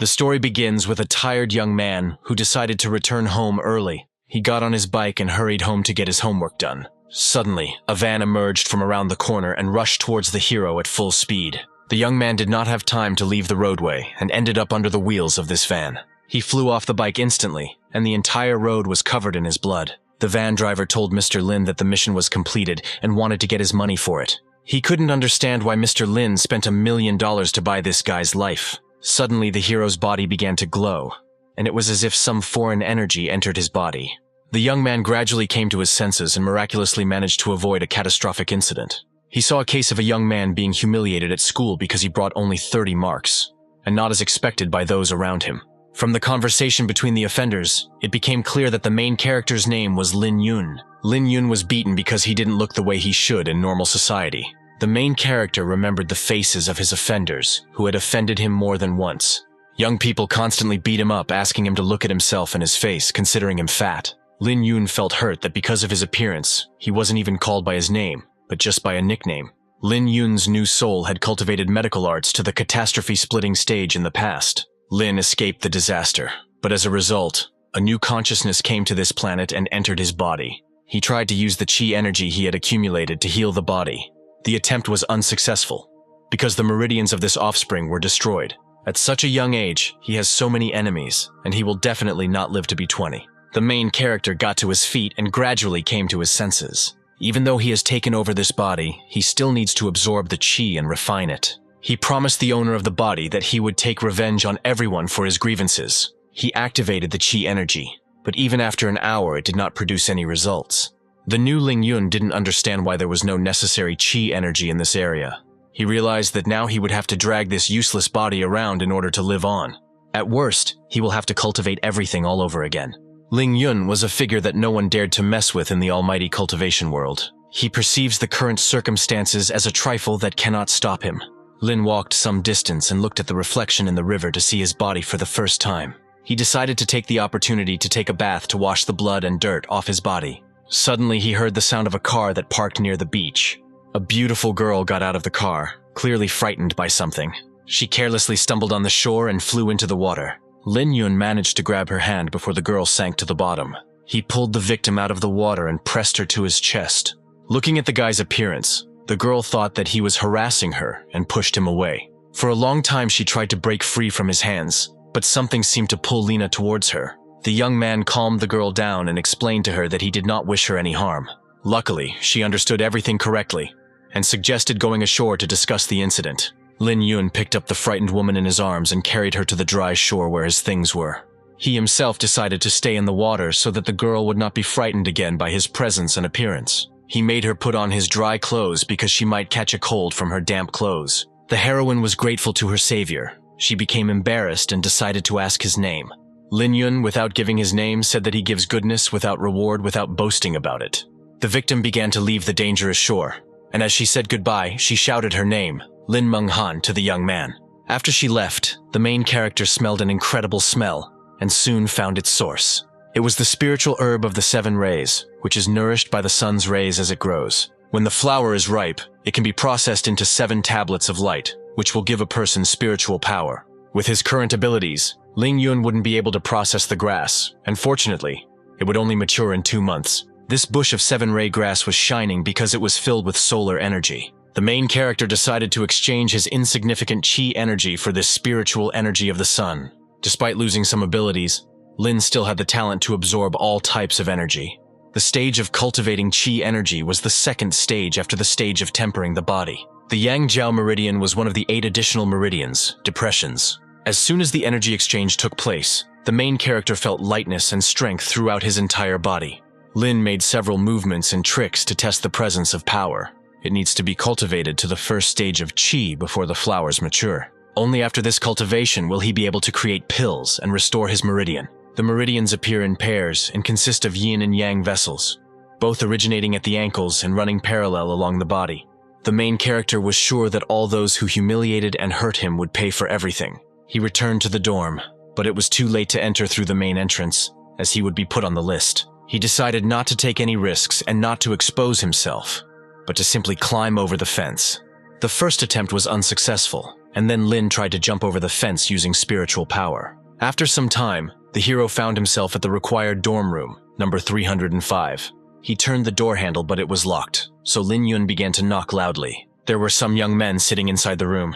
The story begins with a tired young man who decided to return home early. He got on his bike and hurried home to get his homework done. Suddenly, a van emerged from around the corner and rushed towards the hero at full speed. The young man did not have time to leave the roadway and ended up under the wheels of this van. He flew off the bike instantly, and the entire road was covered in his blood. The van driver told Mr. Lin that the mission was completed and wanted to get his money for it. He couldn't understand why Mr. Lin spent $1 million to buy this guy's life. Suddenly, the hero's body began to glow, and it was as if some foreign energy entered his body. The young man gradually came to his senses and miraculously managed to avoid a catastrophic incident. He saw a case of a young man being humiliated at school because he brought only 30 marks, and not as expected by those around him. From the conversation between the offenders, it became clear that the main character's name was Lin Yun. Lin Yun was beaten because he didn't look the way he should in normal society. The main character remembered the faces of his offenders, who had offended him more than once. Young people constantly beat him up, asking him to look at himself and his face, considering him fat. Lin Yun felt hurt that because of his appearance, he wasn't even called by his name, but just by a nickname. Lin Yun's new soul had cultivated medical arts to the catastrophe-splitting stage in the past. Lin escaped the disaster, but as a result, a new consciousness came to this planet and entered his body. He tried to use the chi energy he had accumulated to heal the body. The attempt was unsuccessful, because the meridians of this offspring were destroyed. At such a young age, he has so many enemies, and he will definitely not live to be 20. The main character got to his feet and gradually came to his senses. Even though he has taken over this body, he still needs to absorb the chi and refine it. He promised the owner of the body that he would take revenge on everyone for his grievances. He activated the chi energy, but even after an hour it did not produce any results. The new Ling Yun didn't understand why there was no necessary chi energy in this area. He realized that now he would have to drag this useless body around in order to live on. At worst, he will have to cultivate everything all over again. Ling Yun was a figure that no one dared to mess with in the almighty cultivation world. He perceives the current circumstances as a trifle that cannot stop him. Lin walked some distance and looked at the reflection in the river to see his body for the first time. He decided to take the opportunity to take a bath to wash the blood and dirt off his body. Suddenly, he heard the sound of a car that parked near the beach. A beautiful girl got out of the car, clearly frightened by something. She carelessly stumbled on the shore and flew into the water. Lin Yun managed to grab her hand before the girl sank to the bottom. He pulled the victim out of the water and pressed her to his chest. Looking at the guy's appearance, the girl thought that he was harassing her and pushed him away. For a long time she tried to break free from his hands, but something seemed to pull Lina towards her. The young man calmed the girl down and explained to her that he did not wish her any harm. Luckily, she understood everything correctly and suggested going ashore to discuss the incident. Lin Yun picked up the frightened woman in his arms and carried her to the dry shore where his things were. He himself decided to stay in the water so that the girl would not be frightened again by his presence and appearance. He made her put on his dry clothes because she might catch a cold from her damp clothes. The heroine was grateful to her savior. She became embarrassed and decided to ask his name. Lin Yun, without giving his name, said that he gives goodness without reward without boasting about it. The victim began to leave the dangerous shore, and as she said goodbye, she shouted her name, Lin Meng Han, to the young man. After she left, the main character smelled an incredible smell, and soon found its source. It was the spiritual herb of the 7 rays, which is nourished by the sun's rays as it grows. When the flower is ripe, it can be processed into 7 tablets of light, which will give a person spiritual power. With his current abilities, Ling Yun wouldn't be able to process the grass, and fortunately, it would only mature in 2 months. This bush of 7-ray grass was shining because it was filled with solar energy. The main character decided to exchange his insignificant chi energy for this spiritual energy of the sun. Despite losing some abilities, Lin still had the talent to absorb all types of energy. The stage of cultivating chi energy was the second stage after the stage of tempering the body. The Yang Jiao meridian was one of the 8 additional meridians, depressions. As soon as the energy exchange took place, the main character felt lightness and strength throughout his entire body. Lin made several movements and tricks to test the presence of power. It needs to be cultivated to the first stage of chi before the flowers mature. Only after this cultivation will he be able to create pills and restore his meridian. The meridians appear in pairs and consist of yin and yang vessels, both originating at the ankles and running parallel along the body. The main character was sure that all those who humiliated and hurt him would pay for everything. He returned to the dorm, but it was too late to enter through the main entrance, as he would be put on the list. He decided not to take any risks and not to expose himself, but to simply climb over the fence. The first attempt was unsuccessful, and then Lin tried to jump over the fence using spiritual power. After some time, the hero found himself at the required dorm room, number 305. He turned the door handle, but it was locked, so Lin Yun began to knock loudly. There were some young men sitting inside the room,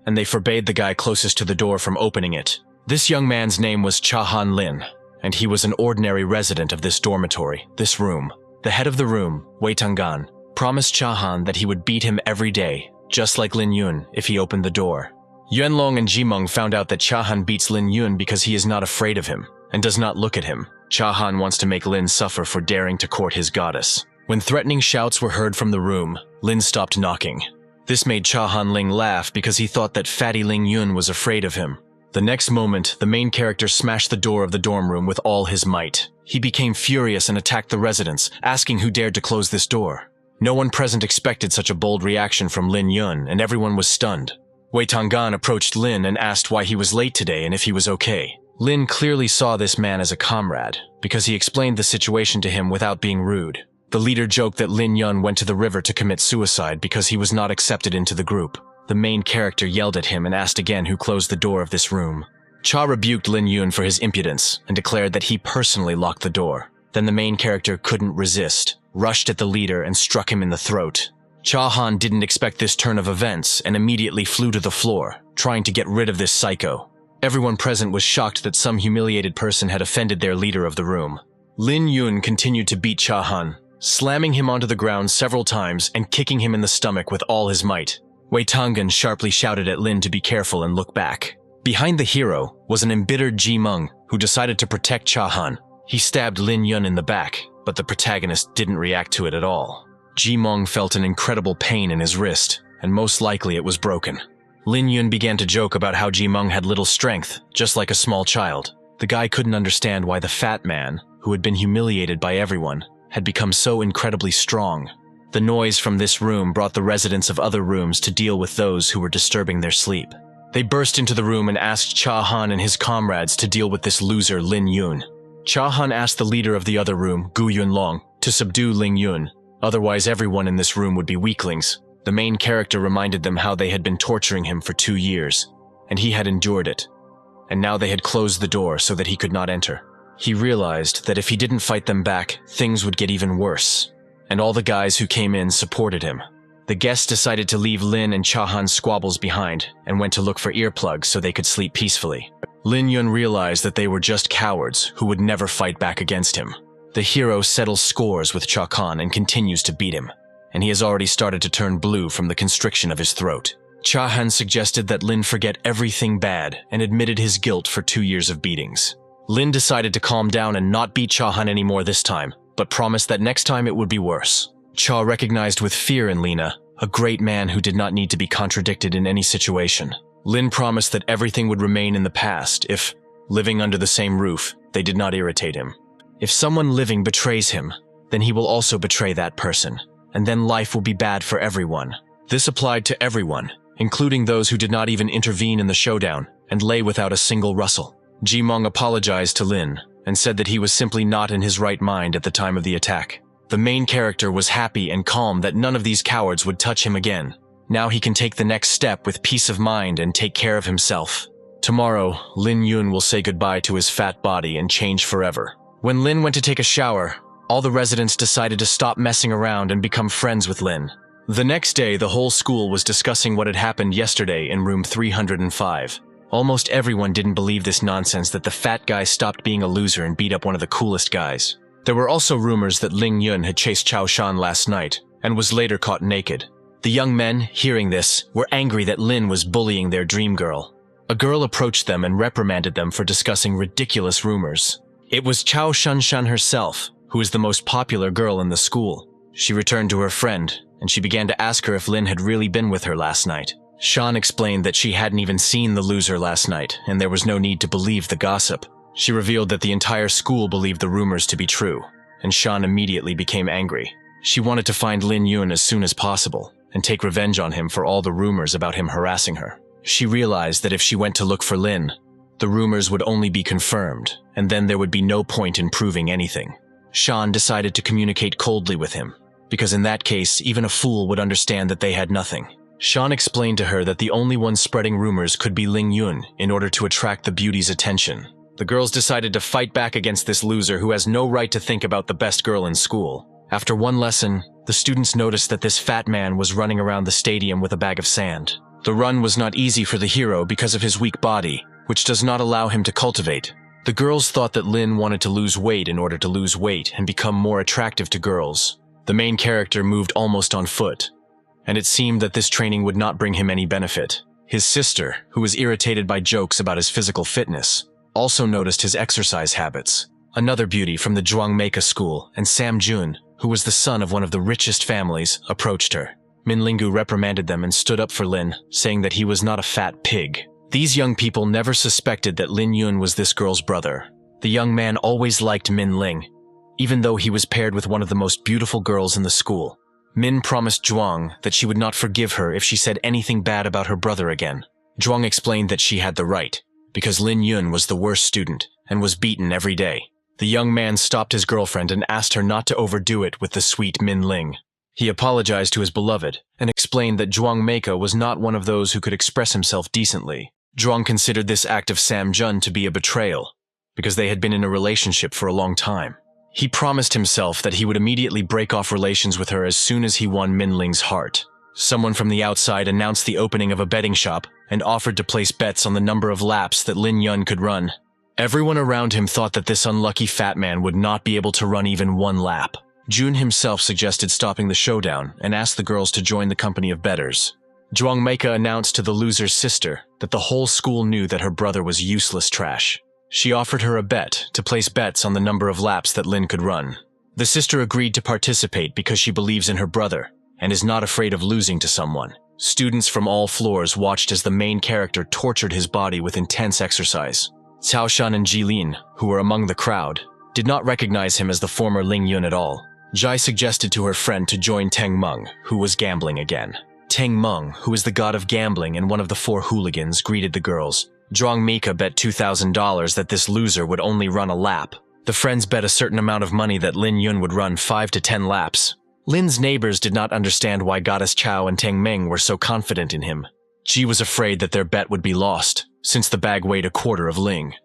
and they forbade the guy closest to the door from opening it. This young man's name was Cha-Han Lin, and he was an ordinary resident of this dormitory, this room. The head of the room, Wei Tangan, promised Cha-Han that he would beat him every day, just like Lin Yun, if he opened the door. Yuanlong and Jimeng found out that Cha-Han beats Lin Yun because he is not afraid of him, and does not look at him. Cha-Han wants to make Lin suffer for daring to court his goddess. When threatening shouts were heard from the room, Lin stopped knocking. This made Cha-Han Ling laugh because he thought that fatty Ling Yun was afraid of him. The next moment, the main character smashed the door of the dorm room with all his might. He became furious and attacked the residents, asking who dared to close this door. No one present expected such a bold reaction from Lin Yun, and everyone was stunned. Wei Tangan approached Lin and asked why he was late today and if he was okay. Lin clearly saw this man as a comrade, because he explained the situation to him without being rude. The leader joked that Lin Yun went to the river to commit suicide because he was not accepted into the group. The main character yelled at him and asked again who closed the door of this room. Cha rebuked Lin Yun for his impudence and declared that he personally locked the door. Then the main character couldn't resist, rushed at the leader and struck him in the throat. Cha-Han didn't expect this turn of events and immediately flew to the floor, trying to get rid of this psycho. Everyone present was shocked that some humiliated person had offended their leader of the room. Lin Yun continued to beat Cha-Han, slamming him onto the ground several times and kicking him in the stomach with all his might. Wei Tangan sharply shouted at Lin to be careful and look back. Behind the hero was an embittered Jimeng who decided to protect Cha-Han. He stabbed Lin Yun in the back, but the protagonist didn't react to it at all. Jimeng felt an incredible pain in his wrist, and most likely it was broken. Lin Yun began to joke about how Jimeng had little strength, just like a small child. The guy couldn't understand why the fat man, who had been humiliated by everyone, had become so incredibly strong. The noise from this room brought the residents of other rooms to deal with those who were disturbing their sleep. They burst into the room and asked Cha-Han and his comrades to deal with this loser Lin Yun. Cha-Han asked the leader of the other room, Gu Yunlong, to subdue Ling Yun. Otherwise everyone in this room would be weaklings. The main character reminded them how they had been torturing him for 2 years, and he had endured it. And now they had closed the door so that he could not enter. He realized that if he didn't fight them back, things would get even worse. And all the guys who came in supported him. The guests decided to leave Lin and Cha-Han's squabbles behind and went to look for earplugs so they could sleep peacefully. Lin Yun realized that they were just cowards who would never fight back against him. The hero settles scores with Cha-Han and continues to beat him, and he has already started to turn blue from the constriction of his throat. Cha-Han suggested that Lin forget everything bad and admitted his guilt for 2 years of beatings. Lin decided to calm down and not beat Cha-Han anymore this time, but promised that next time it would be worse. Cha recognized with fear in Lina, a great man who did not need to be contradicted in any situation. Lin promised that everything would remain in the past if, living under the same roof, they did not irritate him. If someone living betrays him, then he will also betray that person, and then life will be bad for everyone. This applied to everyone, including those who did not even intervene in the showdown and lay without a single rustle. Jimeng apologized to Lin and said that he was simply not in his right mind at the time of the attack. The main character was happy and calm that none of these cowards would touch him again. Now he can take the next step with peace of mind and take care of himself. Tomorrow, Lin Yun will say goodbye to his fat body and change forever. When Lin went to take a shower, all the residents decided to stop messing around and become friends with Lin. The next day, the whole school was discussing what had happened yesterday in room 305. Almost everyone didn't believe this nonsense that the fat guy stopped being a loser and beat up one of the coolest guys. There were also rumors that Ling Yun had chased Chao Shan last night and was later caught naked. The young men, hearing this, were angry that Lin was bullying their dream girl. A girl approached them and reprimanded them for discussing ridiculous rumors. It was Chao Shanshan herself, who is the most popular girl in the school. She returned to her friend, and she began to ask her if Lin had really been with her last night. Shan explained that she hadn't even seen the loser last night, and there was no need to believe the gossip. She revealed that the entire school believed the rumors to be true, and Shan immediately became angry. She wanted to find Lin Yun as soon as possible, and take revenge on him for all the rumors about him harassing her. She realized that if she went to look for Lin, the rumors would only be confirmed, and then there would be no point in proving anything. Shan decided to communicate coldly with him, because in that case, even a fool would understand that they had nothing. Sean explained to her that the only one spreading rumors could be Ling Yun in order to attract the beauty's attention. The girls decided to fight back against this loser who has no right to think about the best girl in school. After one lesson, the students noticed that this fat man was running around the stadium with a bag of sand. The run was not easy for the hero because of his weak body, which does not allow him to cultivate. The girls thought that Lin wanted to lose weight in order to lose weight and become more attractive to girls. The main character moved almost on foot, and it seemed that this training would not bring him any benefit. His sister, who was irritated by jokes about his physical fitness, also noticed his exercise habits. Another beauty from the Jwangmeika school, and Sam Jun, who was the son of one of the richest families, approached her. Min Lingu reprimanded them and stood up for Lin, saying that he was not a fat pig. These young people never suspected that Lin Yun was this girl's brother. The young man always liked Min Ling, even though he was paired with one of the most beautiful girls in the school. Min promised Zhuang that she would not forgive her if she said anything bad about her brother again. Zhuang explained that she had the right, because Lin Yun was the worst student and was beaten every day. The young man stopped his girlfriend and asked her not to overdo it with the sweet Min Ling. He apologized to his beloved and explained that Jwangmeika was not one of those who could express himself decently. Zhuang considered this act of Sam Jun to be a betrayal, because they had been in a relationship for a long time. He promised himself that he would immediately break off relations with her as soon as he won Min Ling's heart. Someone from the outside announced the opening of a betting shop and offered to place bets on the number of laps that Lin Yun could run. Everyone around him thought that this unlucky fat man would not be able to run even one lap. Jun himself suggested stopping the showdown and asked the girls to join the company of bettors. Jwangmeika announced to the loser's sister that the whole school knew that her brother was useless trash. She offered her a bet to place bets on the number of laps that Lin could run. The sister agreed to participate because she believes in her brother and is not afraid of losing to someone. Students from all floors watched as the main character tortured his body with intense exercise. Cao Shan and Jilin, who were among the crowd, did not recognize him as the former Ling Yun at all. Jai suggested to her friend to join Teng Meng, who was gambling again. Teng Meng, who is the god of gambling and one of the four hooligans, greeted the girls. Jwangmeika bet $2,000 that this loser would only run a lap. The friends bet a certain amount of money that Lin Yun would run 5 to 10 laps. Lin's neighbors did not understand why Goddess Chao and Teng Meng were so confident in him. Ji was afraid that their bet would be lost, since the bag weighed a quarter of Ling.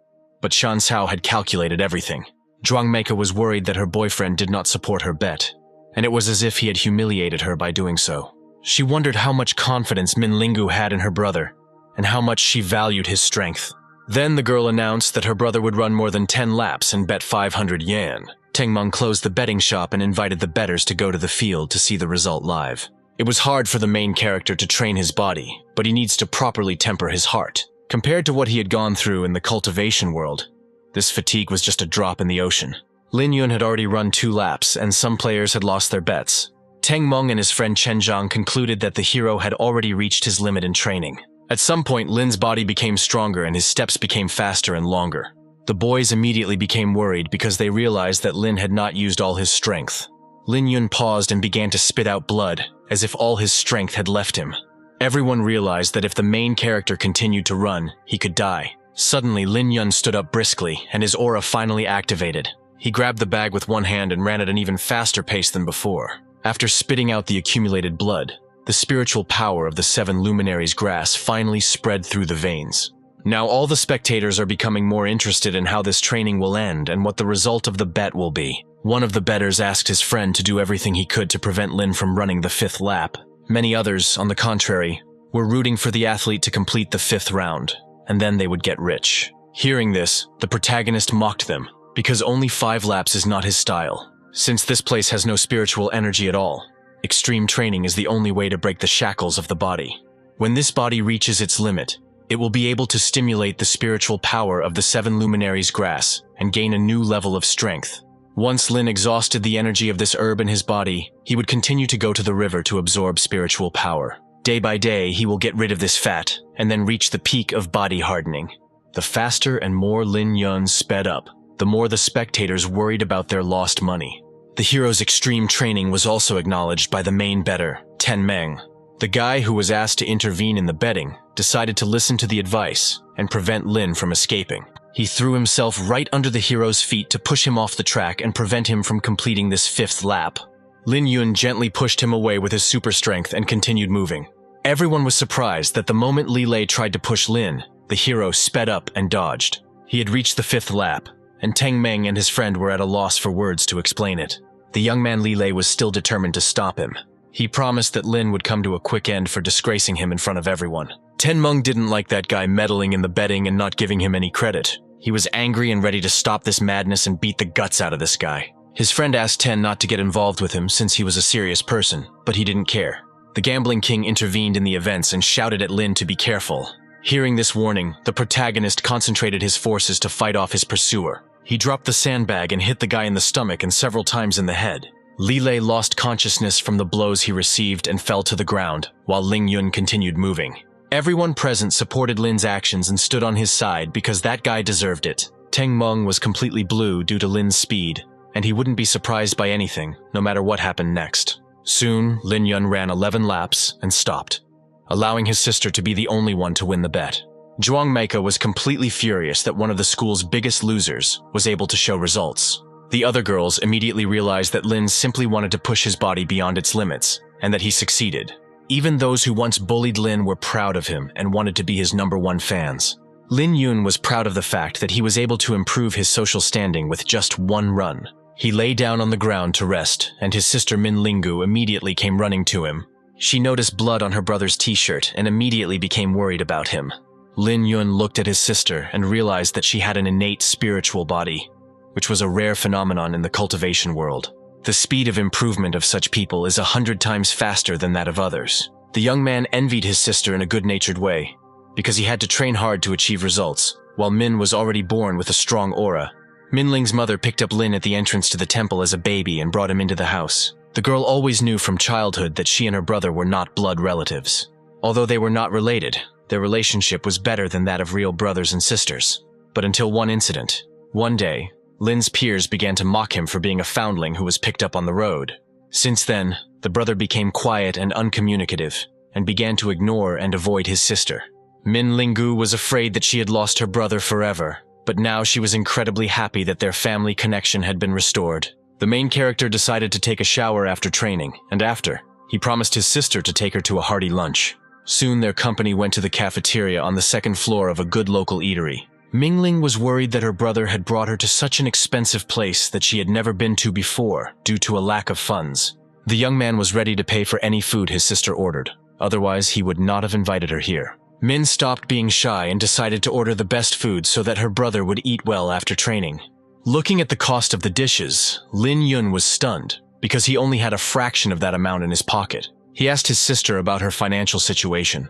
But Shan Cao had calculated everything. Jwangmeika was worried that her boyfriend did not support her bet, and it was as if he had humiliated her by doing so. She wondered how much confidence Min Lingu had in her brother, and how much she valued his strength. Then the girl announced that her brother would run more than 10 laps and bet 500 yen. Teng Meng closed the betting shop and invited the bettors to go to the field to see the result live. It was hard for the main character to train his body, but he needs to properly temper his heart. Compared to what he had gone through in the cultivation world, this fatigue was just a drop in the ocean. Lin Yun had already run 2 laps, and some players had lost their bets. Teng Meng and his friend Chen Zhang concluded that the hero had already reached his limit in training. At some point, Lin's body became stronger and his steps became faster and longer. The boys immediately became worried because they realized that Lin had not used all his strength. Lin Yun paused and began to spit out blood, as if all his strength had left him. Everyone realized that if the main character continued to run, he could die. Suddenly, Lin Yun stood up briskly, and his aura finally activated. He grabbed the bag with one hand and ran at an even faster pace than before. After spitting out the accumulated blood, the spiritual power of the 7 luminaries' grass finally spread through the veins. Now all the spectators are becoming more interested in how this training will end and what the result of the bet will be. One of the bettors asked his friend to do everything he could to prevent Lin from running the 5th lap. Many others, on the contrary, were rooting for the athlete to complete the 5th round, and then they would get rich. Hearing this, the protagonist mocked them, because only 5 laps is not his style. Since this place has no spiritual energy at all, extreme training is the only way to break the shackles of the body. When this body reaches its limit, it will be able to stimulate the spiritual power of the 7 luminaries' grass and gain a new level of strength. Once Lin exhausted the energy of this herb in his body, he would continue to go to the river to absorb spiritual power. Day by day, he will get rid of this fat and then reach the peak of body hardening. The faster and more Lin Yun sped up, the more the spectators worried about their lost money. The hero's extreme training was also acknowledged by the main bettor, Ten Meng. The guy who was asked to intervene in the betting decided to listen to the advice and prevent Lin from escaping. He threw himself right under the hero's feet to push him off the track and prevent him from completing this 5th lap. Lin Yun gently pushed him away with his super strength and continued moving. Everyone was surprised that the moment Lilei tried to push Lin, the hero sped up and dodged. He had reached the 5th lap, and Teng Meng and his friend were at a loss for words to explain it. The young man Lilei was still determined to stop him. He promised that Lin would come to a quick end for disgracing him in front of everyone. Teng Meng didn't like that guy meddling in the betting and not giving him any credit. He was angry and ready to stop this madness and beat the guts out of this guy. His friend asked Ten not to get involved with him since he was a serious person, but he didn't care. The gambling king intervened in the events and shouted at Lin to be careful. Hearing this warning, the protagonist concentrated his forces to fight off his pursuer. He dropped the sandbag and hit the guy in the stomach and several times in the head. Lilei lost consciousness from the blows he received and fell to the ground, while Ling Yun continued moving. Everyone present supported Lin's actions and stood on his side because that guy deserved it. Teng Meng was completely blue due to Lin's speed, and he wouldn't be surprised by anything, no matter what happened next. Soon, Lin Yun ran 11 laps and stopped, allowing his sister to be the only one to win the bet. Zhuang Meike was completely furious that one of the school's biggest losers was able to show results. The other girls immediately realized that Lin simply wanted to push his body beyond its limits, and that he succeeded. Even those who once bullied Lin were proud of him and wanted to be his #1 fans. Lin Yun was proud of the fact that he was able to improve his social standing with just one run. He lay down on the ground to rest, and his sister Min Lingu immediately came running to him. She noticed blood on her brother's t-shirt and immediately became worried about him. Lin Yun looked at his sister and realized that she had an innate spiritual body, which was a rare phenomenon in the cultivation world. The speed of improvement of such people is 100 times faster than that of others. The young man envied his sister in a good-natured way, because he had to train hard to achieve results, while Min was already born with a strong aura. Min Ling's mother picked up Lin at the entrance to the temple as a baby and brought him into the house. The girl always knew from childhood that she and her brother were not blood relatives. Although they were not related, their relationship was better than that of real brothers and sisters. But until one incident. One day, Lin's peers began to mock him for being a foundling who was picked up on the road. Since then, the brother became quiet and uncommunicative, and began to ignore and avoid his sister. Min Lingu was afraid that she had lost her brother forever, but now she was incredibly happy that their family connection had been restored. The main character decided to take a shower after training, and after, he promised his sister to take her to a hearty lunch. Soon their company went to the cafeteria on the 2nd floor of a good local eatery. Mingling was worried that her brother had brought her to such an expensive place that she had never been to before due to a lack of funds. The young man was ready to pay for any food his sister ordered, otherwise he would not have invited her here. Min stopped being shy and decided to order the best food so that her brother would eat well after training. Looking at the cost of the dishes, Lin Yun was stunned, because he only had a fraction of that amount in his pocket. He asked his sister about her financial situation,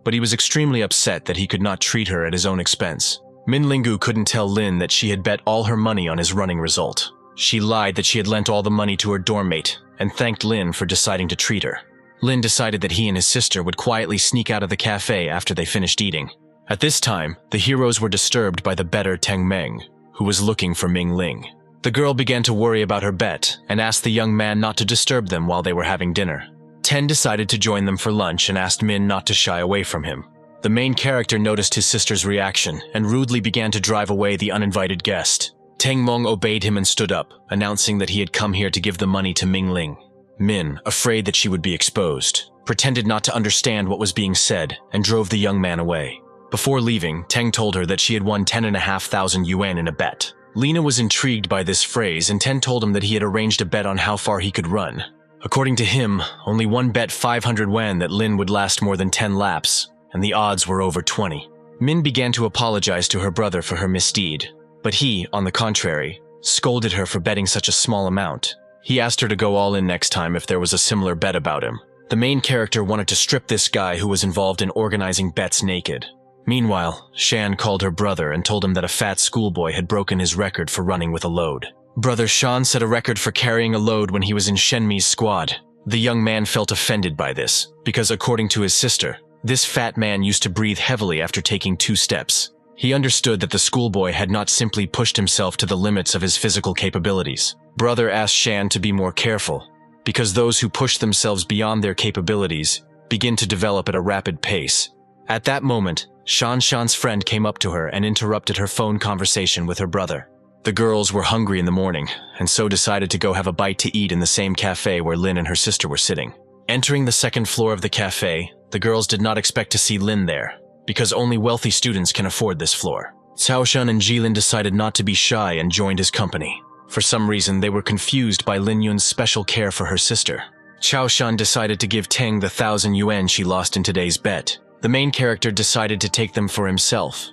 but he was extremely upset that he could not treat her at his own expense. Min Lingu couldn't tell Lin that she had bet all her money on his running result. She lied that she had lent all the money to her dorm mate, and thanked Lin for deciding to treat her. Lin decided that he and his sister would quietly sneak out of the cafe after they finished eating. At this time, the heroes were disturbed by the bettor Teng Meng, who was looking for Ming Ling. The girl began to worry about her bet and asked the young man not to disturb them while they were having dinner. Ten decided to join them for lunch and asked Min not to shy away from him. The main character noticed his sister's reaction and rudely began to drive away the uninvited guest. Teng Meng obeyed him and stood up, announcing that he had come here to give the money to Ming Ling. Min, afraid that she would be exposed, pretended not to understand what was being said and drove the young man away. Before leaving, Teng told her that she had won 10,500 yuan in a bet. Lena was intrigued by this phrase and Ten told him that he had arranged a bet on how far he could run. According to him, only one bet 500 yuan that Lin would last more than 10 laps, and the odds were over 20. Min began to apologize to her brother for her misdeed, but he, on the contrary, scolded her for betting such a small amount. He asked her to go all in next time if there was a similar bet about him. The main character wanted to strip this guy who was involved in organizing bets naked. Meanwhile, Shan called her brother and told him that a fat schoolboy had broken his record for running with a load. Brother Shan set a record for carrying a load when he was in Shenmi's squad. The young man felt offended by this, because according to his sister, this fat man used to breathe heavily after taking 2 steps. He understood that the schoolboy had not simply pushed himself to the limits of his physical capabilities. Brother asked Shan to be more careful, because those who push themselves beyond their capabilities begin to develop at a rapid pace. At that moment, Shan's friend came up to her and interrupted her phone conversation with her brother. The girls were hungry in the morning, and so decided to go have a bite to eat in the same cafe where Lin and her sister were sitting. Entering the 2nd floor of the cafe, The girls did not expect to see Lin there, because only wealthy students can afford this floor. Cao Shan and Jilin decided not to be shy and joined his company. For some reason, they were confused by Lin Yun's special care for her sister. Cao Shan decided to give Teng the 1,000 yuan she lost in today's bet. The main character decided to take them for himself,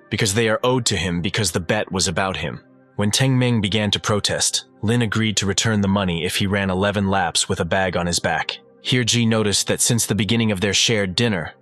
because they are owed to him because the bet was about him. When Teng Ming began to protest, Lin agreed to return the money if he ran 11 laps with a bag on his back. Here Ji noticed that since the beginning of their shared dinner,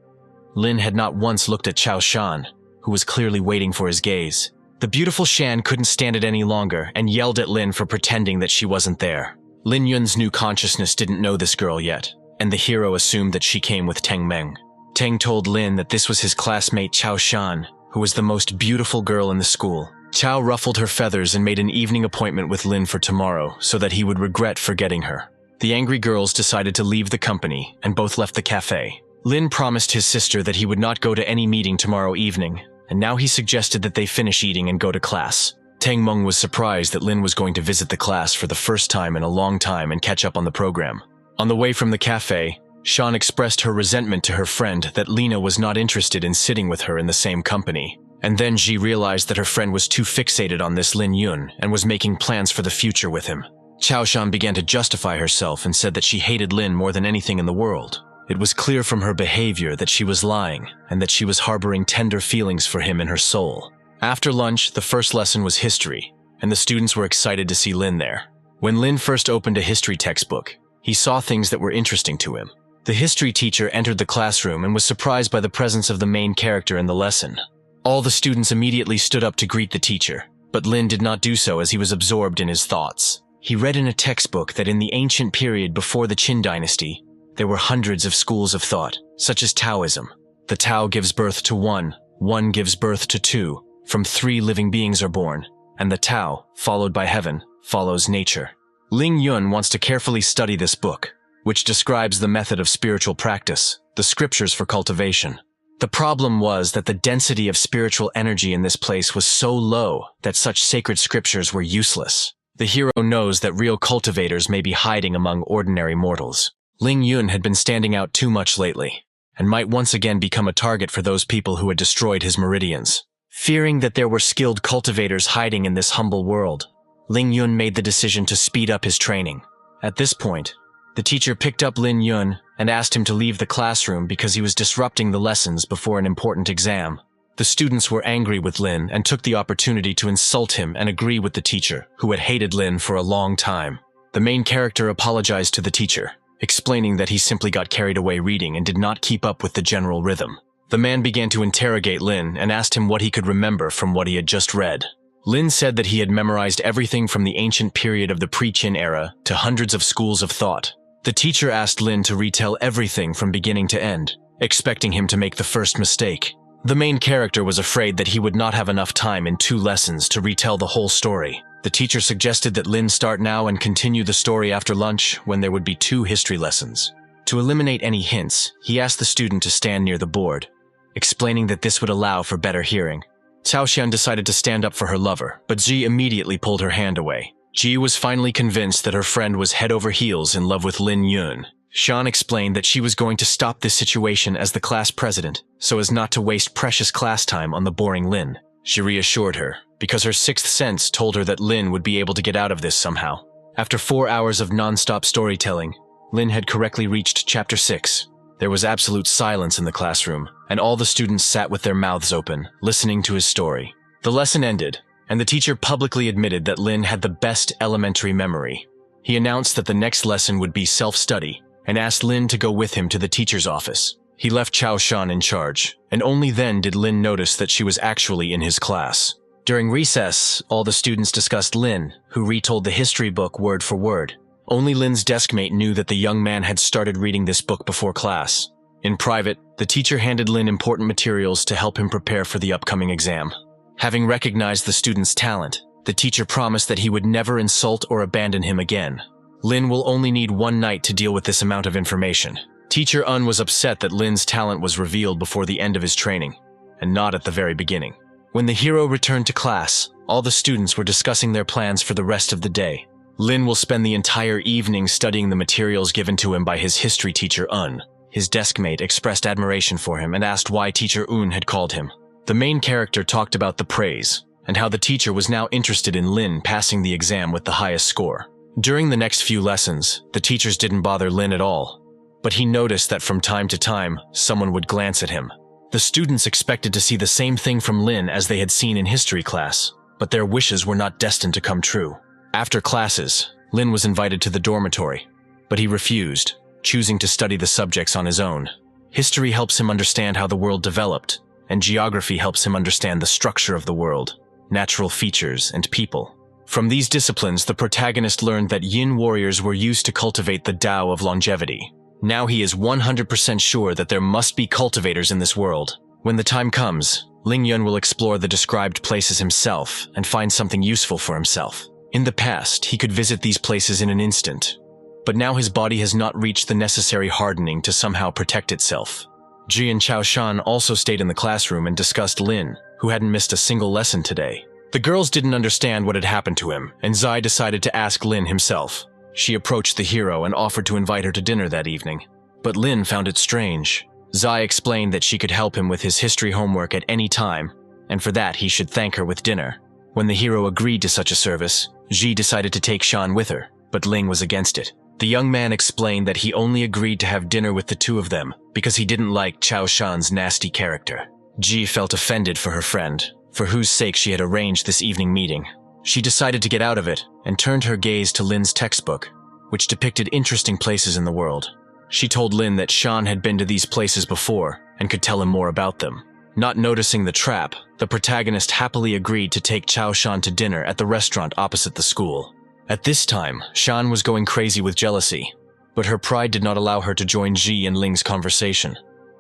Lin had not once looked at Cao Shan, who was clearly waiting for his gaze. The beautiful Shan couldn't stand it any longer and yelled at Lin for pretending that she wasn't there. Lin Yun's new consciousness didn't know this girl yet, and the hero assumed that she came with Teng Meng. Teng told Lin that this was his classmate Cao Shan, who was the most beautiful girl in the school. Cao ruffled her feathers and made an evening appointment with Lin for tomorrow so that he would regret forgetting her. The angry girls decided to leave the company and both left the cafe. Lin promised his sister that he would not go to any meeting tomorrow evening, and now he suggested that they finish eating and go to class. Teng Meng was surprised that Lin was going to visit the class for the first time in a long time and catch up on the program. On the way from the cafe, Shan expressed her resentment to her friend that Lena was not interested in sitting with her in the same company. And then Ji realized that her friend was too fixated on this Lin Yun and was making plans for the future with him. Cao Shan began to justify herself and said that she hated Lin more than anything in the world. It was clear from her behavior that she was lying and that she was harboring tender feelings for him in her soul. After lunch, the first lesson was history, and the students were excited to see Lin there. When Lin first opened a history textbook, he saw things that were interesting to him. The history teacher entered the classroom and was surprised by the presence of the main character in the lesson. All the students immediately stood up to greet the teacher, but Lin did not do so as he was absorbed in his thoughts. He read in a textbook that in the ancient period before the Qin dynasty, there were hundreds of schools of thought, such as Taoism. The Tao gives birth to one gives birth to two, from 3 living beings are born, and the Tao, followed by heaven, follows nature. Ling Yun wants to carefully study this book, which describes the method of spiritual practice, the scriptures for cultivation. The problem was that the density of spiritual energy in this place was so low that such sacred scriptures were useless. The hero knows that real cultivators may be hiding among ordinary mortals. Ling Yun had been standing out too much lately, and might once again become a target for those people who had destroyed his meridians. Fearing that there were skilled cultivators hiding in this humble world, Ling Yun made the decision to speed up his training. At this point, the teacher picked up Lin Yun and asked him to leave the classroom because he was disrupting the lessons before an important exam. The students were angry with Lin and took the opportunity to insult him and agree with the teacher, who had hated Lin for a long time. The main character apologized to the teacher, explaining that he simply got carried away reading and did not keep up with the general rhythm. The man began to interrogate Lin and asked him what he could remember from what he had just read. Lin said that he had memorized everything from the ancient period of the pre-Qin era to hundreds of schools of thought. The teacher asked Lin to retell everything from beginning to end, expecting him to make the first mistake. The main character was afraid that he would not have enough time in 2 lessons to retell the whole story. The teacher suggested that Lin start now and continue the story after lunch when there would be 2 history lessons. To eliminate any hints, he asked the student to stand near the board, explaining that this would allow for better hearing. Cao Xian decided to stand up for her lover, but Ji immediately pulled her hand away. Ji was finally convinced that her friend was head over heels in love with Lin Yun. Shan explained that she was going to stop this situation as the class president, so as not to waste precious class time on the boring Lin. She reassured her, because her 6th sense told her that Lin would be able to get out of this somehow. After 4 hours of non-stop storytelling, Lin had correctly reached Chapter 6. There was absolute silence in the classroom, and all the students sat with their mouths open, listening to his story. The lesson ended, and the teacher publicly admitted that Lin had the best elementary memory. He announced that the next lesson would be self-study, and asked Lin to go with him to the teacher's office. He left Cao Shan in charge, and only then did Lin notice that she was actually in his class. During recess, all the students discussed Lin, who retold the history book word for word. Only Lin's deskmate knew that the young man had started reading this book before class. In private, the teacher handed Lin important materials to help him prepare for the upcoming exam. Having recognized the student's talent, the teacher promised that he would never insult or abandon him again. Lin will only need 1 night to deal with this amount of information. Teacher Un was upset that Lin's talent was revealed before the end of his training, and not at the very beginning. When the hero returned to class, all the students were discussing their plans for the rest of the day. Lin will spend the entire evening studying the materials given to him by his history teacher Un. His deskmate expressed admiration for him and asked why teacher Un had called him. The main character talked about the praise, and how the teacher was now interested in Lin passing the exam with the highest score. During the next few lessons, the teachers didn't bother Lin at all, but he noticed that from time to time, someone would glance at him. The students expected to see the same thing from Lin as they had seen in history class, but their wishes were not destined to come true. After classes, Lin was invited to the dormitory, but he refused, choosing to study the subjects on his own. History helps him understand how the world developed, and geography helps him understand the structure of the world, natural features, and people. From these disciplines, the protagonist learned that Yin warriors were used to cultivate the Tao of longevity. Now he is 100% sure that there must be cultivators in this world. When the time comes, Ling Yun will explore the described places himself and find something useful for himself. In the past, he could visit these places in an instant, but now his body has not reached the necessary hardening to somehow protect itself. Ji and Chao Shan also stayed in the classroom and discussed Lin, who hadn't missed a single lesson today. The girls didn't understand what had happened to him, and Zai decided to ask Lin himself. She approached the hero and offered to invite her to dinner that evening. But Lin found it strange. Zai explained that she could help him with his history homework at any time, and for that he should thank her with dinner. When the hero agreed to such a service, Ji decided to take Shan with her, but Ling was against it. The young man explained that he only agreed to have dinner with the two of them because he didn't like Chao Shan's nasty character. Ji felt offended for her friend, for whose sake she had arranged this evening meeting. She decided to get out of it and turned her gaze to Lin's textbook, which depicted interesting places in the world. She told Lin that Shan had been to these places before and could tell him more about them. Not noticing the trap, the protagonist happily agreed to take Chao Shan to dinner at the restaurant opposite the school. At this time, Shan was going crazy with jealousy, but her pride did not allow her to join Ji and Ling's conversation.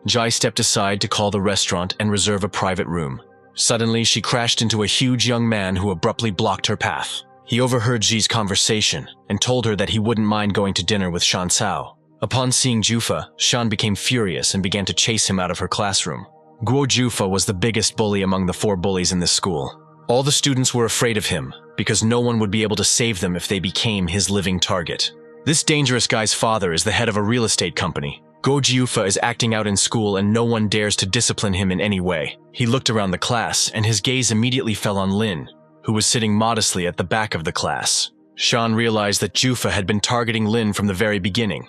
Jai stepped aside to call the restaurant and reserve a private room. Suddenly, she crashed into a huge young man who abruptly blocked her path. He overheard Ji's conversation and told her that he wouldn't mind going to dinner with Shan Cao. Upon seeing Jufa, Shan became furious and began to chase him out of her classroom. Guo Jufa was the biggest bully among the 4 bullies in this school. All the students were afraid of him because no one would be able to save them if they became his living target. This dangerous guy's father is the head of a real estate company. Guo Jiufa is acting out in school and no one dares to discipline him in any way. He looked around the class and his gaze immediately fell on Lin, who was sitting modestly at the back of the class. Shan realized that Jufa had been targeting Lin from the very beginning,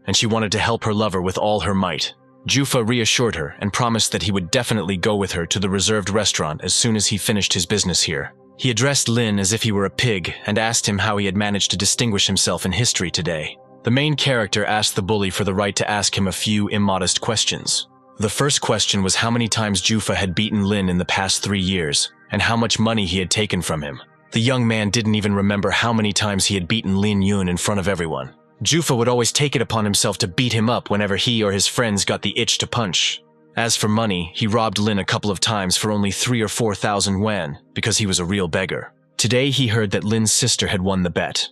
and she wanted to help her lover with all her might. Jufa reassured her and promised that he would definitely go with her to the reserved restaurant as soon as he finished his business here. He addressed Lin as if he were a pig and asked him how he had managed to distinguish himself in history today. The main character asked the bully for the right to ask him a few immodest questions. The first question was how many times Jufa had beaten Lin in the past 3 years, and how much money he had taken from him. The young man didn't even remember how many times he had beaten Lin Yun in front of everyone. Jufa would always take it upon himself to beat him up whenever he or his friends got the itch to punch. As for money, he robbed Lin a couple of times for only 3,000 or 4,000 yuan because he was a real beggar. Today he heard that Lin's sister had won the bet,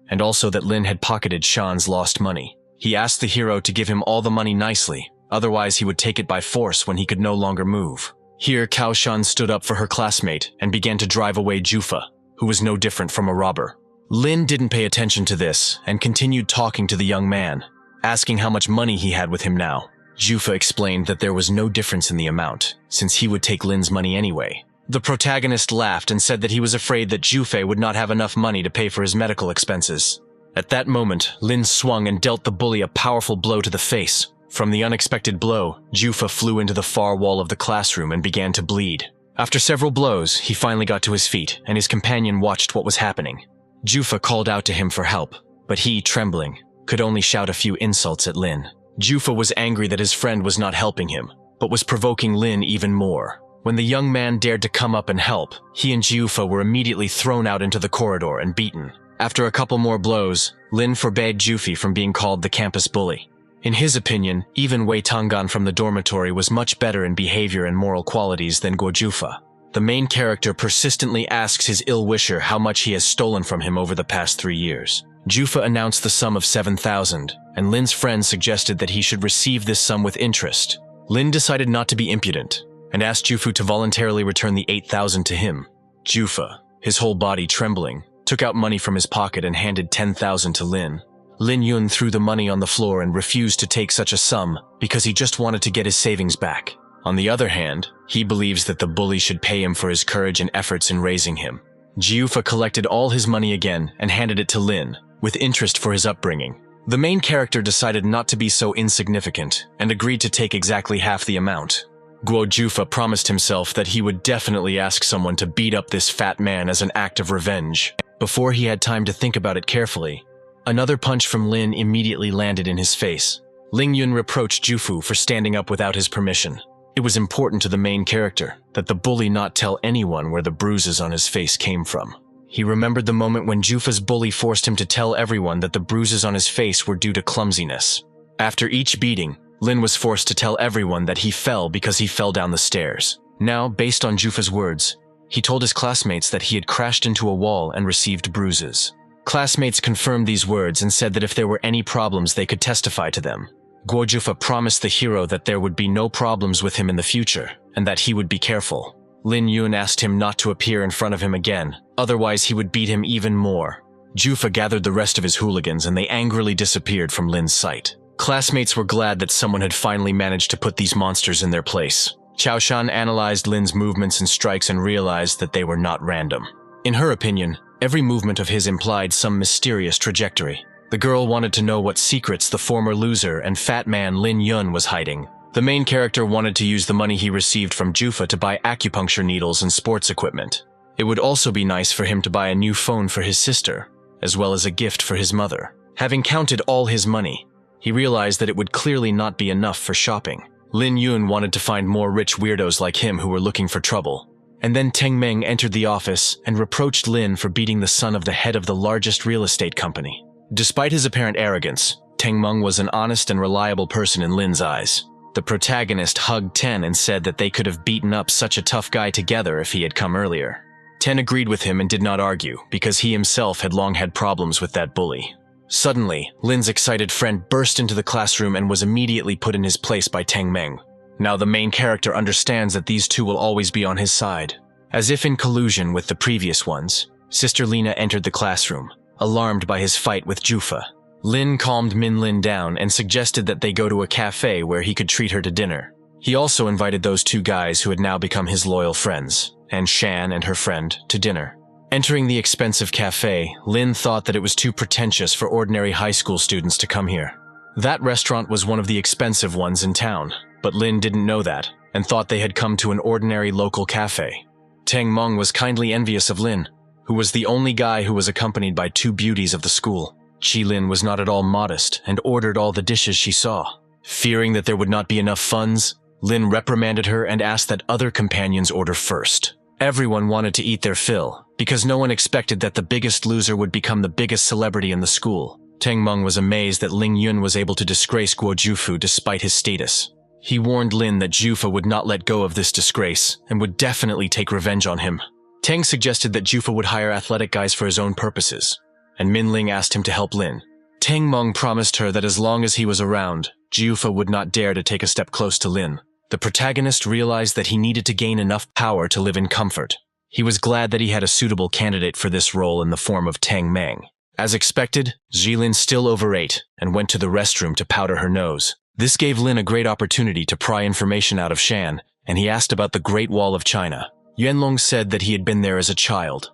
and also that Lin had pocketed Shan's lost money. He asked the hero to give him all the money nicely, otherwise he would take it by force when he could no longer move. Here, Cao Shan stood up for her classmate and began to drive away Jufa, who was no different from a robber. Lin didn't pay attention to this and continued talking to the young man, asking how much money he had with him now. Jufa explained that there was no difference in the amount, since he would take Lin's money anyway. The protagonist laughed and said that he was afraid that Jufe would not have enough money to pay for his medical expenses. At that moment, Lin swung and dealt the bully a powerful blow to the face. From the unexpected blow, Jufa flew into the far wall of the classroom and began to bleed. After several blows, he finally got to his feet, and his companion watched what was happening. Jufa called out to him for help, but he, trembling, could only shout a few insults at Lin. Jufa was angry that his friend was not helping him, but was provoking Lin even more. When the young man dared to come up and help, he and Jufa were immediately thrown out into the corridor and beaten. After a couple more blows, Lin forbade Jufi from being called the campus bully. In his opinion, even Wei Tangan from the dormitory was much better in behavior and moral qualities than Guo Jufa. The main character persistently asks his ill-wisher how much he has stolen from him over the past 3 years. Jufa announced the sum of 7,000, and Lin's friend suggested that he should receive this sum with interest. Lin decided not to be impudent, and asked Jufu to voluntarily return the 8,000 to him. Jufa, his whole body trembling, took out money from his pocket and handed 10,000 to Lin. Lin Yun threw the money on the floor and refused to take such a sum because he just wanted to get his savings back. On the other hand, he believes that the bully should pay him for his courage and efforts in raising him. Jiufa collected all his money again and handed it to Lin, with interest for his upbringing. The main character decided not to be so insignificant and agreed to take exactly half the amount. Guo Jufa promised himself that he would definitely ask someone to beat up this fat man as an act of revenge. Before he had time to think about it carefully, another punch from Lin immediately landed in his face. Ling Yun reproached Jufu for standing up without his permission. It was important to the main character that the bully not tell anyone where the bruises on his face came from. He remembered the moment when Jufa's bully forced him to tell everyone that the bruises on his face were due to clumsiness. After each beating, Lin was forced to tell everyone that he fell because he fell down the stairs. Now, based on Jufa's words, he told his classmates that he had crashed into a wall and received bruises. Classmates confirmed these words and said that if there were any problems they could testify to them. Guo Jufa promised the hero that there would be no problems with him in the future, and that he would be careful. Lin Yun asked him not to appear in front of him again, otherwise he would beat him even more. Jufa gathered the rest of his hooligans and they angrily disappeared from Lin's sight. Classmates were glad that someone had finally managed to put these monsters in their place. Chaoshan analyzed Lin's movements and strikes and realized that they were not random. In her opinion, every movement of his implied some mysterious trajectory. The girl wanted to know what secrets the former loser and fat man Lin Yun was hiding. The main character wanted to use the money he received from Jufa to buy acupuncture needles and sports equipment. It would also be nice for him to buy a new phone for his sister, as well as a gift for his mother. Having counted all his money, he realized that it would clearly not be enough for shopping. Lin Yun wanted to find more rich weirdos like him who were looking for trouble. And then Teng Meng entered the office and reproached Lin for beating the son of the head of the largest real estate company. Despite his apparent arrogance, Teng Meng was an honest and reliable person in Lin's eyes. The protagonist hugged Ten and said that they could have beaten up such a tough guy together if he had come earlier. Ten agreed with him and did not argue, because he himself had long had problems with that bully. Suddenly, Lin's excited friend burst into the classroom and was immediately put in his place by Teng Meng. Now the main character understands that these two will always be on his side. As if in collusion with the previous ones, Sister Lina entered the classroom, alarmed by his fight with Jufa. Lin calmed Min Lin down and suggested that they go to a cafe where he could treat her to dinner. He also invited those two guys who had now become his loyal friends, and Shan and her friend, to dinner. Entering the expensive cafe, Lin thought that it was too pretentious for ordinary high school students to come here. That restaurant was one of the expensive ones in town, but Lin didn't know that, and thought they had come to an ordinary local cafe. Teng Meng was kindly envious of Lin, who was the only guy who was accompanied by two beauties of the school. Qi Lin was not at all modest and ordered all the dishes she saw. Fearing that there would not be enough funds, Lin reprimanded her and asked that other companions order first. Everyone wanted to eat their fill, because no one expected that the biggest loser would become the biggest celebrity in the school. Teng Meng was amazed that Ling Yun was able to disgrace Guo Jufu despite his status. He warned Lin that Jufa would not let go of this disgrace and would definitely take revenge on him. Teng suggested that Jufa would hire athletic guys for his own purposes, and Min Ling asked him to help Lin. Teng Meng promised her that as long as he was around, Jufa would not dare to take a step close to Lin. The protagonist realized that he needed to gain enough power to live in comfort. He was glad that he had a suitable candidate for this role in the form of Teng Meng. As expected, Jilin still overate and went to the restroom to powder her nose. This gave Lin a great opportunity to pry information out of Shan, and he asked about the Great Wall of China. Yuanlong said that he had been there as a child,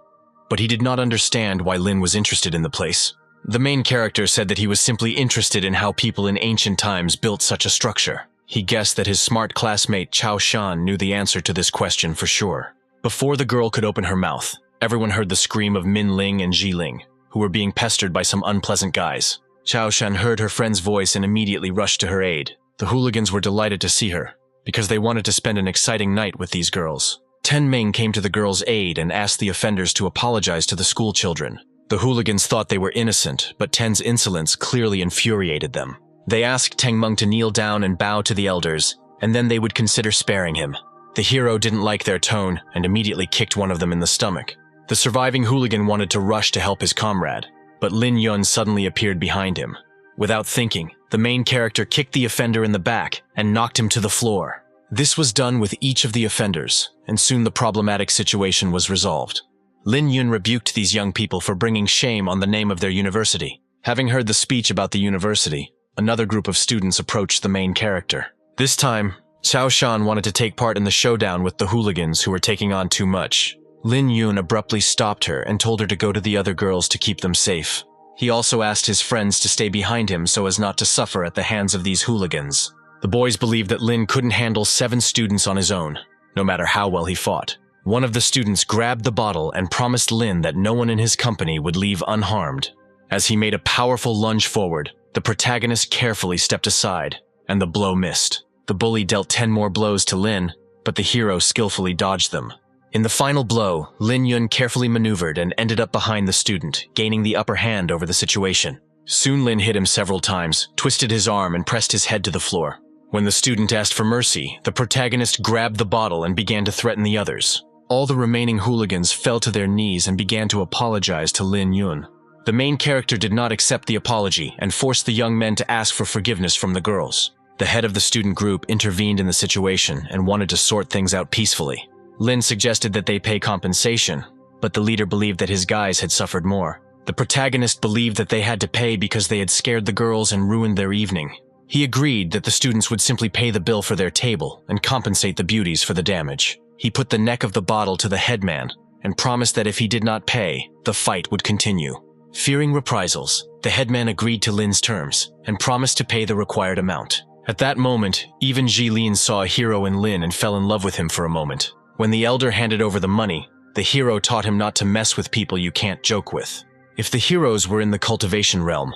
but he did not understand why Lin was interested in the place. The main character said that he was simply interested in how people in ancient times built such a structure. He guessed that his smart classmate Chao Shan knew the answer to this question for sure. Before the girl could open her mouth, everyone heard the scream of Min Ling and Ji Ling, who were being pestered by some unpleasant guys. Chao Shan heard her friend's voice and immediately rushed to her aid. The hooligans were delighted to see her, because they wanted to spend an exciting night with these girls. Ten Ming came to the girls' aid and asked the offenders to apologize to the school children. The hooligans thought they were innocent, but Ten's insolence clearly infuriated them. They asked Teng Meng to kneel down and bow to the elders, and then they would consider sparing him. The hero didn't like their tone and immediately kicked one of them in the stomach. The surviving hooligan wanted to rush to help his comrade, but Lin Yun suddenly appeared behind him. Without thinking, the main character kicked the offender in the back and knocked him to the floor. This was done with each of the offenders, and soon the problematic situation was resolved. Lin Yun rebuked these young people for bringing shame on the name of their university. Having heard the speech about the university, another group of students approached the main character. This time, Xiao Shan wanted to take part in the showdown with the hooligans who were taking on too much. Lin Yun abruptly stopped her and told her to go to the other girls to keep them safe. He also asked his friends to stay behind him so as not to suffer at the hands of these hooligans. The boys believed that Lin couldn't handle 7 students on his own, no matter how well he fought. One of the students grabbed the bottle and promised Lin that no one in his company would leave unharmed. As he made a powerful lunge forward, the protagonist carefully stepped aside, and the blow missed. The bully dealt 10 more blows to Lin, but the hero skillfully dodged them. In the final blow, Lin Yun carefully maneuvered and ended up behind the student, gaining the upper hand over the situation. Soon Lin hit him several times, twisted his arm and pressed his head to the floor. When the student asked for mercy, the protagonist grabbed the bottle and began to threaten the others. All the remaining hooligans fell to their knees and began to apologize to Lin Yun. The main character did not accept the apology and forced the young men to ask for forgiveness from the girls. The head of the student group intervened in the situation and wanted to sort things out peacefully. Lin suggested that they pay compensation, but the leader believed that his guys had suffered more. The protagonist believed that they had to pay because they had scared the girls and ruined their evening. He agreed that the students would simply pay the bill for their table and compensate the beauties for the damage. He put the neck of the bottle to the headman and promised that if he did not pay, the fight would continue. Fearing reprisals, the headman agreed to Lin's terms and promised to pay the required amount. At that moment, even Jilin saw a hero in Lin and fell in love with him for a moment. When the elder handed over the money, the hero taught him not to mess with people you can't joke with. If the heroes were in the cultivation realm,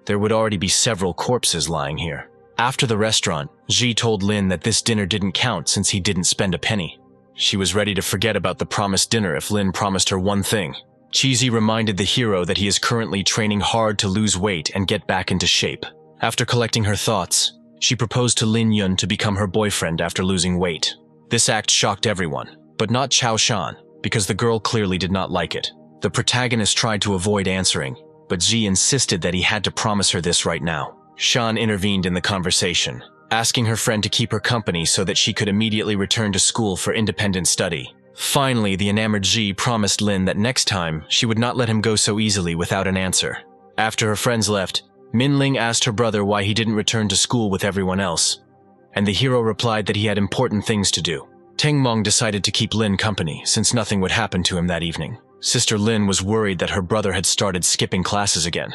there would already be several corpses lying here. After the restaurant, Ji told Lin that this dinner didn't count since he didn't spend a penny. She was ready to forget about the promised dinner if Lin promised her one thing. Cheesy reminded the hero that he is currently training hard to lose weight and get back into shape. After collecting her thoughts, she proposed to Lin Yun to become her boyfriend after losing weight. This act shocked everyone, but not Xiao Shan, because the girl clearly did not like it. The protagonist tried to avoid answering, but Ji insisted that he had to promise her this right now. Shan intervened in the conversation, asking her friend to keep her company so that she could immediately return to school for independent study. Finally, the enamored Ji promised Lin that next time she would not let him go so easily without an answer. After her friends left, Min Ling asked her brother why he didn't return to school with everyone else, and the hero replied that he had important things to do. Teng Mong decided to keep Lin company since nothing would happen to him that evening. Sister Lin was worried that her brother had started skipping classes again,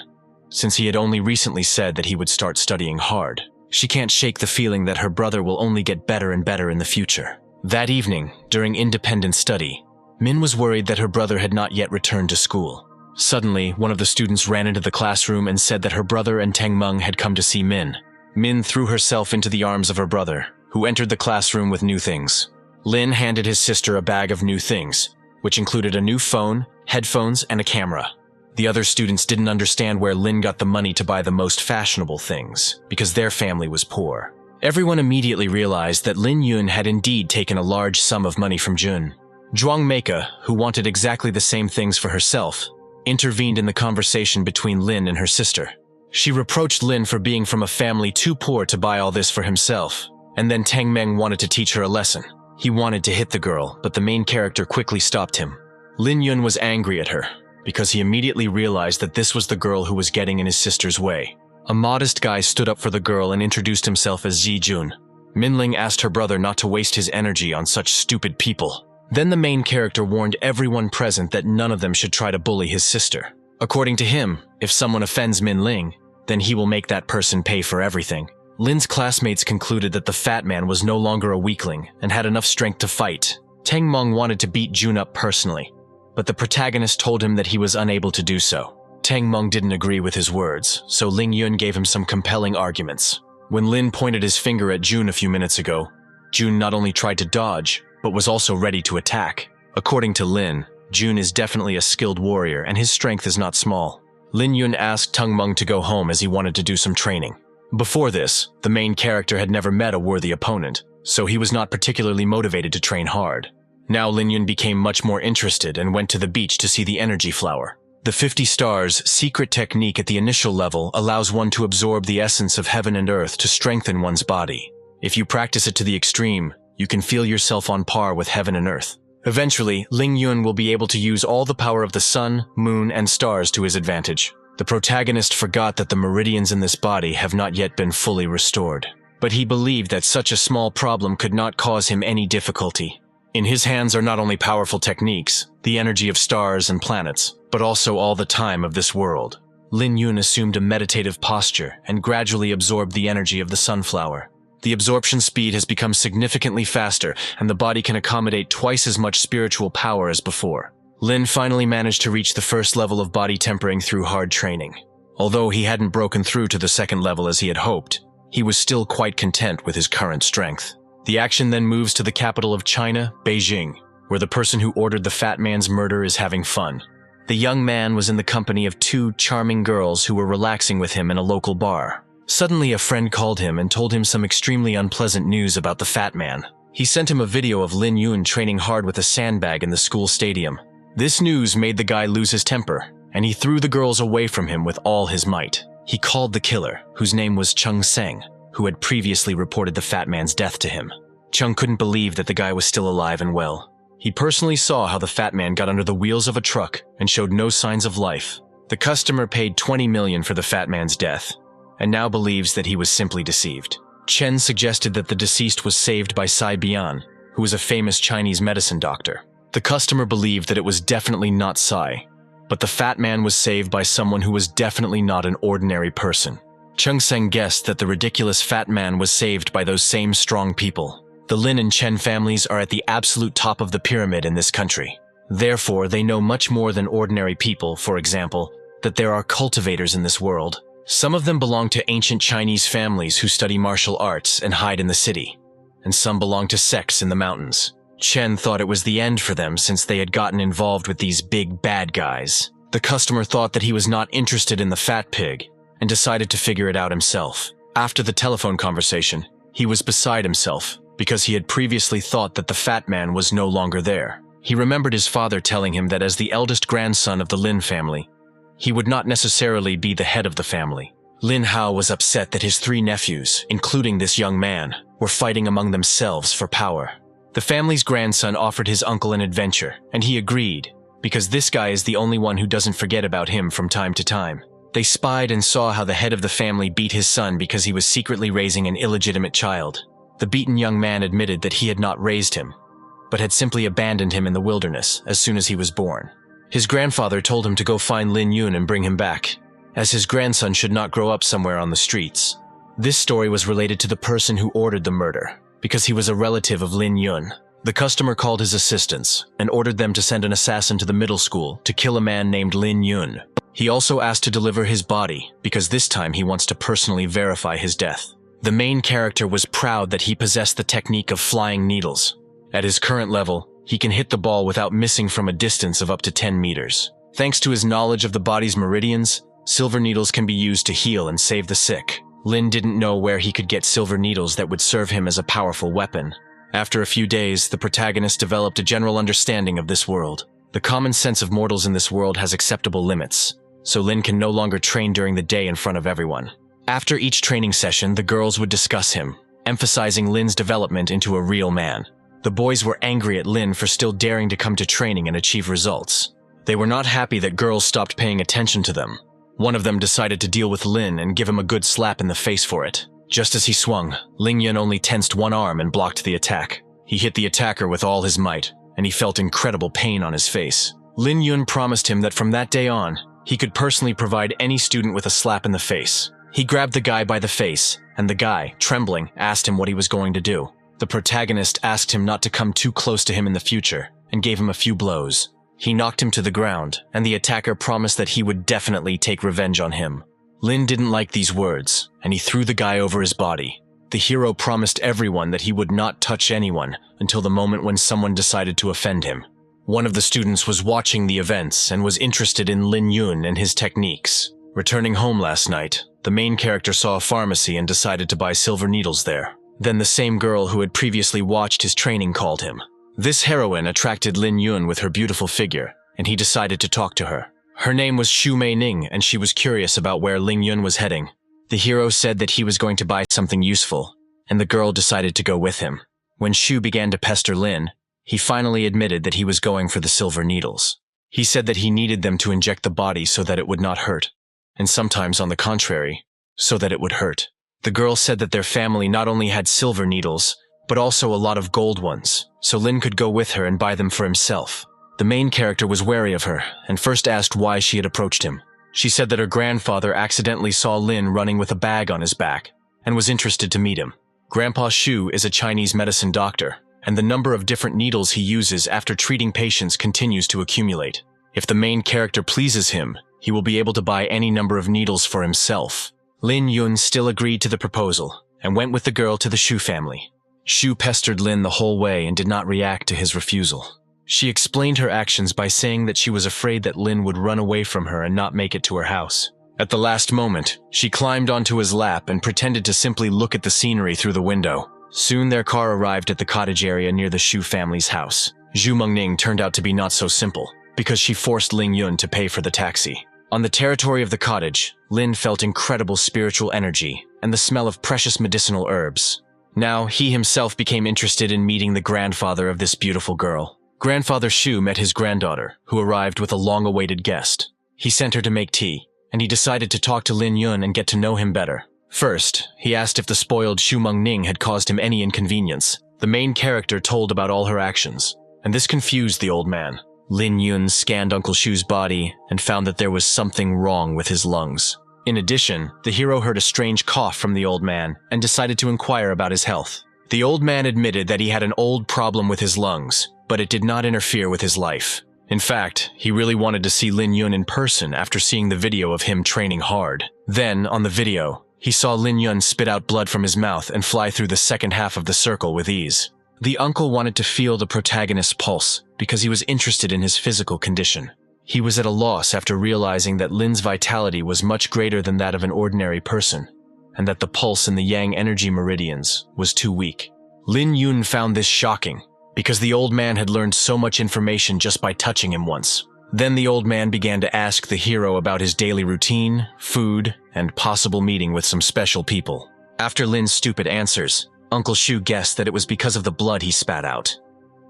since he had only recently said that he would start studying hard. She can't shake the feeling that her brother will only get better and better in the future. That evening, during independent study, Min was worried that her brother had not yet returned to school. Suddenly, one of the students ran into the classroom and said that her brother and Teng Meng had come to see Min. Min threw herself into the arms of her brother, who entered the classroom with new things. Lin handed his sister a bag of new things, which included a new phone, headphones, and a camera. The other students didn't understand where Lin got the money to buy the most fashionable things, because their family was poor. Everyone immediately realized that Lin Yun had indeed taken a large sum of money from Jun. Zhuang Meika, who wanted exactly the same things for herself, intervened in the conversation between Lin and her sister. She reproached Lin for being from a family too poor to buy all this for himself, and then Teng Meng wanted to teach her a lesson. He wanted to hit the girl, but the main character quickly stopped him. Lin Yun was angry at her, because he immediately realized that this was the girl who was getting in his sister's way. A modest guy stood up for the girl and introduced himself as Ji Jun. Minling asked her brother not to waste his energy on such stupid people. Then the main character warned everyone present that none of them should try to bully his sister. According to him, if someone offends Minling, then he will make that person pay for everything. Lin's classmates concluded that the fat man was no longer a weakling and had enough strength to fight. Teng Meng wanted to beat Jun up personally, but the protagonist told him that he was unable to do so. Teng Meng didn't agree with his words, so Ling Yun gave him some compelling arguments. When Lin pointed his finger at Jun a few minutes ago, Jun not only tried to dodge, but was also ready to attack. According to Lin, Jun is definitely a skilled warrior and his strength is not small. Lin Yun asked Teng Meng to go home as he wanted to do some training. Before this, the main character had never met a worthy opponent, so he was not particularly motivated to train hard. Now Lin Yun became much more interested and went to the beach to see the energy flower. The 50 Stars secret technique at the initial level allows one to absorb the essence of heaven and earth to strengthen one's body. If you practice it to the extreme, you can feel yourself on par with heaven and earth. Eventually, Ling Yun will be able to use all the power of the sun, moon, and stars to his advantage. The protagonist forgot that the meridians in this body have not yet been fully restored, but he believed that such a small problem could not cause him any difficulty. In his hands are not only powerful techniques, the energy of stars and planets, but also all the time of this world. Lin Yun assumed a meditative posture and gradually absorbed the energy of the sunflower. The absorption speed has become significantly faster, and the body can accommodate twice as much spiritual power as before. Lin finally managed to reach the first level of body tempering through hard training. Although he hadn't broken through to the second level as he had hoped, he was still quite content with his current strength. The action then moves to the capital of China, Beijing, where the person who ordered the fat man's murder is having fun. The young man was in the company of two charming girls who were relaxing with him in a local bar. Suddenly, a friend called him and told him some extremely unpleasant news about the fat man. He sent him a video of Lin Yun training hard with a sandbag in the school stadium. This news made the guy lose his temper, and he threw the girls away from him with all his might. He called the killer, whose name was Chung Seng, who had previously reported the fat man's death to him. Chung couldn't believe that the guy was still alive and well. He personally saw how the fat man got under the wheels of a truck and showed no signs of life. The customer paid 20 million for the fat man's death, and now believes that he was simply deceived. Chen suggested that the deceased was saved by Sai Bian, who was a famous Chinese medicine doctor. The customer believed that it was definitely not Sai, but the fat man was saved by someone who was definitely not an ordinary person. Chung Seng guessed that the ridiculous fat man was saved by those same strong people. The Lin and Chen families are at the absolute top of the pyramid in this country. Therefore, they know much more than ordinary people. For example, that there are cultivators in this world. Some of them belong to ancient Chinese families who study martial arts and hide in the city, and some belong to sects in the mountains. Chen thought it was the end for them since they had gotten involved with these big bad guys. The customer thought that he was not interested in the fat pig and decided to figure it out himself. After the telephone conversation, he was beside himself because he had previously thought that the fat man was no longer there. He remembered his father telling him that as the eldest grandson of the Lin family, he would not necessarily be the head of the family. Lin Hao was upset that his three nephews, including this young man, were fighting among themselves for power. The family's grandson offered his uncle an adventure, and he agreed, because this guy is the only one who doesn't forget about him from time to time. They spied and saw how the head of the family beat his son because he was secretly raising an illegitimate child. The beaten young man admitted that he had not raised him, but had simply abandoned him in the wilderness as soon as he was born. His grandfather told him to go find Lin Yun and bring him back, as his grandson should not grow up somewhere on the streets. This story was related to the person who ordered the murder, because he was a relative of Lin Yun. The customer called his assistants and ordered them to send an assassin to the middle school to kill a man named Lin Yun. He also asked to deliver his body, because this time he wants to personally verify his death. The main character was proud that he possessed the technique of flying needles. At his current level, he can hit the ball without missing from a distance of up to 10 meters. Thanks to his knowledge of the body's meridians, silver needles can be used to heal and save the sick. Lin didn't know where he could get silver needles that would serve him as a powerful weapon. After a few days, the protagonist developed a general understanding of this world. The common sense of mortals in this world has acceptable limits, so Lin can no longer train during the day in front of everyone. After each training session, the girls would discuss him, emphasizing Lin's development into a real man. The boys were angry at Lin for still daring to come to training and achieve results. They were not happy that girls stopped paying attention to them. One of them decided to deal with Lin and give him a good slap in the face for it. Just as he swung, Ling Yun only tensed one arm and blocked the attack. He hit the attacker with all his might, and he felt incredible pain on his face. Lin Yun promised him that from that day on, he could personally provide any student with a slap in the face. He grabbed the guy by the face, and the guy, trembling, asked him what he was going to do. The protagonist asked him not to come too close to him in the future, and gave him a few blows. He knocked him to the ground, and the attacker promised that he would definitely take revenge on him. Lin didn't like these words, and he threw the guy over his body. The hero promised everyone that he would not touch anyone until the moment when someone decided to offend him. One of the students was watching the events and was interested in Lin Yun and his techniques. Returning home last night, the main character saw a pharmacy and decided to buy silver needles there. Then the same girl who had previously watched his training called him. This heroine attracted Lin Yun with her beautiful figure, and he decided to talk to her. Her name was Xu Mei Ning, and she was curious about where Ling Yun was heading. The hero said that he was going to buy something useful, and the girl decided to go with him. When Xu began to pester Lin, he finally admitted that he was going for the silver needles. He said that he needed them to inject the body so that it would not hurt. and sometimes on the contrary, so that it would hurt. The girl said that their family not only had silver needles, but also a lot of gold ones, so Lin could go with her and buy them for himself. The main character was wary of her, and first asked why she had approached him. She said that her grandfather accidentally saw Lin running with a bag on his back, and was interested to meet him. Grandpa Shu is a Chinese medicine doctor, and the number of different needles he uses after treating patients continues to accumulate. If the main character pleases him, he will be able to buy any number of needles for himself. Lin Yun still agreed to the proposal, and went with the girl to the Shu family. Shu pestered Lin the whole way and did not react to his refusal. She explained her actions by saying that she was afraid that Lin would run away from her and not make it to her house. At the last moment, she climbed onto his lap and pretended to simply look at the scenery through the window. Soon their car arrived at the cottage area near the Shu family's house. Zhu Mengning turned out to be not so simple, because she forced Ling Yun to pay for the taxi. On the territory of the cottage, Lin felt incredible spiritual energy and the smell of precious medicinal herbs. Now, he himself became interested in meeting the grandfather of this beautiful girl. Grandfather Shu met his granddaughter, who arrived with a long-awaited guest. He sent her to make tea, and he decided to talk to Lin Yun and get to know him better. First, he asked if the spoiled Xu Mengning had caused him any inconvenience. The main character told about all her actions, and this confused the old man. Lin Yun scanned Uncle Shu's body and found that there was something wrong with his lungs. In addition, the hero heard a strange cough from the old man and decided to inquire about his health. The old man admitted that he had an old problem with his lungs, but it did not interfere with his life. In fact, he really wanted to see Lin Yun in person after seeing the video of him training hard. Then, on the video, he saw Lin Yun spit out blood from his mouth and fly through the second half of the circle with ease. The uncle wanted to feel the protagonist's pulse because he was interested in his physical condition. He was at a loss after realizing that Lin's vitality was much greater than that of an ordinary person, and that the pulse in the yang energy meridians was too weak. Lin Yun found this shocking, because the old man had learned so much information just by touching him once. Then the old man began to ask the hero about his daily routine, food, and possible meeting with some special people. After Lin's stupid answers, Uncle Shu guessed that it was because of the blood he spat out.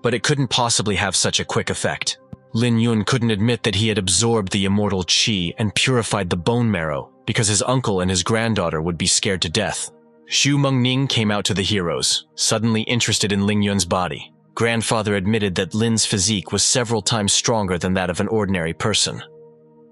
But it couldn't possibly have such a quick effect. Lin Yun couldn't admit that he had absorbed the immortal qi and purified the bone marrow, because his uncle and his granddaughter would be scared to death. Xu Mengning came out to the heroes, suddenly interested in Ling Yun's body. Grandfather admitted that Lin's physique was several times stronger than that of an ordinary person,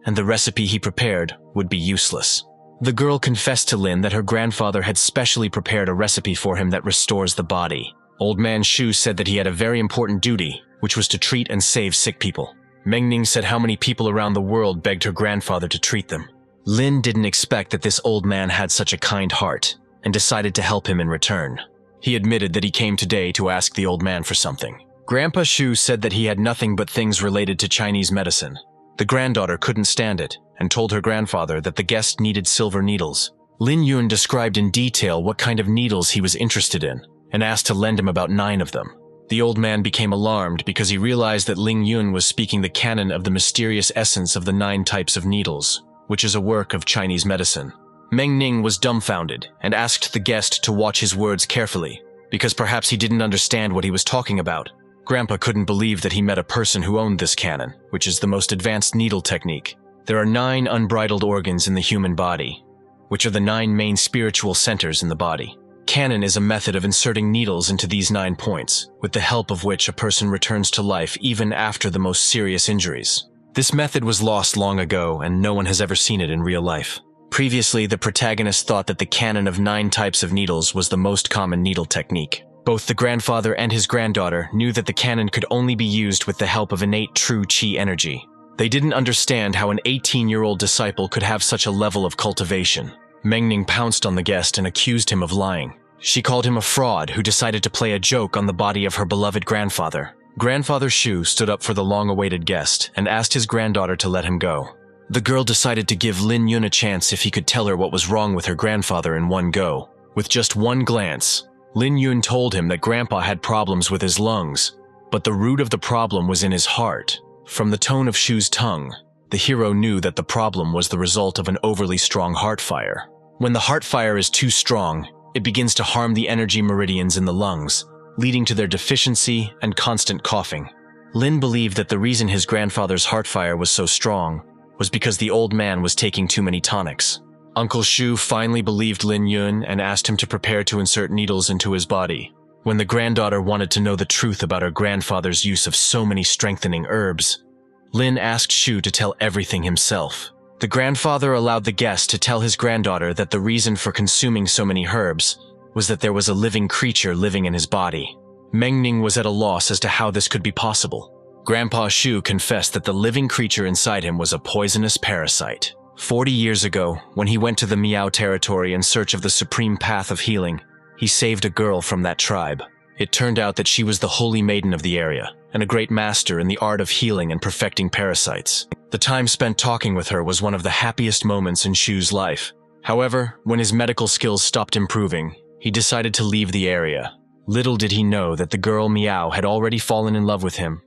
and the recipe he prepared would be useless. The girl confessed to Lin that her grandfather had specially prepared a recipe for him that restores the body. Old man Shu said that he had a very important duty, which was to treat and save sick people. Mengning said how many people around the world begged her grandfather to treat them. Lin didn't expect that this old man had such a kind heart, and decided to help him in return. He admitted that he came today to ask the old man for something. Grandpa Shu said that he had nothing but things related to Chinese medicine. The granddaughter couldn't stand it, and told her grandfather that the guest needed silver needles. Lin Yun described in detail what kind of needles he was interested in, and asked to lend him about 9 of them. The old man became alarmed because he realized that Ling Yun was speaking the canon of the mysterious essence of the 9 types of needles, which is a work of Chinese medicine. Meng Ning was dumbfounded and asked the guest to watch his words carefully, because perhaps he didn't understand what he was talking about. Grandpa couldn't believe that he met a person who owned this canon, which is the most advanced needle technique. There are 9 unbridled organs in the human body, which are the 9 main spiritual centers in the body. Canon is a method of inserting needles into these 9 points, with the help of which a person returns to life even after the most serious injuries. This method was lost long ago, and no one has ever seen it in real life. Previously, the protagonist thought that the canon of 9 types of needles was the most common needle technique. Both the grandfather and his granddaughter knew that the canon could only be used with the help of innate true qi energy. They didn't understand how an 18-year-old disciple could have such a level of cultivation. Mengning pounced on the guest and accused him of lying. She called him a fraud who decided to play a joke on the body of her beloved grandfather. Grandfather Shu stood up for the long-awaited guest and asked his granddaughter to let him go. The girl decided to give Lin Yun a chance if he could tell her what was wrong with her grandfather in one go. With just one glance, Lin Yun told him that Grandpa had problems with his lungs, but the root of the problem was in his heart. From the tone of Shu's tongue, the hero knew that the problem was the result of an overly strong heart fire. When the heart fire is too strong, it begins to harm the energy meridians in the lungs, leading to their deficiency and constant coughing. Lin believed that the reason his grandfather's heart fire was so strong was because the old man was taking too many tonics. Uncle Shu finally believed Lin Yun and asked him to prepare to insert needles into his body. When the granddaughter wanted to know the truth about her grandfather's use of so many strengthening herbs, Lin asked Shu to tell everything himself. The grandfather allowed the guest to tell his granddaughter that the reason for consuming so many herbs was that there was a living creature living in his body. Meng Ning was at a loss as to how this could be possible. Grandpa Shu confessed that the living creature inside him was a poisonous parasite. 40 years ago, when he went to the Miao territory in search of the supreme path of healing, he saved a girl from that tribe. It turned out that she was the holy maiden of the area, and a great master in the art of healing and perfecting parasites. The time spent talking with her was one of the happiest moments in Shu's life. However, when his medical skills stopped improving, he decided to leave the area. Little did he know that the girl Miao had already fallen in love with him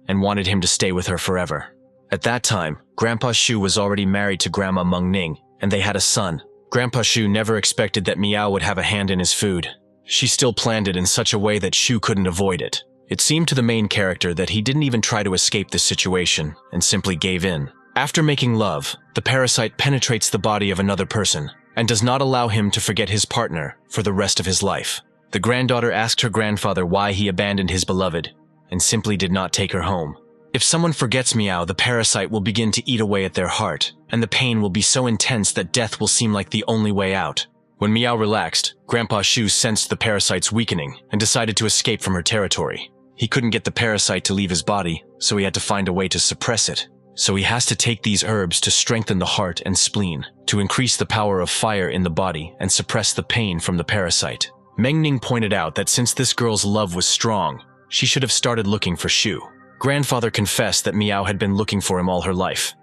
and wanted him to stay with her forever. At that time, Grandpa Shu was already married to Grandma Meng Ning, and they had a son. Grandpa Shu never expected that Miao would have a hand in his food. She still planned it in such a way that Shu couldn't avoid it. It seemed to the main character that he didn't even try to escape this situation and simply gave in. After making love, the parasite penetrates the body of another person and does not allow him to forget his partner for the rest of his life. The granddaughter asked her grandfather why he abandoned his beloved and simply did not take her home. If someone forgets Miao, the parasite will begin to eat away at their heart, and the pain will be so intense that death will seem like the only way out. When Miao relaxed, Grandpa Shu sensed the parasite's weakening and decided to escape from her territory. He couldn't get the parasite to leave his body, so he had to find a way to suppress it. So he has to take these herbs to strengthen the heart and spleen, to increase the power of fire in the body and suppress the pain from the parasite. Meng Ning pointed out that since this girl's love was strong, she should have started looking for Shu. Grandfather confessed that Miao had been looking for him all her life,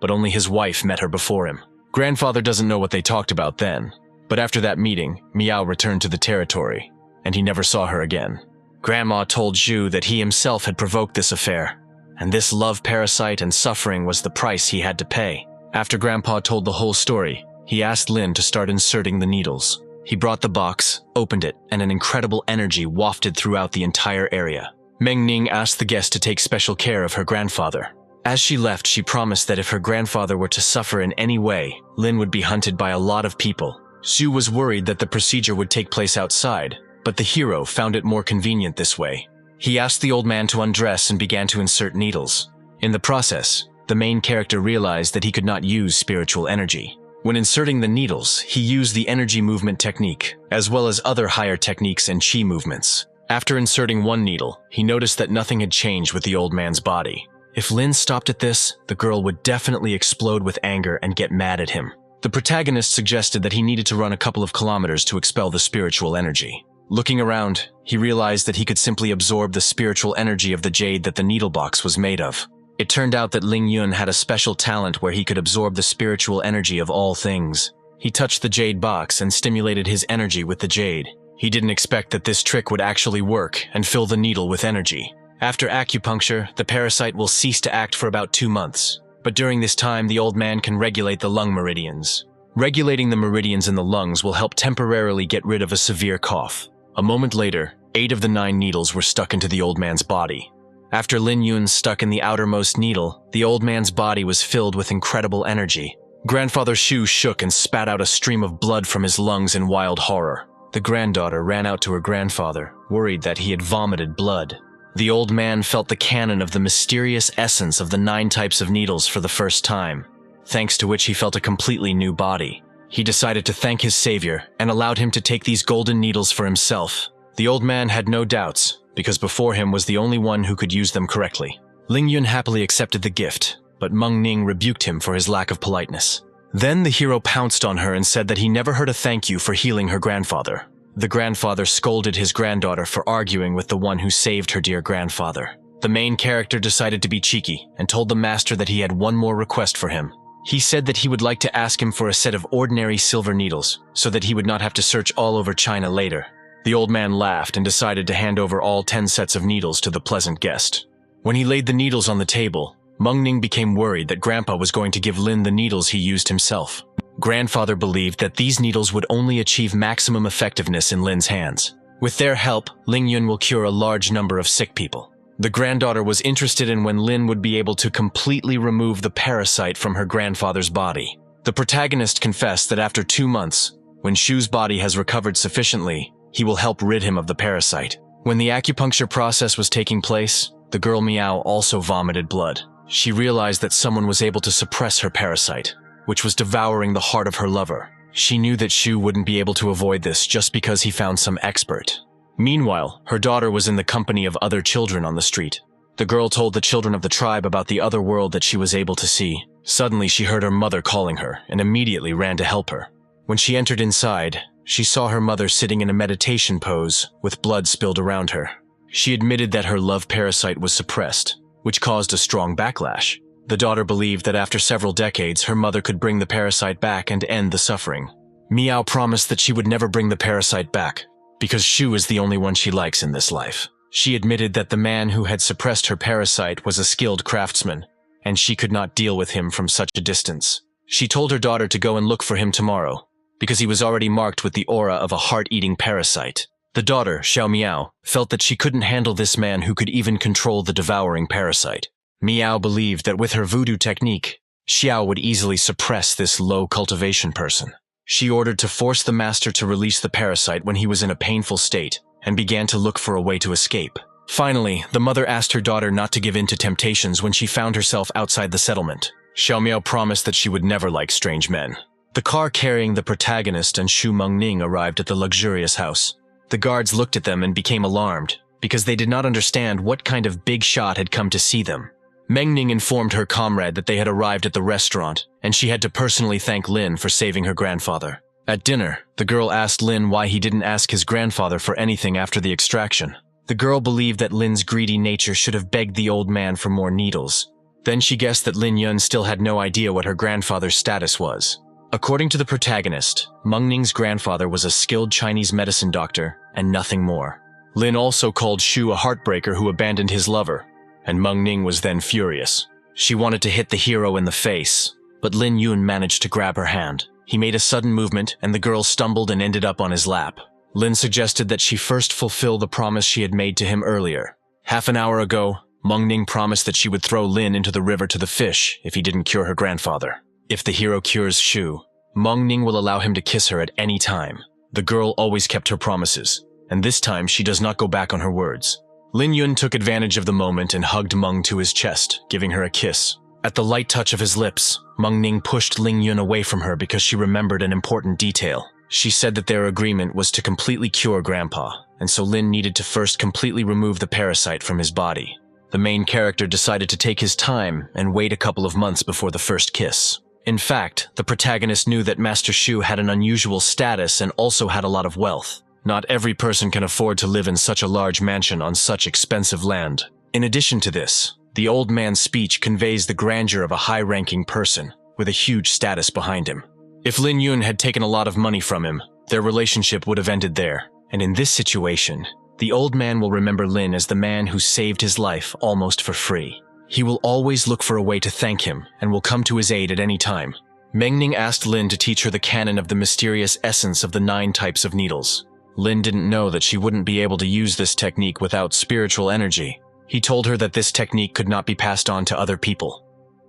but only his wife met her before him. Grandfather doesn't know what they talked about then, but after that meeting, Miao returned to the territory, and he never saw her again. Grandma told Shu that he himself had provoked this affair, and this love parasite and suffering was the price he had to pay. After Grandpa told the whole story, he asked Lin to start inserting the needles. He brought the box, opened it, and an incredible energy wafted throughout the entire area. Meng Ning asked the guest to take special care of her grandfather. As she left, she promised that if her grandfather were to suffer in any way, Lin would be hunted by a lot of people. Shu was worried that the procedure would take place outside, but the hero found it more convenient this way. He asked the old man to undress and began to insert needles. In the process, the main character realized that he could not use spiritual energy. When inserting the needles, he used the energy movement technique, as well as other higher techniques and chi movements. After inserting one needle, he noticed that nothing had changed with the old man's body. If Lin stopped at this, the girl would definitely explode with anger and get mad at him. The protagonist suggested that he needed to run a couple of kilometers to expel the spiritual energy. Looking around, he realized that he could simply absorb the spiritual energy of the jade that the needle box was made of. It turned out that Ling Yun had a special talent where he could absorb the spiritual energy of all things. He touched the jade box and stimulated his energy with the jade. He didn't expect that this trick would actually work and fill the needle with energy. After acupuncture, the parasite will cease to act for about 2 months. But during this time, the old man can regulate the lung meridians. Regulating the meridians in the lungs will help temporarily get rid of a severe cough. A moment later, 8 of the 9 needles were stuck into the old man's body. After Lin Yun stuck in the outermost needle, the old man's body was filled with incredible energy. Grandfather Shu shook and spat out a stream of blood from his lungs in wild horror. The granddaughter ran out to her grandfather, worried that he had vomited blood. The old man felt the canon of the mysterious essence of the 9 types of needles for the first time, thanks to which he felt a completely new body. He decided to thank his savior and allowed him to take these golden needles for himself. The old man had no doubts, because before him was the only one who could use them correctly. Ling Yun happily accepted the gift, but Meng Ning rebuked him for his lack of politeness. Then the hero pounced on her and said that he never heard a thank you for healing her grandfather. The grandfather scolded his granddaughter for arguing with the one who saved her dear grandfather. The main character decided to be cheeky and told the master that he had one more request for him. He said that he would like to ask him for a set of ordinary silver needles so that he would not have to search all over China later. The old man laughed and decided to hand over all 10 sets of needles to the pleasant guest. When he laid the needles on the table, Meng Ning became worried that Grandpa was going to give Lin the needles he used himself. Grandfather believed that these needles would only achieve maximum effectiveness in Lin's hands. With their help, Ling Yun will cure a large number of sick people. The granddaughter was interested in when Lin would be able to completely remove the parasite from her grandfather's body. The protagonist confessed that after 2 months, when Shu's body has recovered sufficiently, he will help rid him of the parasite. When the acupuncture process was taking place, the girl Miao also vomited blood. She realized that someone was able to suppress her parasite, which was devouring the heart of her lover. She knew that Shu wouldn't be able to avoid this just because he found some expert. Meanwhile, her daughter was in the company of other children on the street. The girl told the children of the tribe about the other world that she was able to see. Suddenly, she heard her mother calling her and immediately ran to help her. When she entered inside, she saw her mother sitting in a meditation pose with blood spilled around her. She admitted that her love parasite was suppressed, which caused a strong backlash. The daughter believed that after several decades, her mother could bring the parasite back and end the suffering. Miao promised that she would never bring the parasite back, because Shu is the only one she likes in this life. She admitted that the man who had suppressed her parasite was a skilled craftsman, and she could not deal with him from such a distance. She told her daughter to go and look for him tomorrow, because he was already marked with the aura of a heart-eating parasite. The daughter, Xiao Miao, felt that she couldn't handle this man who could even control the devouring parasite. Miao believed that with her voodoo technique, Xiao would easily suppress this low cultivation person. She ordered to force the master to release the parasite when he was in a painful state, and began to look for a way to escape. Finally, the mother asked her daughter not to give in to temptations when she found herself outside the settlement. Xiao Miao promised that she would never like strange men. The car carrying the protagonist and Shu Mengning arrived at the luxurious house. The guards looked at them and became alarmed, because they did not understand what kind of big shot had come to see them. Mengning informed her comrade that they had arrived at the restaurant, and she had to personally thank Lin for saving her grandfather. At dinner, the girl asked Lin why he didn't ask his grandfather for anything after the extraction. The girl believed that Lin's greedy nature should have begged the old man for more needles. Then she guessed that Lin Yun still had no idea what her grandfather's status was. According to the protagonist, Mengning's grandfather was a skilled Chinese medicine doctor and nothing more. Lin also called Shu a heartbreaker who abandoned his lover, and Mengning was then furious. She wanted to hit the hero in the face, but Lin Yun managed to grab her hand. He made a sudden movement, and the girl stumbled and ended up on his lap. Lin suggested that she first fulfill the promise she had made to him earlier. Half an hour ago, Mengning promised that she would throw Lin into the river to the fish if he didn't cure her grandfather. If the hero cures Shu, Mengning will allow him to kiss her at any time. The girl always kept her promises, and this time she does not go back on her words. Lin Yun took advantage of the moment and hugged Meng to his chest, giving her a kiss. At the light touch of his lips, Mengning pushed Lin Yun away from her because she remembered an important detail. She said that their agreement was to completely cure Grandpa, and so Lin needed to first completely remove the parasite from his body. The main character decided to take his time and wait a couple of months before the first kiss. In fact, the protagonist knew that Master Shu had an unusual status and also had a lot of wealth. Not every person can afford to live in such a large mansion on such expensive land. In addition to this, the old man's speech conveys the grandeur of a high-ranking person with a huge status behind him. If Lin Yun had taken a lot of money from him, their relationship would have ended there. And in this situation, the old man will remember Lin as the man who saved his life almost for free. He will always look for a way to thank him and will come to his aid at any time. Mengning asked Lin to teach her the canon of the mysterious essence of the 9 types of needles. Lin didn't know that she wouldn't be able to use this technique without spiritual energy. He told her that this technique could not be passed on to other people.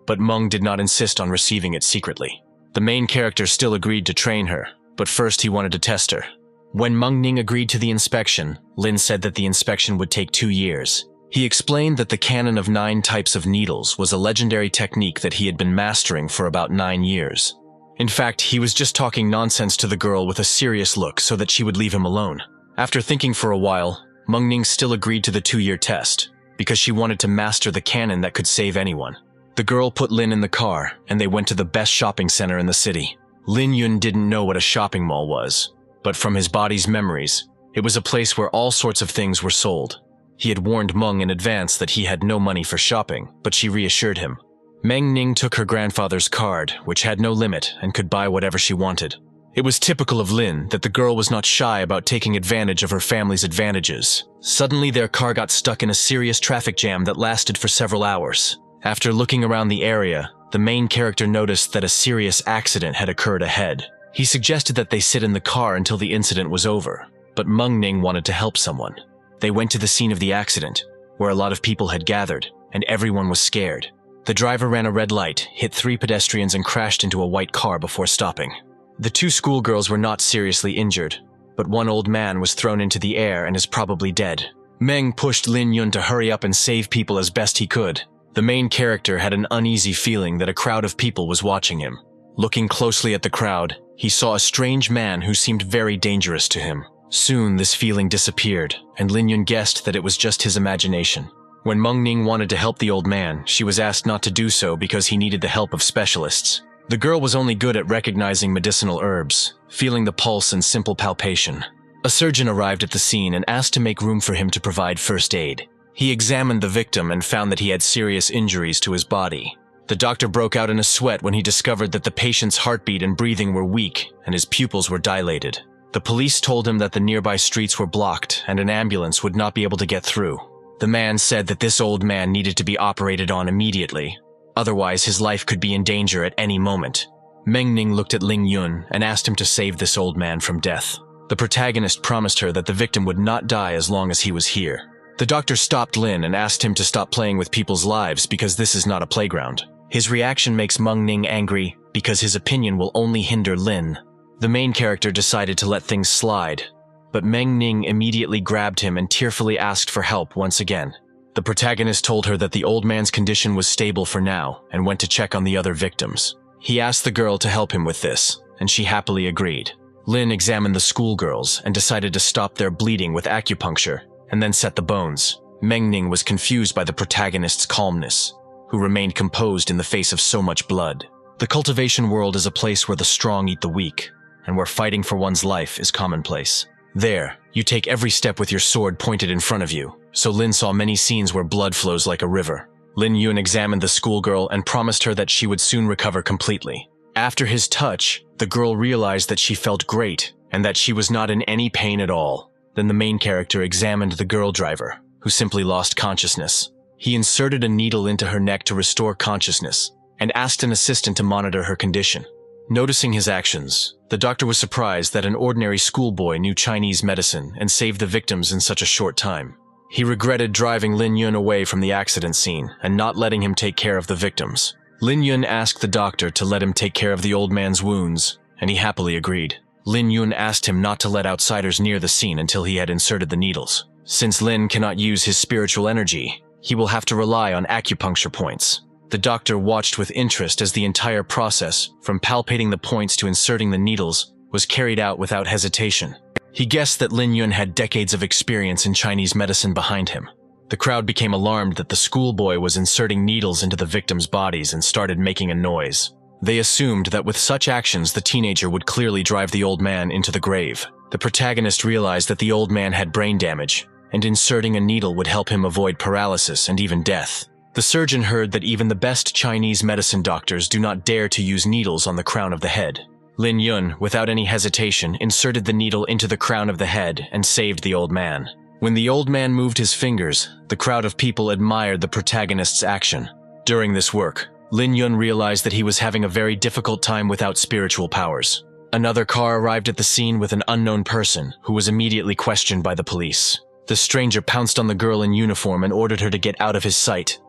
But Meng did not insist on receiving it secretly. The main character still agreed to train her, but first he wanted to test her. When Mengning agreed to the inspection, Lin said that the inspection would take 2 years. He explained that the canon of 9 types of needles was a legendary technique that he had been mastering for about 9 years. In fact, he was just talking nonsense to the girl with a serious look so that she would leave him alone. After thinking for a while, Mengning still agreed to the 2-year test, because she wanted to master the canon that could save anyone. The girl put Lin in the car, and they went to the best shopping center in the city. Lin Yun didn't know what a shopping mall was, but from his body's memories, it was a place where all sorts of things were sold. He had warned Meng in advance that he had no money for shopping, but she reassured him. Mengning took her grandfather's card, which had no limit and could buy whatever she wanted. It was typical of Lin that the girl was not shy about taking advantage of her family's advantages. Suddenly, their car got stuck in a serious traffic jam that lasted for several hours. After looking around the area, the main character noticed that a serious accident had occurred ahead. He suggested that they sit in the car until the incident was over, but Mengning wanted to help someone. They went to the scene of the accident, where a lot of people had gathered, and everyone was scared. The driver ran a red light, hit 3 pedestrians and crashed into a white car before stopping. The 2 schoolgirls were not seriously injured, but one old man was thrown into the air and is probably dead. Meng pushed Lin Yun to hurry up and save people as best he could. The main character had an uneasy feeling that a crowd of people was watching him. Looking closely at the crowd, he saw a strange man who seemed very dangerous to him. Soon this feeling disappeared, and Lin Yun guessed that it was just his imagination. When Meng Ning wanted to help the old man, she was asked not to do so because he needed the help of specialists. The girl was only good at recognizing medicinal herbs, feeling the pulse and simple palpation. A surgeon arrived at the scene and asked to make room for him to provide first aid. He examined the victim and found that he had serious injuries to his body. The doctor broke out in a sweat when he discovered that the patient's heartbeat and breathing were weak and his pupils were dilated. The police told him that the nearby streets were blocked and an ambulance would not be able to get through. The man said that this old man needed to be operated on immediately. Otherwise, his life could be in danger at any moment. Meng Ning looked at Ling Yun and asked him to save this old man from death. The protagonist promised her that the victim would not die as long as he was here. The doctor stopped Lin and asked him to stop playing with people's lives because this is not a playground. His reaction makes Meng Ning angry because his opinion will only hinder Lin. The main character decided to let things slide, but Meng Ning immediately grabbed him and tearfully asked for help once again. The protagonist told her that the old man's condition was stable for now and went to check on the other victims. He asked the girl to help him with this, and she happily agreed. Lin examined the schoolgirls and decided to stop their bleeding with acupuncture and then set the bones. Meng Ning was confused by the protagonist's calmness, who remained composed in the face of so much blood. The cultivation world is a place where the strong eat the weak, and where fighting for one's life is commonplace. There, you take every step with your sword pointed in front of you, so Lin saw many scenes where blood flows like a river. Lin Yun examined the schoolgirl and promised her that she would soon recover completely. After his touch, the girl realized that she felt great, and that she was not in any pain at all. Then the main character examined the girl driver, who simply lost consciousness. He inserted a needle into her neck to restore consciousness, and asked an assistant to monitor her condition. Noticing his actions, the doctor was surprised that an ordinary schoolboy knew Chinese medicine and saved the victims in such a short time. He regretted driving Lin Yun away from the accident scene and not letting him take care of the victims. Lin Yun asked the doctor to let him take care of the old man's wounds, and he happily agreed. Lin Yun asked him not to let outsiders near the scene until he had inserted the needles. Since Lin cannot use his spiritual energy, he will have to rely on acupuncture points. The doctor watched with interest as the entire process, from palpating the points to inserting the needles, was carried out without hesitation. He guessed that Lin Yun had decades of experience in Chinese medicine behind him. The crowd became alarmed that the schoolboy was inserting needles into the victims' bodies and started making a noise. They assumed that with such actions the teenager would clearly drive the old man into the grave. The protagonist realized that the old man had brain damage, and inserting a needle would help him avoid paralysis and even death. The surgeon heard that even the best Chinese medicine doctors do not dare to use needles on the crown of the head. Lin Yun, without any hesitation, inserted the needle into the crown of the head and saved the old man. When the old man moved his fingers, the crowd of people admired the protagonist's action. During this work, Lin Yun realized that he was having a very difficult time without spiritual powers. Another car arrived at the scene with an unknown person, who was immediately questioned by the police. The stranger pounced on the girl in uniform and ordered her to get out of his sight.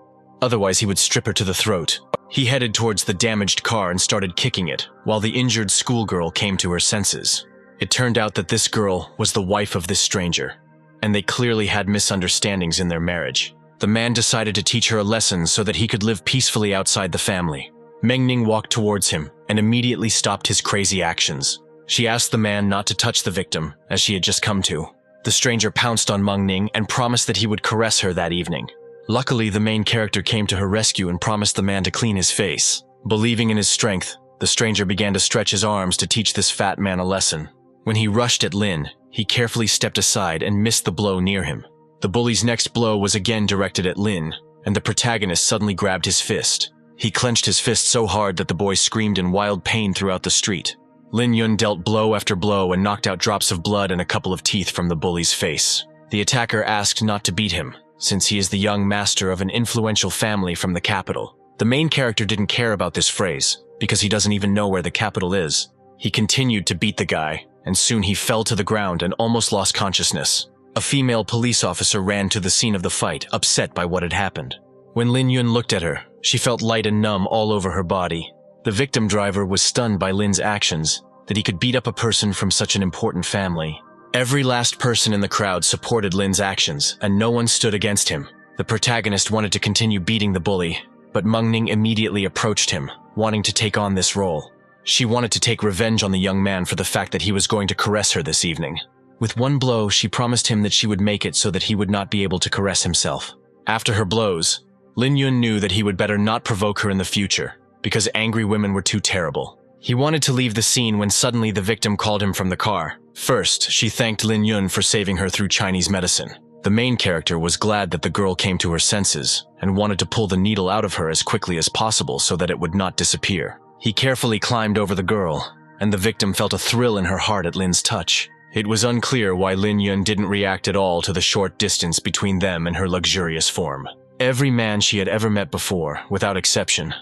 Otherwise, he would strip her to the throat. He headed towards the damaged car and started kicking it, while the injured schoolgirl came to her senses. It turned out that this girl was the wife of this stranger, and they clearly had misunderstandings in their marriage. The man decided to teach her a lesson so that he could live peacefully outside the family. Meng Ning walked towards him and immediately stopped his crazy actions. She asked the man not to touch the victim, as she had just come to. The stranger pounced on Meng Ning and promised that he would caress her that evening. Luckily, the main character came to her rescue and promised the man to clean his face. Believing in his strength, the stranger began to stretch his arms to teach this fat man a lesson. When he rushed at Lin, he carefully stepped aside and missed the blow near him. The bully's next blow was again directed at Lin, and the protagonist suddenly grabbed his fist. He clenched his fist so hard that the boy screamed in wild pain throughout the street. Lin Yun dealt blow after blow and knocked out drops of blood and a couple of teeth from the bully's face. The attacker asked not to beat him, since he is the young master of an influential family from the capital. The main character didn't care about this phrase, because he doesn't even know where the capital is. He continued to beat the guy, and soon he fell to the ground and almost lost consciousness. A female police officer ran to the scene of the fight, upset by what had happened. When Lin Yun looked at her, she felt light and numb all over her body. The victim driver was stunned by Lin's actions, that he could beat up a person from such an important family. Every last person in the crowd supported Lin's actions, and no one stood against him. The protagonist wanted to continue beating the bully, but Meng Ning immediately approached him, wanting to take on this role. She wanted to take revenge on the young man for the fact that he was going to caress her this evening. With one blow, she promised him that she would make it so that he would not be able to caress himself. After her blows, Lin Yun knew that he would better not provoke her in the future, because angry women were too terrible. He wanted to leave the scene when suddenly the victim called him from the car. First, she thanked Lin Yun for saving her through Chinese medicine. The main character was glad that the girl came to her senses and wanted to pull the needle out of her as quickly as possible so that it would not disappear. He carefully climbed over the girl, and the victim felt a thrill in her heart at Lin's touch. It was unclear why Lin Yun didn't react at all to the short distance between them and her luxurious form. Every man she had ever met before, without exception,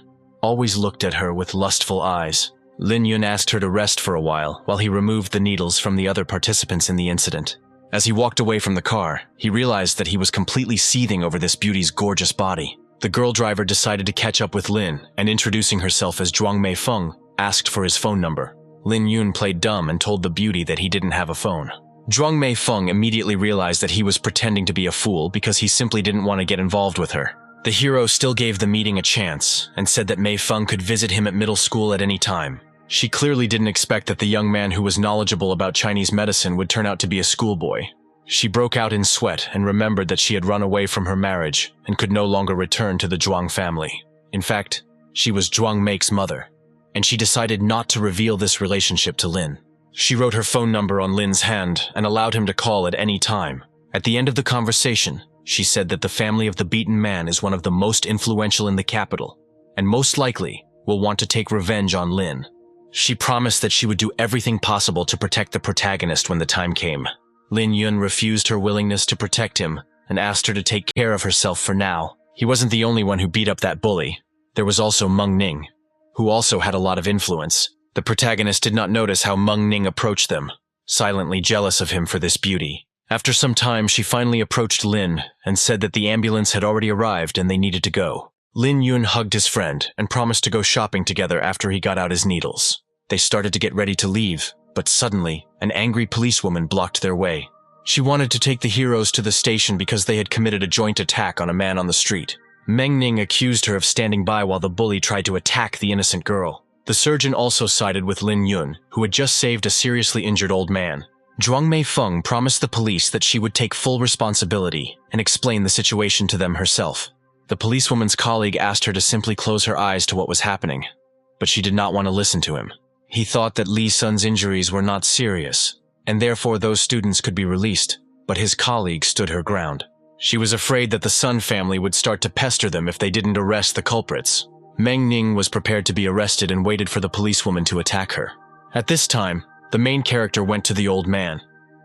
always looked at her with lustful eyes. Lin Yun asked her to rest for a while he removed the needles from the other participants in the incident. As he walked away from the car, he realized that he was completely seething over this beauty's gorgeous body. The girl driver decided to catch up with Lin, and introducing herself as Zhuang Mei Feng, asked for his phone number. Lin Yun played dumb and told the beauty that he didn't have a phone. Zhuang Mei Feng immediately realized that he was pretending to be a fool because he simply didn't want to get involved with her. The hero still gave the meeting a chance and said that Mei Feng could visit him at middle school at any time. She clearly didn't expect that the young man who was knowledgeable about Chinese medicine would turn out to be a schoolboy. She broke out in sweat and remembered that she had run away from her marriage and could no longer return to the Zhuang family. In fact, she was Zhuang Mei's mother, and she decided not to reveal this relationship to Lin. She wrote her phone number on Lin's hand and allowed him to call at any time. At the end of the conversation, she said that the family of the beaten man is one of the most influential in the capital, and most likely will want to take revenge on Lin. She promised that she would do everything possible to protect the protagonist when the time came. Lin Yun refused her willingness to protect him and asked her to take care of herself for now. He wasn't the only one who beat up that bully. There was also Meng Ning, who also had a lot of influence. The protagonist did not notice how Meng Ning approached them, silently jealous of him for this beauty. After some time, she finally approached Lin and said that the ambulance had already arrived and they needed to go. Lin Yun hugged his friend and promised to go shopping together after he got out his needles. They started to get ready to leave, but suddenly, an angry policewoman blocked their way. She wanted to take the heroes to the station because they had committed a joint attack on a man on the street. Meng Ning accused her of standing by while the bully tried to attack the innocent girl. The surgeon also sided with Lin Yun, who had just saved a seriously injured old man. Zhuang Mei Feng promised the police that she would take full responsibility and explain the situation to them herself. The policewoman's colleague asked her to simply close her eyes to what was happening, but she did not want to listen to him. He thought that Li Sun's injuries were not serious, and therefore those students could be released, but his colleague stood her ground. She was afraid that the Sun family would start to pester them if they didn't arrest the culprits. Meng Ning was prepared to be arrested and waited for the policewoman to attack her. At this time, the main character went to the old man,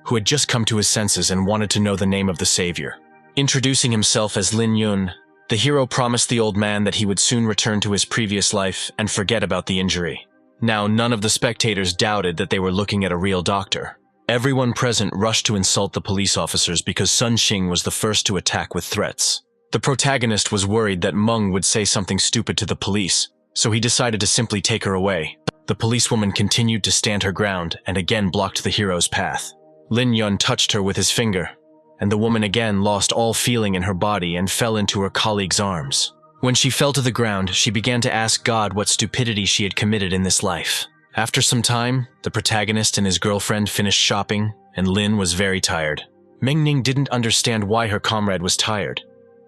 who had just come to his senses and wanted to know the name of the savior. Introducing himself as Lin Yun, the hero promised the old man that he would soon return to his previous life and forget about the injury. Now, none of the spectators doubted that they were looking at a real doctor. Everyone present rushed to insult the police officers because Sun Xing was the first to attack with threats. The protagonist was worried that Meng would say something stupid to the police, so he decided to simply take her away. The policewoman continued to stand her ground and again blocked the hero's path. Lin Yun touched her with his finger, and the woman again lost all feeling in her body and fell into her colleague's arms. When she fell to the ground, she began to ask God what stupidity she had committed in this life. After some time, the protagonist and his girlfriend finished shopping, and Lin was very tired. Meng Ning didn't understand why her comrade was tired,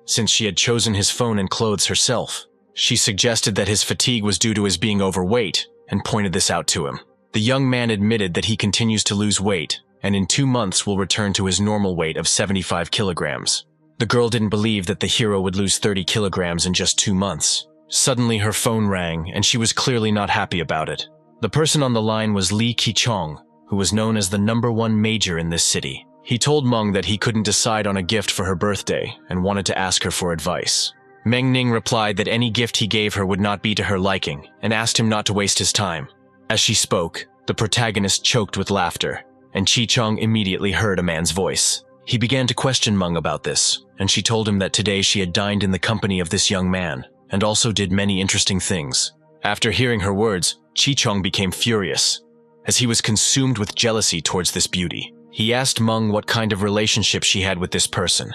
since she had chosen his phone and clothes herself. She suggested that his fatigue was due to his being overweight, and pointed this out to him. The young man admitted that he continues to lose weight, and in 2 months will return to his normal weight of 75 kilograms. The girl didn't believe that the hero would lose 30 kilograms in just 2 months. Suddenly her phone rang, and she was clearly not happy about it. The person on the line was Li Qichong, who was known as the #1 major in this city. He told Meng that he couldn't decide on a gift for her birthday and wanted to ask her for advice. Meng Ning replied that any gift he gave her would not be to her liking and asked him not to waste his time. As she spoke, the protagonist choked with laughter, and Qichong immediately heard a man's voice. He began to question Meng about this, and she told him that today she had dined in the company of this young man, and also did many interesting things. After hearing her words, Chi-chong became furious, as he was consumed with jealousy towards this beauty. He asked Meng what kind of relationship she had with this person,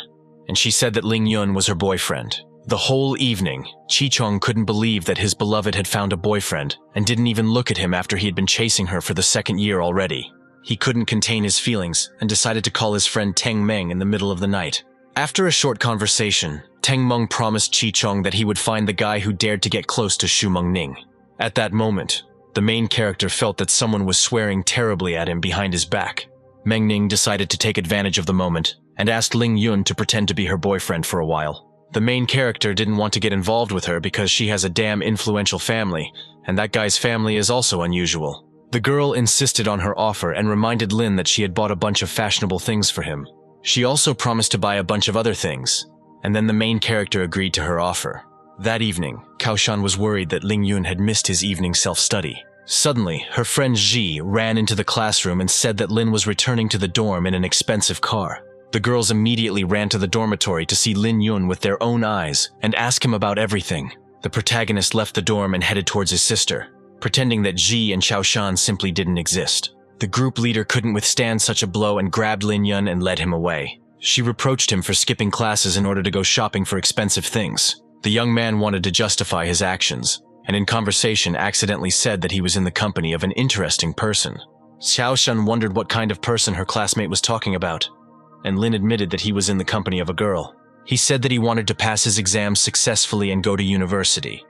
and she said that Ling Yun was her boyfriend. The whole evening, Chi-chong couldn't believe that his beloved had found a boyfriend and didn't even look at him after he had been chasing her for the second year already. He couldn't contain his feelings and decided to call his friend Teng Meng in the middle of the night. After a short conversation, Teng Meng promised Chi-chong that he would find the guy who dared to get close to Shu Meng-ning. At that moment, the main character felt that someone was swearing terribly at him behind his back. Meng-ning decided to take advantage of the moment and asked Ling Yun to pretend to be her boyfriend for a while. The main character didn't want to get involved with her because she has a damn influential family, and that guy's family is also unusual. The girl insisted on her offer and reminded Lin that she had bought a bunch of fashionable things for him. She also promised to buy a bunch of other things, and then the main character agreed to her offer. That evening, Kaoshan was worried that Ling Yun had missed his evening self-study. Suddenly, her friend Ji ran into the classroom and said that Lin was returning to the dorm in an expensive car. The girls immediately ran to the dormitory to see Lin Yun with their own eyes and ask him about everything. The protagonist left the dorm and headed towards his sister, pretending that Ji and Xiaoshan simply didn't exist. The group leader couldn't withstand such a blow and grabbed Lin Yun and led him away. She reproached him for skipping classes in order to go shopping for expensive things. The young man wanted to justify his actions, and in conversation accidentally said that he was in the company of an interesting person. Xiaoshan wondered what kind of person her classmate was talking about, and Lin admitted that he was in the company of a girl. He said that he wanted to pass his exams successfully and go to university.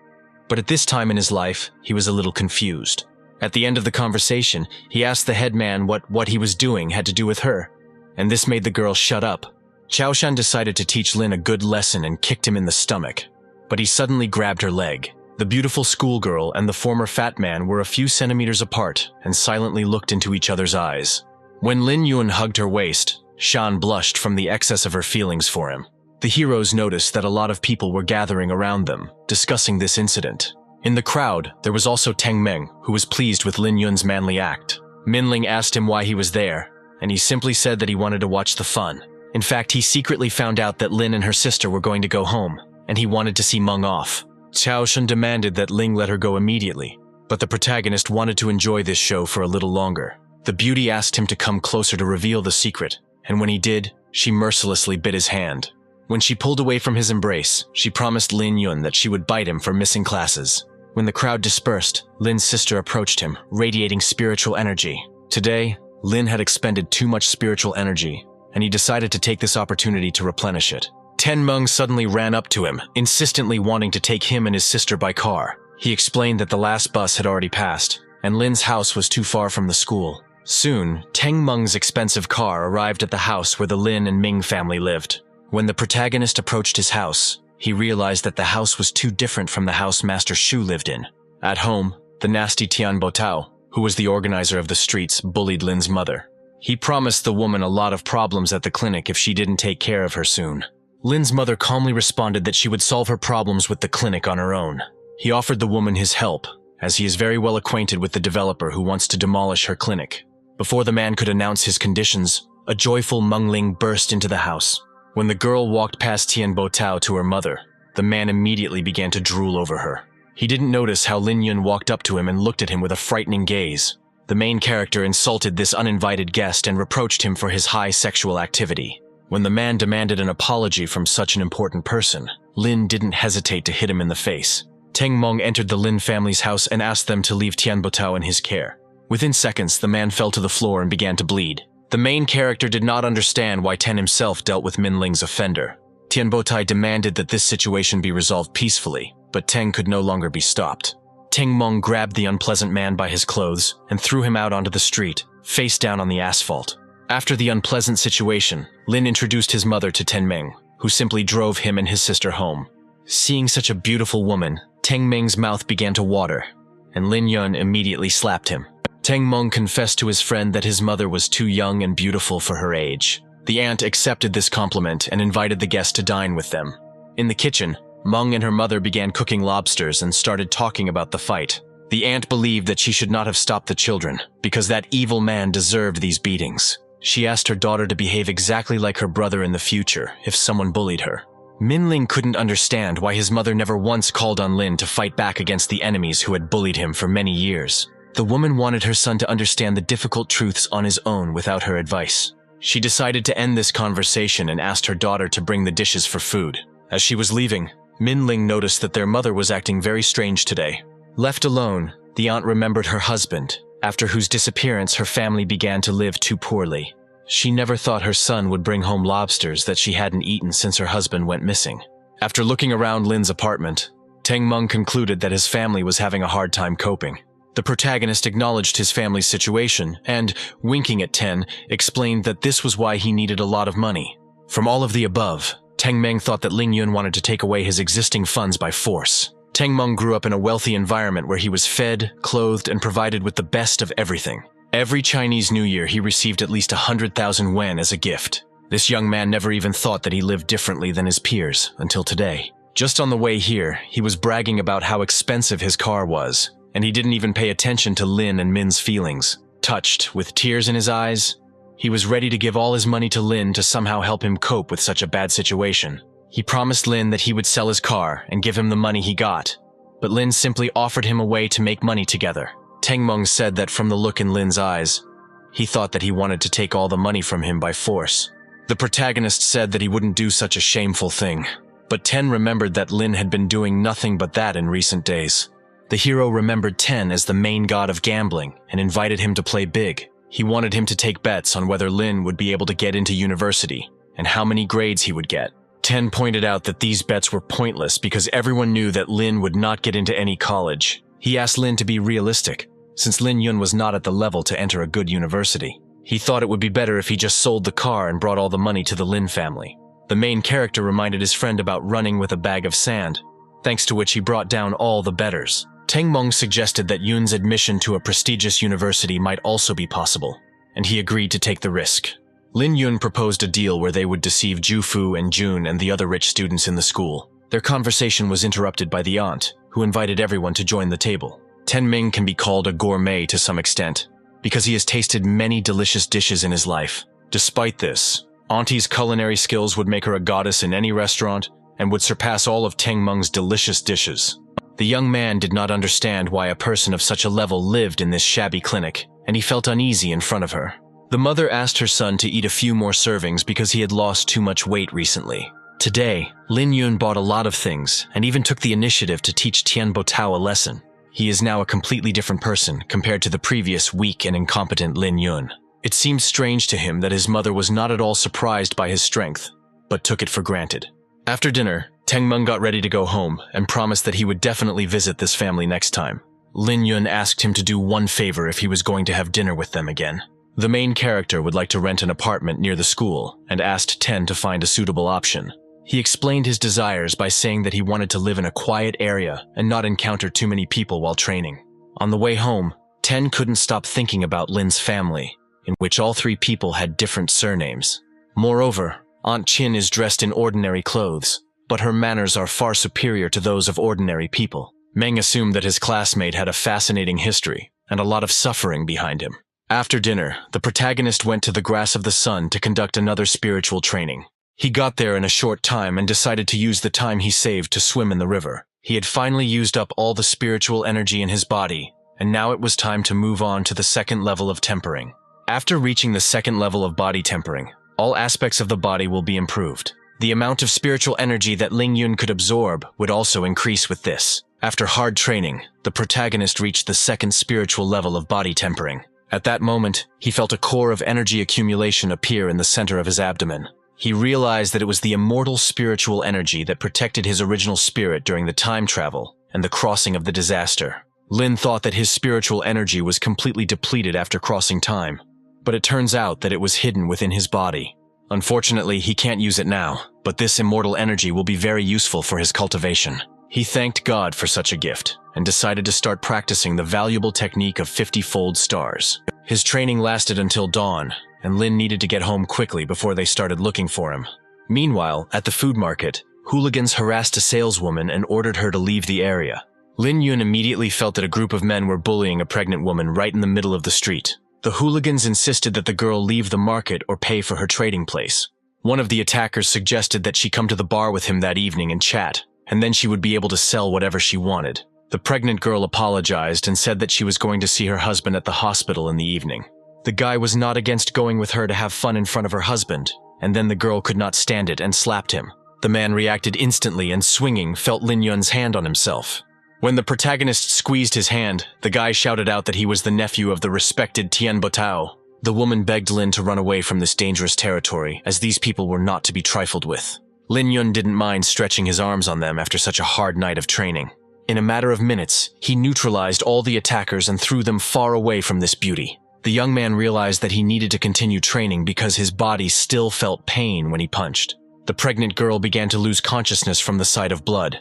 But at this time in his life, he was a little confused. At the end of the conversation, he asked the headman what he was doing had to do with her, and this made the girl shut up. Xiaoshan decided to teach Lin a good lesson and kicked him in the stomach, but he suddenly grabbed her leg. The beautiful schoolgirl and the former fat man were a few centimeters apart and silently looked into each other's eyes. When Lin Yun hugged her waist, Shan blushed from the excess of her feelings for him. The heroes noticed that a lot of people were gathering around them, discussing this incident. In the crowd, there was also Teng Meng, who was pleased with Lin Yun's manly act. Minling asked him why he was there, and he simply said that he wanted to watch the fun. In fact, he secretly found out that Lin and her sister were going to go home, and he wanted to see Meng off. Xiaoshan demanded that Ling let her go immediately, but the protagonist wanted to enjoy this show for a little longer. The beauty asked him to come closer to reveal the secret, and when he did, she mercilessly bit his hand. When she pulled away from his embrace, she promised Lin Yun that she would bite him for missing classes. When the crowd dispersed, Lin's sister approached him, radiating spiritual energy. Today, Lin had expended too much spiritual energy, and he decided to take this opportunity to replenish it. Ten Meng suddenly ran up to him, insistently wanting to take him and his sister by car. He explained that the last bus had already passed, and Lin's house was too far from the school. Soon, Teng Meng's expensive car arrived at the house where the Lin and Ming family lived. When the protagonist approached his house, he realized that the house was too different from the house Master Shu lived in. At home, the nasty Tian Botao, who was the organizer of the streets, bullied Lin's mother. He promised the woman a lot of problems at the clinic if she didn't take care of her soon. Lin's mother calmly responded that she would solve her problems with the clinic on her own. He offered the woman his help, as he is very well acquainted with the developer who wants to demolish her clinic. Before the man could announce his conditions, a joyful Mengling burst into the house. When the girl walked past Tian Botao to her mother, the man immediately began to drool over her. He didn't notice how Lin Yun walked up to him and looked at him with a frightening gaze. The main character insulted this uninvited guest and reproached him for his high sexual activity. When the man demanded an apology from such an important person, Lin didn't hesitate to hit him in the face. Teng Meng entered the Lin family's house and asked them to leave Tian Botao in his care. Within seconds, the man fell to the floor and began to bleed. The main character did not understand why Ten himself dealt with Minling's offender. Tian Botai demanded that this situation be resolved peacefully, but Teng could no longer be stopped. Teng Meng grabbed the unpleasant man by his clothes and threw him out onto the street, face down on the asphalt. After the unpleasant situation, Lin introduced his mother to Ten Meng, who simply drove him and his sister home. Seeing such a beautiful woman, Teng Meng's mouth began to water, and Lin Yun immediately slapped him. Teng Meng confessed to his friend that his mother was too young and beautiful for her age. The aunt accepted this compliment and invited the guest to dine with them. In the kitchen, Meng and her mother began cooking lobsters and started talking about the fight. The aunt believed that she should not have stopped the children, because that evil man deserved these beatings. She asked her daughter to behave exactly like her brother in the future if someone bullied her. Min-ling couldn't understand why his mother never once called on Lin to fight back against the enemies who had bullied him for many years. The woman wanted her son to understand the difficult truths on his own without her advice. She decided to end this conversation and asked her daughter to bring the dishes for food. As she was leaving, Min-ling noticed that their mother was acting very strange today. Left alone, the aunt remembered her husband, after whose disappearance her family began to live too poorly. She never thought her son would bring home lobsters that she hadn't eaten since her husband went missing. After looking around Lin's apartment, Tang Meng concluded that his family was having a hard time coping. The protagonist acknowledged his family's situation and, winking at Ten, explained that this was why he needed a lot of money. From all of the above, Tang Meng thought that Ling Yun wanted to take away his existing funds by force. Tang Meng grew up in a wealthy environment where he was fed, clothed, and provided with the best of everything. Every Chinese New Year he received at least 100,000 yuan as a gift. This young man never even thought that he lived differently than his peers until today. Just on the way here, he was bragging about how expensive his car was, and he didn't even pay attention to Lin and Min's feelings. Touched, with tears in his eyes, he was ready to give all his money to Lin to somehow help him cope with such a bad situation. He promised Lin that he would sell his car and give him the money he got, but Lin simply offered him a way to make money together. Tang Meng said that from the look in Lin's eyes, he thought that he wanted to take all the money from him by force. The protagonist said that he wouldn't do such a shameful thing, but Ten remembered that Lin had been doing nothing but that in recent days. The hero remembered Ten as the main god of gambling and invited him to play big. He wanted him to take bets on whether Lin would be able to get into university and how many grades he would get. Ten pointed out that these bets were pointless because everyone knew that Lin would not get into any college. He asked Lin to be realistic, since Lin Yun was not at the level to enter a good university. He thought it would be better if he just sold the car and brought all the money to the Lin family. The main character reminded his friend about running with a bag of sand, thanks to which he brought down all the bettors. Tang Meng suggested that Yun's admission to a prestigious university might also be possible, and he agreed to take the risk. Lin Yun proposed a deal where they would deceive Ju Fu and Jun and the other rich students in the school. Their conversation was interrupted by the aunt, who invited everyone to join the table. Ten Ming can be called a gourmet to some extent, because he has tasted many delicious dishes in his life. Despite this, Auntie's culinary skills would make her a goddess in any restaurant and would surpass all of Tang Meng's delicious dishes. The young man did not understand why a person of such a level lived in this shabby clinic, and he felt uneasy in front of her. The mother asked her son to eat a few more servings because he had lost too much weight recently. Today, Lin Yun bought a lot of things and even took the initiative to teach Tian Botao a lesson. He is now a completely different person compared to the previous weak and incompetent Lin Yun. It seemed strange to him that his mother was not at all surprised by his strength, but took it for granted. After dinner, Tang Meng got ready to go home and promised that he would definitely visit this family next time. Lin Yun asked him to do one favor if he was going to have dinner with them again. The main character would like to rent an apartment near the school and asked Ten to find a suitable option. He explained his desires by saying that he wanted to live in a quiet area and not encounter too many people while training. On the way home, Ten couldn't stop thinking about Lin's family, in which all three people had different surnames. Moreover, Aunt Chin is dressed in ordinary clothes, but her manners are far superior to those of ordinary people. Meng assumed that his classmate had a fascinating history and a lot of suffering behind him. After dinner, the protagonist went to the Grass of the Sun to conduct another spiritual training. He got there in a short time and decided to use the time he saved to swim in the river. He had finally used up all the spiritual energy in his body, and now it was time to move on to the second level of tempering. After reaching the second level of body tempering, all aspects of the body will be improved. The amount of spiritual energy that Ling Yun could absorb would also increase with this. After hard training, the protagonist reached the second spiritual level of body tempering. At that moment, he felt a core of energy accumulation appear in the center of his abdomen. He realized that it was the immortal spiritual energy that protected his original spirit during the time travel and the crossing of the disaster. Lin thought that his spiritual energy was completely depleted after crossing time, but it turns out that it was hidden within his body. Unfortunately, he can't use it now, but this immortal energy will be very useful for his cultivation. He thanked God for such a gift and decided to start practicing the valuable technique of 50-fold stars. His training lasted until dawn, and Lin needed to get home quickly before they started looking for him. Meanwhile, at the food market, hooligans harassed a saleswoman and ordered her to leave the area. Lin Yun immediately felt that a group of men were bullying a pregnant woman right in the middle of the street. The hooligans insisted that the girl leave the market or pay for her trading place. One of the attackers suggested that she come to the bar with him that evening and chat, and then she would be able to sell whatever she wanted. The pregnant girl apologized and said that she was going to see her husband at the hospital in the evening. The guy was not against going with her to have fun in front of her husband, and then the girl could not stand it and slapped him. The man reacted instantly and swinging felt Lin Yun's hand on himself. When the protagonist squeezed his hand, the guy shouted out that he was the nephew of the respected Tian Botao. The woman begged Lin to run away from this dangerous territory, as these people were not to be trifled with. Lin Yun didn't mind stretching his arms on them after such a hard night of training. In a matter of minutes, he neutralized all the attackers and threw them far away from this beauty. The young man realized that he needed to continue training because his body still felt pain when he punched. The pregnant girl began to lose consciousness from the sight of blood.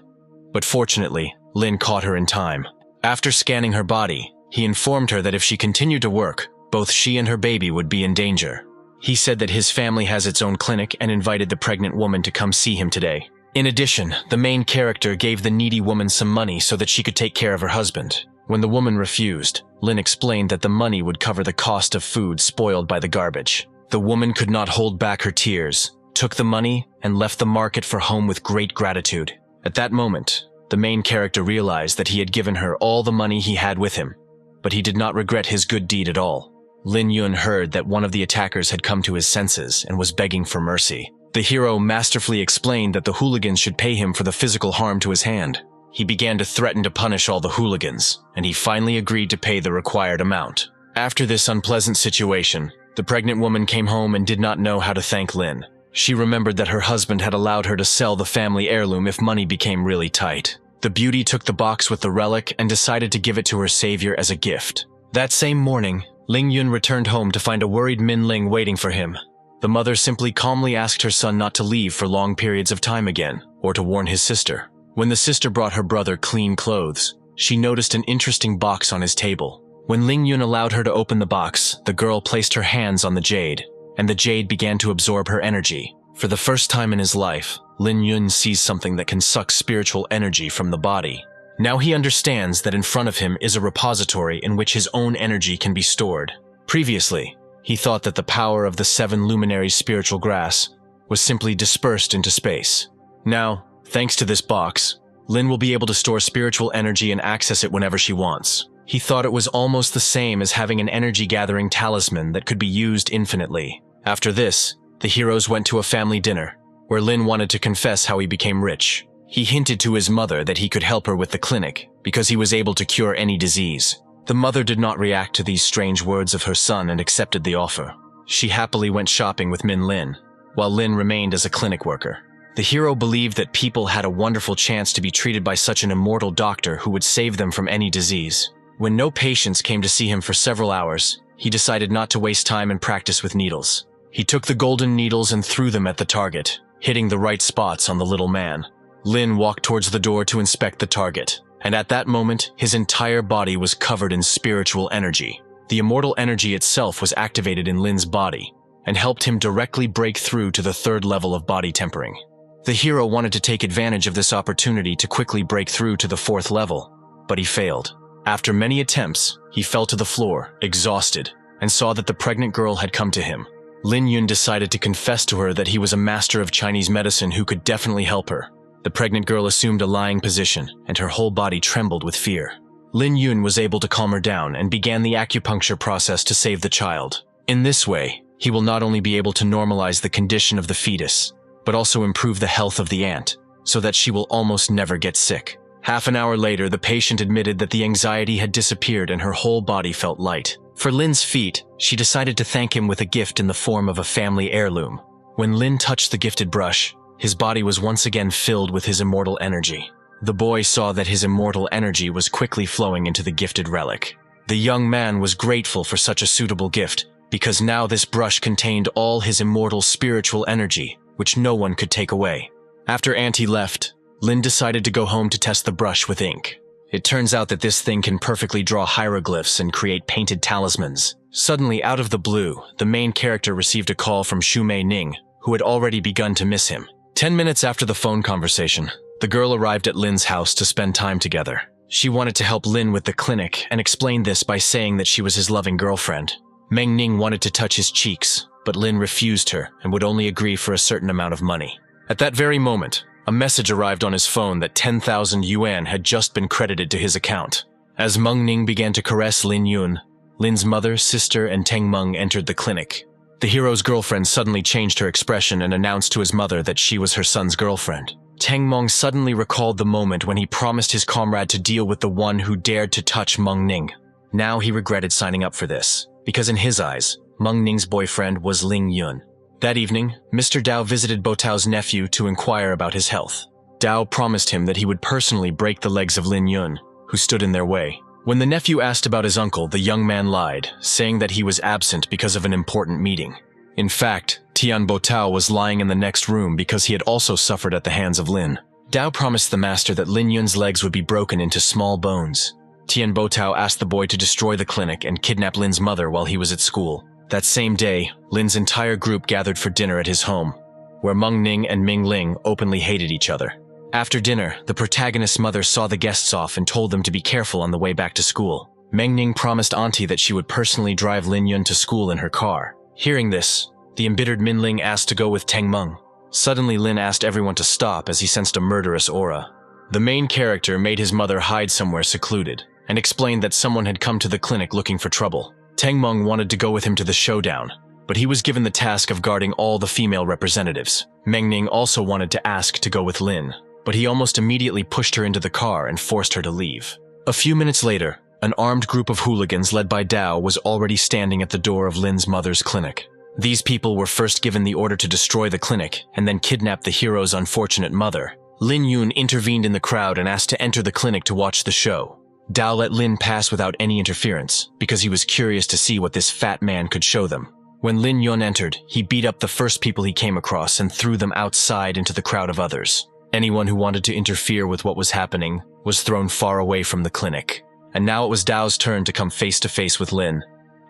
But fortunately, Lin caught her in time. After scanning her body, he informed her that if she continued to work, both she and her baby would be in danger. He said that his family has its own clinic and invited the pregnant woman to come see him today. In addition, the main character gave the needy woman some money so that she could take care of her husband. When the woman refused, Lin explained that the money would cover the cost of food spoiled by the garbage. The woman could not hold back her tears, took the money, and left the market for home with great gratitude. At that moment, the main character realized that he had given her all the money he had with him, but he did not regret his good deed at all. Lin Yun heard that one of the attackers had come to his senses and was begging for mercy. The hero masterfully explained that the hooligans should pay him for the physical harm to his hand. He began to threaten to punish all the hooligans, and he finally agreed to pay the required amount. After this unpleasant situation, the pregnant woman came home and did not know how to thank Lin. She remembered that her husband had allowed her to sell the family heirloom if money became really tight. The beauty took the box with the relic and decided to give it to her savior as a gift. That same morning, Ling Yun returned home to find a worried Min Ling waiting for him. The mother simply calmly asked her son not to leave for long periods of time again, or to warn his sister. When the sister brought her brother clean clothes, she noticed an interesting box on his table. When Ling Yun allowed her to open the box, the girl placed her hands on the jade, and the jade began to absorb her energy. For the first time in his life, Lin Yun sees something that can suck spiritual energy from the body. Now he understands that in front of him is a repository in which his own energy can be stored. Previously, he thought that the power of the 7 luminaries spiritual grass was simply dispersed into space. Now, thanks to this box, Lin will be able to store spiritual energy and access it whenever she wants. He thought it was almost the same as having an energy-gathering talisman that could be used infinitely. After this, the heroes went to a family dinner, where Lin wanted to confess how he became rich. He hinted to his mother that he could help her with the clinic, because he was able to cure any disease. The mother did not react to these strange words of her son and accepted the offer. She happily went shopping with Min Lin, while Lin remained as a clinic worker. The hero believed that people had a wonderful chance to be treated by such an immortal doctor who would save them from any disease. When no patients came to see him for several hours, he decided not to waste time and practice with needles. He took the golden needles and threw them at the target, hitting the right spots on the little man. Lin walked towards the door to inspect the target, and at that moment, his entire body was covered in spiritual energy. The immortal energy itself was activated in Lin's body, and helped him directly break through to the 3rd level of body tempering. The hero wanted to take advantage of this opportunity to quickly break through to the 4th level, but he failed. After many attempts, he fell to the floor, exhausted, and saw that the pregnant girl had come to him. Lin Yun decided to confess to her that he was a master of Chinese medicine who could definitely help her. The pregnant girl assumed a lying position, and her whole body trembled with fear. Lin Yun was able to calm her down and began the acupuncture process to save the child. In this way, he will not only be able to normalize the condition of the fetus, but also improve the health of the aunt, so that she will almost never get sick. Half an hour later, the patient admitted that the anxiety had disappeared and her whole body felt light. For Lin's feat, she decided to thank him with a gift in the form of a family heirloom. When Lin touched the gifted brush, his body was once again filled with his immortal energy. The boy saw that his immortal energy was quickly flowing into the gifted relic. The young man was grateful for such a suitable gift, because now this brush contained all his immortal spiritual energy, which no one could take away. After Auntie left, Lin decided to go home to test the brush with ink. It turns out that this thing can perfectly draw hieroglyphs and create painted talismans. Suddenly, out of the blue, the main character received a call from Xu Mei Ning, who had already begun to miss him. 10 minutes after the phone conversation, the girl arrived at Lin's house to spend time together. She wanted to help Lin with the clinic and explained this by saying that she was his loving girlfriend. Meng Ning wanted to touch his cheeks, but Lin refused her and would only agree for a certain amount of money. At that very moment, a message arrived on his phone that 10,000 yuan had just been credited to his account. As Meng Ning began to caress Lin Yun, Lin's mother, sister, and Teng Meng entered the clinic. The hero's girlfriend suddenly changed her expression and announced to his mother that she was her son's girlfriend. Teng Meng suddenly recalled the moment when he promised his comrade to deal with the one who dared to touch Meng Ning. Now he regretted signing up for this, because in his eyes, Meng Ning's boyfriend was Ling Yun. That evening, Mr. Dao visited Bo Tao's nephew to inquire about his health. Dao promised him that he would personally break the legs of Lin Yun, who stood in their way. When the nephew asked about his uncle, the young man lied, saying that he was absent because of an important meeting. In fact, Tian Bo Tao was lying in the next room because he had also suffered at the hands of Lin. Dao promised the master that Lin Yun's legs would be broken into small bones. Tian Bo Tao asked the boy to destroy the clinic and kidnap Lin's mother while he was at school. That same day, Lin's entire group gathered for dinner at his home, where Meng Ning and Ming Ling openly hated each other. After dinner, the protagonist's mother saw the guests off and told them to be careful on the way back to school. Meng Ning promised Auntie that she would personally drive Lin Yun to school in her car. Hearing this, the embittered Min Ling asked to go with Teng Meng. Suddenly, Lin asked everyone to stop as he sensed a murderous aura. The main character made his mother hide somewhere secluded, and explained that someone had come to the clinic looking for trouble. Teng Meng wanted to go with him to the showdown, but he was given the task of guarding all the female representatives. Meng Ning also wanted to ask to go with Lin, but he almost immediately pushed her into the car and forced her to leave. A few minutes later, an armed group of hooligans led by Dao was already standing at the door of Lin's mother's clinic. These people were first given the order to destroy the clinic and then kidnap the hero's unfortunate mother. Lin Yun intervened in the crowd and asked to enter the clinic to watch the show. Dao let Lin pass without any interference because he was curious to see what this fat man could show them. When Lin Yun entered, he beat up the first people he came across and threw them outside into the crowd of others. Anyone who wanted to interfere with what was happening was thrown far away from the clinic. And now it was Dao's turn to come face to face with Lin,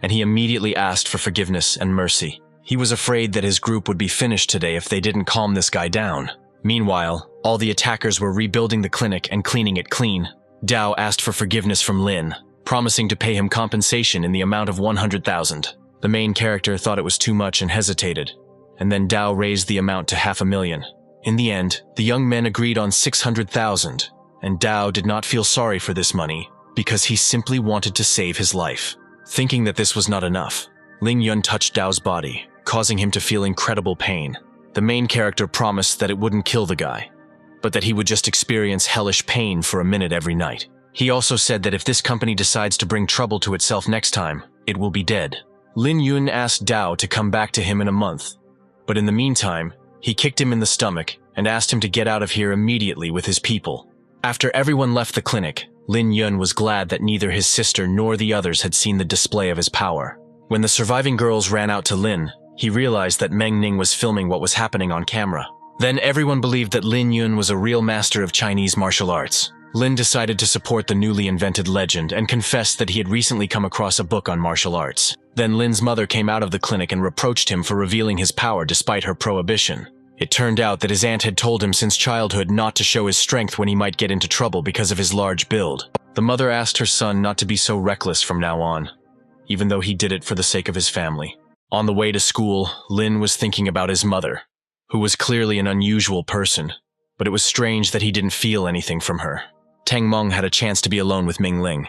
and he immediately asked for forgiveness and mercy. He was afraid that his group would be finished today if they didn't calm this guy down. Meanwhile, all the attackers were rebuilding the clinic and cleaning it clean. Dao asked for forgiveness from Lin, promising to pay him compensation in the amount of 100,000. The main character thought it was too much and hesitated, and then Dao raised the amount to 500,000. In the end, the young men agreed on 600,000, and Dao did not feel sorry for this money because he simply wanted to save his life. Thinking that this was not enough, Ling Yun touched Dao's body, causing him to feel incredible pain. The main character promised that it wouldn't kill the guy, but that he would just experience hellish pain for a minute every night. He also said that if this company decides to bring trouble to itself next time, it will be dead. Lin Yun asked Dao to come back to him in a month, but in the meantime, he kicked him in the stomach and asked him to get out of here immediately with his people. After everyone left the clinic, Lin Yun was glad that neither his sister nor the others had seen the display of his power. When the surviving girls ran out to Lin, he realized that Meng Ning was filming what was happening on camera. Then everyone believed that Lin Yun was a real master of Chinese martial arts. Lin decided to support the newly invented legend and confessed that he had recently come across a book on martial arts. Then Lin's mother came out of the clinic and reproached him for revealing his power despite her prohibition. It turned out that his aunt had told him since childhood not to show his strength when he might get into trouble because of his large build. The mother asked her son not to be so reckless from now on, even though he did it for the sake of his family. On the way to school, Lin was thinking about his mother, who was clearly an unusual person, but it was strange that he didn't feel anything from her. Teng Meng had a chance to be alone with Ming Ling,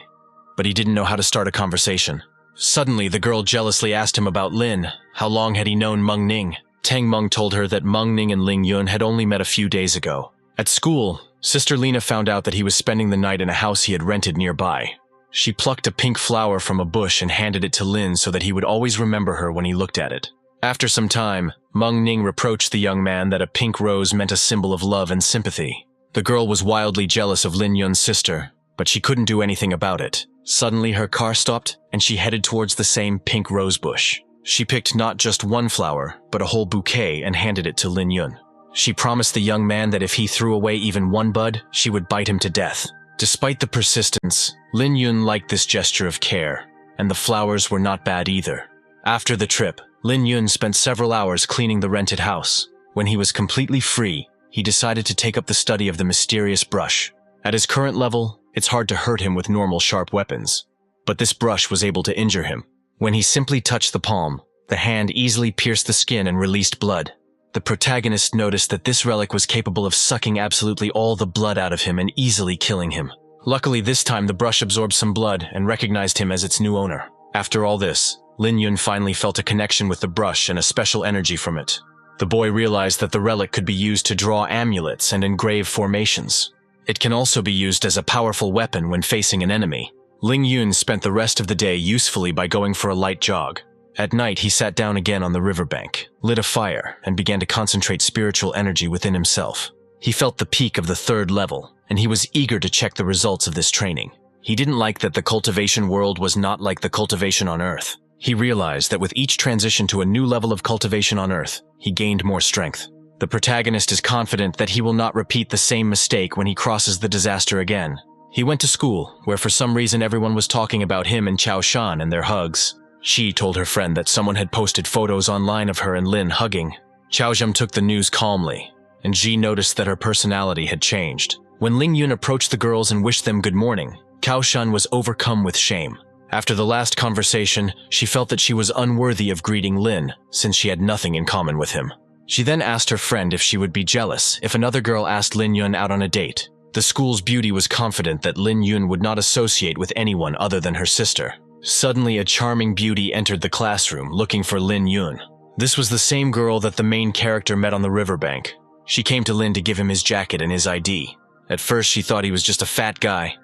but he didn't know how to start a conversation. Suddenly, the girl jealously asked him about Lin. How long had he known Meng Ning? Teng Meng told her that Meng Ning and Ling Yun had only met a few days ago. At school, Sister Lena found out that he was spending the night in a house he had rented nearby. She plucked a pink flower from a bush and handed it to Lin so that he would always remember her when he looked at it. After some time, Meng Ning reproached the young man that a pink rose meant a symbol of love and sympathy. The girl was wildly jealous of Lin Yun's sister, but she couldn't do anything about it. Suddenly, her car stopped, and she headed towards the same pink rose bush. She picked not just one flower, but a whole bouquet and handed it to Lin Yun. She promised the young man that if he threw away even one bud, she would bite him to death. Despite the persistence, Lin Yun liked this gesture of care, and the flowers were not bad either. After the trip, Lin Yun spent several hours cleaning the rented house. When he was completely free, he decided to take up the study of the mysterious brush. At his current level, it's hard to hurt him with normal sharp weapons, but this brush was able to injure him. When he simply touched the palm, the hand easily pierced the skin and released blood. The protagonist noticed that this relic was capable of sucking absolutely all the blood out of him and easily killing him. Luckily, this time the brush absorbed some blood and recognized him as its new owner. After all this, Lin Yun finally felt a connection with the brush and a special energy from it. The boy realized that the relic could be used to draw amulets and engrave formations. It can also be used as a powerful weapon when facing an enemy. Ling Yun spent the rest of the day usefully by going for a light jog. At night, he sat down again on the riverbank, lit a fire, and began to concentrate spiritual energy within himself. He felt the peak of the 3rd level, and he was eager to check the results of this training. He didn't like that the cultivation world was not like the cultivation on Earth. He realized that with each transition to a new level of cultivation on Earth, he gained more strength. The protagonist is confident that he will not repeat the same mistake when he crosses the disaster again. He went to school, where for some reason everyone was talking about him and Chao Shan and their hugs. She told her friend that someone had posted photos online of her and Lin hugging. Chao Zham took the news calmly, and Ji noticed that her personality had changed. When Ling Yun approached the girls and wished them good morning, Cao Shan was overcome with shame. After the last conversation, she felt that she was unworthy of greeting Lin, since she had nothing in common with him. She then asked her friend if she would be jealous if another girl asked Lin Yun out on a date. The school's beauty was confident that Lin Yun would not associate with anyone other than her sister. Suddenly, a charming beauty entered the classroom, looking for Lin Yun. This was the same girl that the main character met on the riverbank. She came to Lin to give him his jacket and his ID. At first, she thought he was just a fat guy,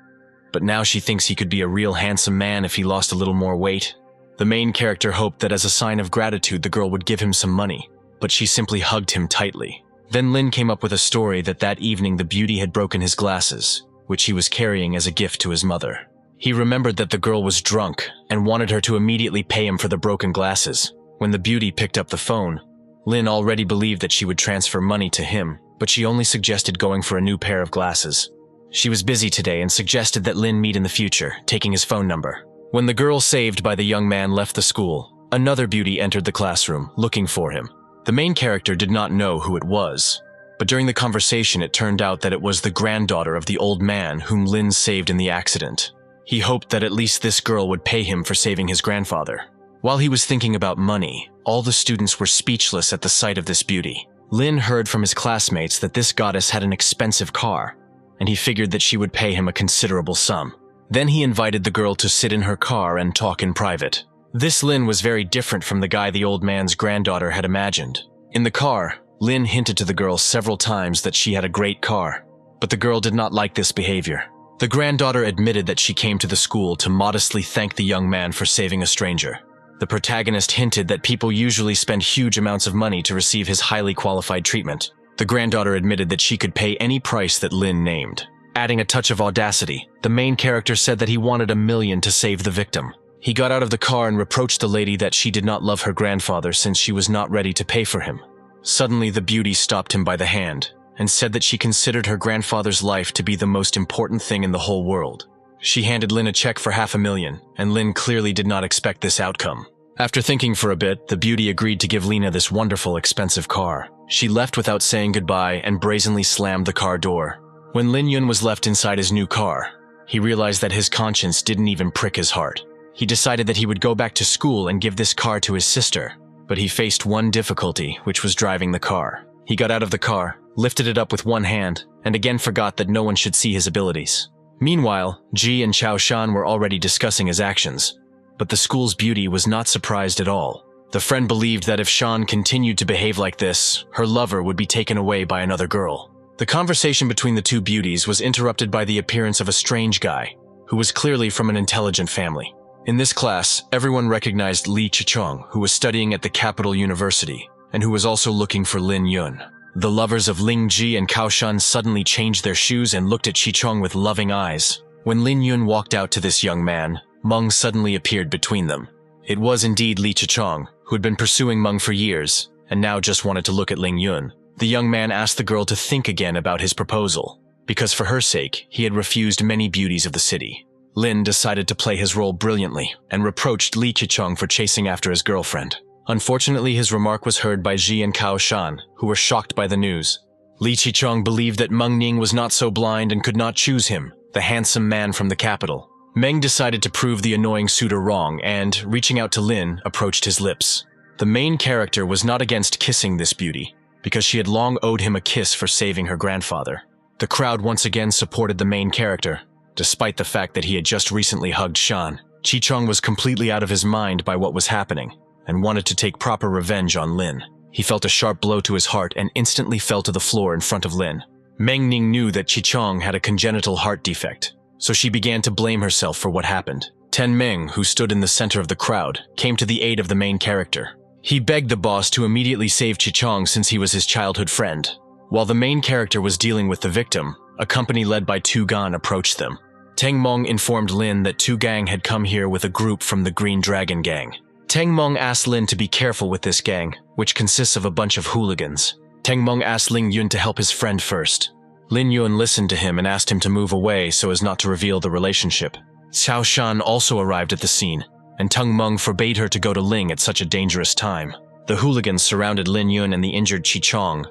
but now she thinks he could be a real handsome man if he lost a little more weight. The main character hoped that as a sign of gratitude, the girl would give him some money, but she simply hugged him tightly. Then Lin came up with a story that evening the beauty had broken his glasses, which he was carrying as a gift to his mother. He remembered that the girl was drunk and wanted her to immediately pay him for the broken glasses. When the beauty picked up the phone, Lin already believed that she would transfer money to him, but she only suggested going for a new pair of glasses. She was busy today and suggested that Lin meet in the future, taking his phone number. When the girl saved by the young man left the school, another beauty entered the classroom, looking for him. The main character did not know who it was, but during the conversation it turned out that it was the granddaughter of the old man whom Lin saved in the accident. He hoped that at least this girl would pay him for saving his grandfather. While he was thinking about money, all the students were speechless at the sight of this beauty. Lin heard from his classmates that this goddess had an expensive car, and he figured that she would pay him a considerable sum. Then he invited the girl to sit in her car and talk in private. This Lin was very different from the guy the old man's granddaughter had imagined. In the car, Lin hinted to the girl several times that she had a great car, but the girl did not like this behavior. The granddaughter admitted that she came to the school to modestly thank the young man for saving a stranger. The protagonist hinted that people usually spend huge amounts of money to receive his highly qualified treatment. The granddaughter admitted that she could pay any price that Lin named. Adding a touch of audacity, the main character said that he wanted $1 million to save the victim. He got out of the car and reproached the lady that she did not love her grandfather since she was not ready to pay for him. Suddenly, the beauty stopped him by the hand and said that she considered her grandfather's life to be the most important thing in the whole world. She handed Lin a check for $500,000, and Lin clearly did not expect this outcome. After thinking for a bit, the beauty agreed to give Lina this wonderful, expensive car. She left without saying goodbye and brazenly slammed the car door. When Lin Yun was left inside his new car, he realized that his conscience didn't even prick his heart. He decided that he would go back to school and give this car to his sister, but he faced one difficulty, which was driving the car. He got out of the car, lifted it up with one hand, and again forgot that no one should see his abilities. Meanwhile, Ji and Chao Shan were already discussing his actions, but the school's beauty was not surprised at all. The friend believed that if Shan continued to behave like this, her lover would be taken away by another girl. The conversation between the two beauties was interrupted by the appearance of a strange guy, who was clearly from an intelligent family. In this class, everyone recognized Li Chichong, who was studying at the capital university, and who was also looking for Lin Yun. The lovers of Ling Ji and Cao Shan suddenly changed their shoes and looked at Chichong with loving eyes. When Lin Yun walked out to this young man, Meng suddenly appeared between them. It was indeed Li Chichong, who had been pursuing Meng for years, and now just wanted to look at Ling Yun. The young man asked the girl to think again about his proposal, because for her sake, he had refused many beauties of the city. Lin decided to play his role brilliantly and reproached Li Chichong for chasing after his girlfriend. Unfortunately, his remark was heard by Ji and Cao Shan, who were shocked by the news. Li Chichong believed that Meng Ning was not so blind and could not choose him, the handsome man from the capital. Meng decided to prove the annoying suitor wrong and, reaching out to Lin, approached his lips. The main character was not against kissing this beauty, because she had long owed him a kiss for saving her grandfather. The crowd once again supported the main character, despite the fact that he had just recently hugged Shan. Chi-Chong was completely out of his mind by what was happening, and wanted to take proper revenge on Lin. He felt a sharp blow to his heart and instantly fell to the floor in front of Lin. Meng Ning knew that Chi-Chong had a congenital heart defect, so she began to blame herself for what happened. Ten Meng, who stood in the center of the crowd, came to the aid of the main character. He begged the boss to immediately save Chi-Chong since he was his childhood friend. While the main character was dealing with the victim, a company led by Tu Gan approached them. Teng Mong informed Lin that Tu Gang had come here with a group from the Green Dragon Gang. Teng Mong asked Lin to be careful with this gang, which consists of a bunch of hooligans. Teng Mong asked Ling Yun to help his friend first. Lin Yun listened to him and asked him to move away so as not to reveal the relationship. Xiao Shan also arrived at the scene, and Teng Mong forbade her to go to Ling at such a dangerous time. The hooligans surrounded Lin Yun and the injured Chi-Chong,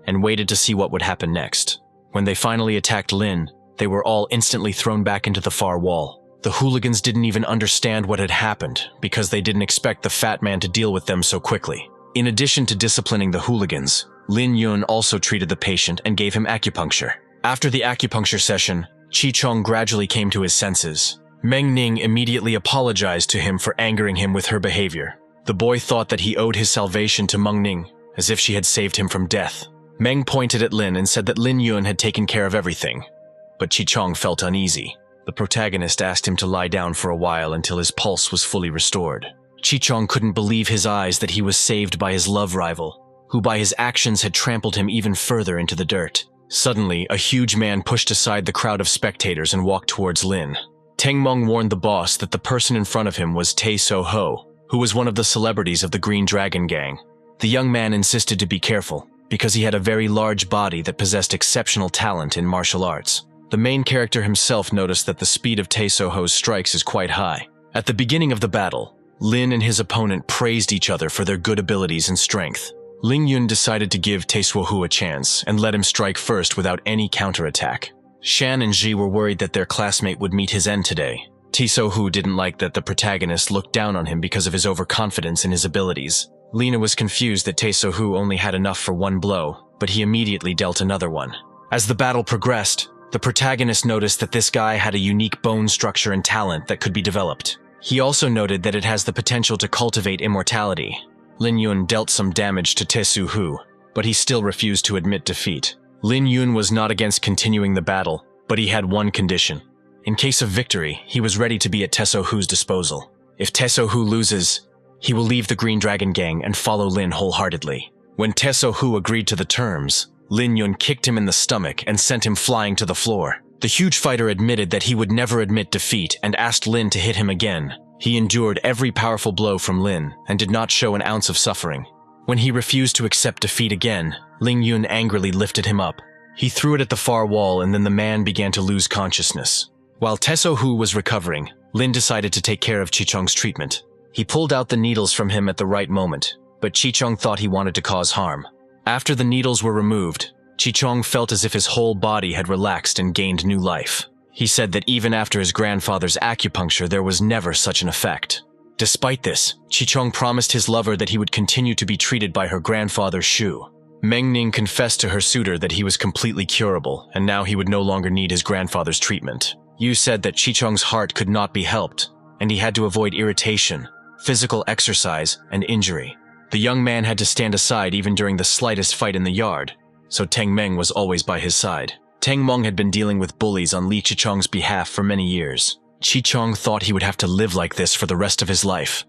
and waited to see what would happen next. When they finally attacked Lin, they were all instantly thrown back into the far wall. The hooligans didn't even understand what had happened because they didn't expect the fat man to deal with them so quickly. In addition to disciplining the hooligans, Lin Yun also treated the patient and gave him acupuncture. After the acupuncture session, Chi-Chong gradually came to his senses. Meng Ning immediately apologized to him for angering him with her behavior. The boy thought that he owed his salvation to Meng Ning, as if she had saved him from death. Meng pointed at Lin and said that Lin Yun had taken care of everything, but Chi-Chong felt uneasy. The protagonist asked him to lie down for a while until his pulse was fully restored. Chi-Chong couldn't believe his eyes that he was saved by his love rival, who by his actions had trampled him even further into the dirt. Suddenly, a huge man pushed aside the crowd of spectators and walked towards Lin. Teng Mong warned the boss that the person in front of him was Tae So Ho, who was one of the celebrities of the Green Dragon Gang. The young man insisted to be careful, because he had a very large body that possessed exceptional talent in martial arts. The main character himself noticed that the speed of Tae So Ho's strikes is quite high. At the beginning of the battle, Lin and his opponent praised each other for their good abilities and strength. Ling Yun decided to give Tae So Ho a chance and let him strike first without any counterattack. Shan and Ji were worried that their classmate would meet his end today. Tae So Ho didn't like that the protagonist looked down on him because of his overconfidence in his abilities. Lina was confused that Tae So Ho only had enough for one blow, but he immediately dealt another one. As the battle progressed, the protagonist noticed that this guy had a unique bone structure and talent that could be developed. He also noted that it has the potential to cultivate immortality. Lin Yun dealt some damage to Tae So Ho, but he still refused to admit defeat. Lin Yun was not against continuing the battle, but he had one condition. In case of victory, he was ready to be at Tae So Ho's disposal. If Tae So Ho loses, he will leave the Green Dragon Gang and follow Lin wholeheartedly. When Tae So Ho agreed to the terms, Lin Yun kicked him in the stomach and sent him flying to the floor. The huge fighter admitted that he would never admit defeat and asked Lin to hit him again. He endured every powerful blow from Lin and did not show an ounce of suffering. When he refused to accept defeat again, Ling Yun angrily lifted him up. He threw it at the far wall and then the man began to lose consciousness. While Tae So Ho was recovering, Lin decided to take care of Chi-Chong's treatment. He pulled out the needles from him at the right moment, but Chi-Chong thought he wanted to cause harm. After the needles were removed, Chi-Chong felt as if his whole body had relaxed and gained new life. He said that even after his grandfather's acupuncture, there was never such an effect. Despite this, Chi-Chong promised his lover that he would continue to be treated by her grandfather Shu. Meng Ning confessed to her suitor that he was completely curable, and now he would no longer need his grandfather's treatment. Yu said that Chi-Chong's heart could not be helped, and he had to avoid irritation, physical exercise, and injury. The young man had to stand aside even during the slightest fight in the yard, so Teng Meng was always by his side. Teng Mong had been dealing with bullies on Li Chi-Chong's behalf for many years. Chi-Chong thought he would have to live like this for the rest of his life.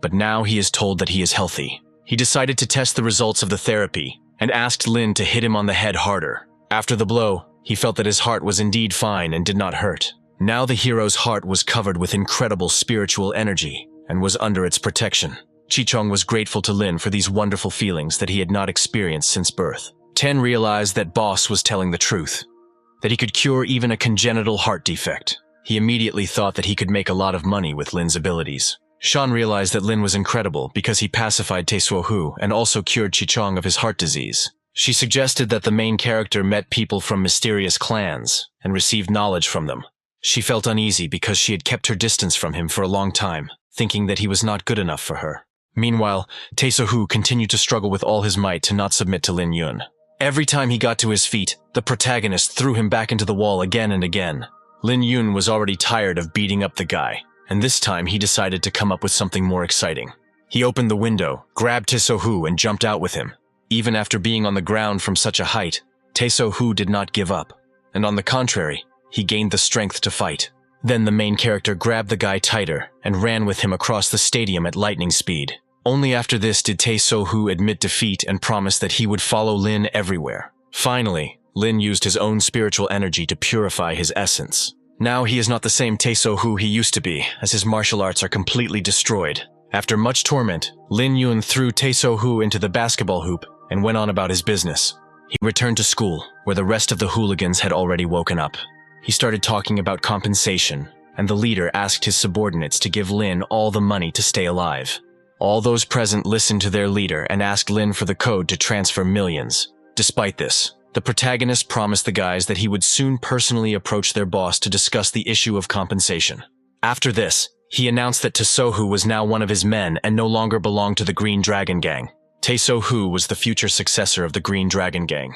But now he is told that he is healthy. He decided to test the results of the therapy and asked Lin to hit him on the head harder. After the blow, he felt that his heart was indeed fine and did not hurt. Now the hero's heart was covered with incredible spiritual energy and was under its protection. Chi-Chong was grateful to Lin for these wonderful feelings that he had not experienced since birth. Ten realized that Boss was telling the truth, that he could cure even a congenital heart defect. He immediately thought that he could make a lot of money with Lin's abilities. Shan realized that Lin was incredible because he pacified Tae So Ho and also cured Chi-Chong of his heart disease. She suggested that the main character met people from mysterious clans and received knowledge from them. She felt uneasy because she had kept her distance from him for a long time, thinking that he was not good enough for her. Meanwhile, Tae-So-Hu continued to struggle with all his might to not submit to Lin Yun. Every time he got to his feet, the protagonist threw him back into the wall again and again. Lin Yun was already tired of beating up the guy, and this time he decided to come up with something more exciting. He opened the window, grabbed Tae-So-Hu, and jumped out with him. Even after being on the ground from such a height, Tae-So-Hu did not give up, and on the contrary, he gained the strength to fight. Then the main character grabbed the guy tighter and ran with him across the stadium at lightning speed. Only after this did Tae-So-Hu admit defeat and promise that he would follow Lin everywhere. Finally, Lin used his own spiritual energy to purify his essence. Now he is not the same Tae-So-Hu he used to be, as his martial arts are completely destroyed. After much torment, Lin Yun threw Tae-So-Hu into the basketball hoop and went on about his business. He returned to school, where the rest of the hooligans had already woken up. He started talking about compensation, and the leader asked his subordinates to give Lin all the money to stay alive. All those present listened to their leader and asked Lin for the code to transfer millions. Despite this, the protagonist promised the guys that he would soon personally approach their boss to discuss the issue of compensation. After this, he announced that Tae-So-Hu was now one of his men and no longer belonged to the Green Dragon Gang. Tae-So-Hu was the future successor of the Green Dragon Gang,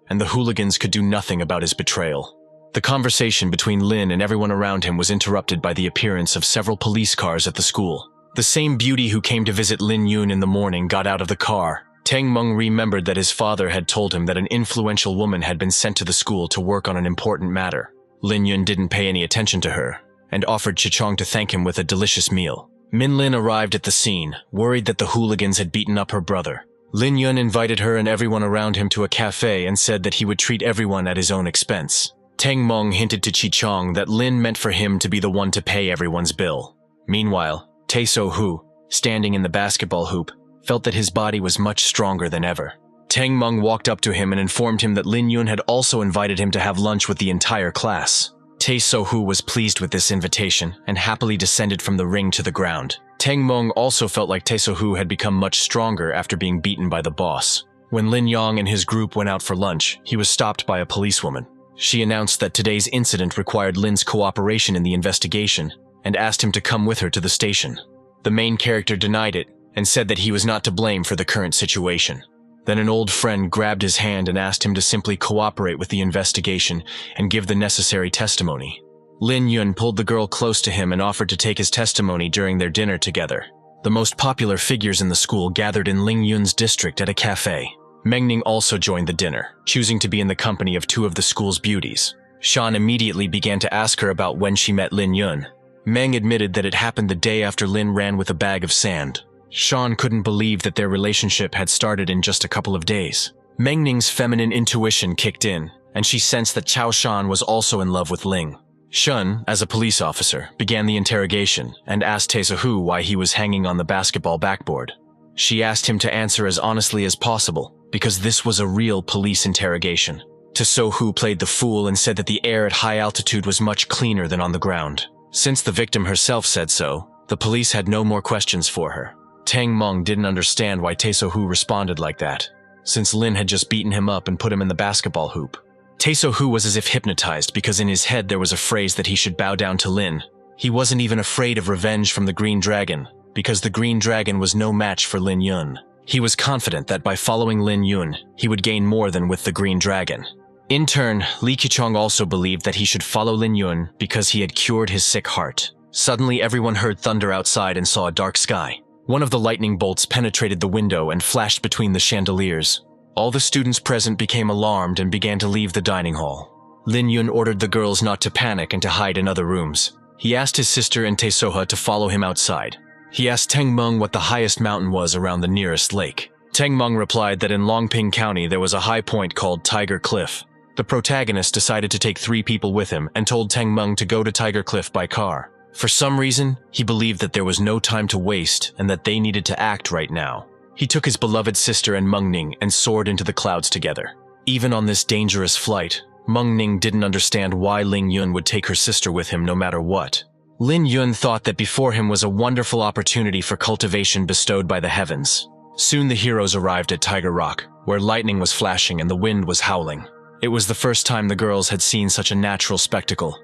and the hooligans could do nothing about his betrayal. The conversation between Lin and everyone around him was interrupted by the appearance of several police cars at the school. The same beauty who came to visit Lin Yun in the morning got out of the car. Tang Meng remembered that his father had told him that an influential woman had been sent to the school to work on an important matter. Lin Yun didn't pay any attention to her, and offered Chichong to thank him with a delicious meal. Min Lin arrived at the scene, worried that the hooligans had beaten up her brother. Lin Yun invited her and everyone around him to a cafe and said that he would treat everyone at his own expense. Tang Meng hinted to Chichong that Lin meant for him to be the one to pay everyone's bill. Meanwhile, Tae-So-Hu, standing in the basketball hoop, felt that his body was much stronger than ever. Tang Meng walked up to him and informed him that Lin Yun had also invited him to have lunch with the entire class. Tae-So-Hu was pleased with this invitation and happily descended from the ring to the ground. Tang Meng also felt like Tae-So-Hu had become much stronger after being beaten by the boss. When Lin Yang and his group went out for lunch, he was stopped by a policewoman. She announced that today's incident required Lin's cooperation in the investigation and asked him to come with her to the station. The main character denied it and said that he was not to blame for the current situation. Then an old friend grabbed his hand and asked him to simply cooperate with the investigation and give the necessary testimony. Lin Yun pulled the girl close to him and offered to take his testimony during their dinner together. The most popular figures in the school gathered in Ling Yun's district at a cafe. Mengning also joined the dinner, choosing to be in the company of two of the school's beauties. Shan immediately began to ask her about when she met Lin Yun. Meng admitted that it happened the day after Lin ran with a bag of sand. Shan couldn't believe that their relationship had started in just a couple of days. Mengning's feminine intuition kicked in, and she sensed that Chao Shan was also in love with Ling. Shun, as a police officer, began the interrogation and asked Tae-So-Hu why he was hanging on the basketball backboard. She asked him to answer as honestly as possible, because this was a real police interrogation. Tae-So-Hu played the fool and said that the air at high altitude was much cleaner than on the ground. Since the victim herself said so, the police had no more questions for her. Tang Meng didn't understand why Tae-So-Hu responded like that, since Lin had just beaten him up and put him in the basketball hoop. Tae-So-Hu was as if hypnotized because in his head there was a phrase that he should bow down to Lin. He wasn't even afraid of revenge from the Green Dragon, because the Green Dragon was no match for Lin Yun. He was confident that by following Lin Yun, he would gain more than with the Green Dragon. In turn, Li Qichong also believed that he should follow Lin Yun because he had cured his sick heart. Suddenly everyone heard thunder outside and saw a dark sky. One of the lightning bolts penetrated the window and flashed between the chandeliers. All the students present became alarmed and began to leave the dining hall. Lin Yun ordered the girls not to panic and to hide in other rooms. He asked his sister and Tae-So-Ha to follow him outside. He asked Tang Meng what the highest mountain was around the nearest lake. Tang Meng replied that in Longping County there was a high point called Tiger Cliff. The protagonist decided to take 3 people with him and told Tang Meng to go to Tiger Cliff by car. For some reason, he believed that there was no time to waste and that they needed to act right now. He took his beloved sister and Mengning and soared into the clouds together. Even on this dangerous flight, Mengning didn't understand why Ling Yun would take her sister with him no matter what. Lin Yun thought that before him was a wonderful opportunity for cultivation bestowed by the heavens. Soon the heroes arrived at Tiger Rock, where lightning was flashing and the wind was howling. It was the first time the girls had seen such a natural spectacle.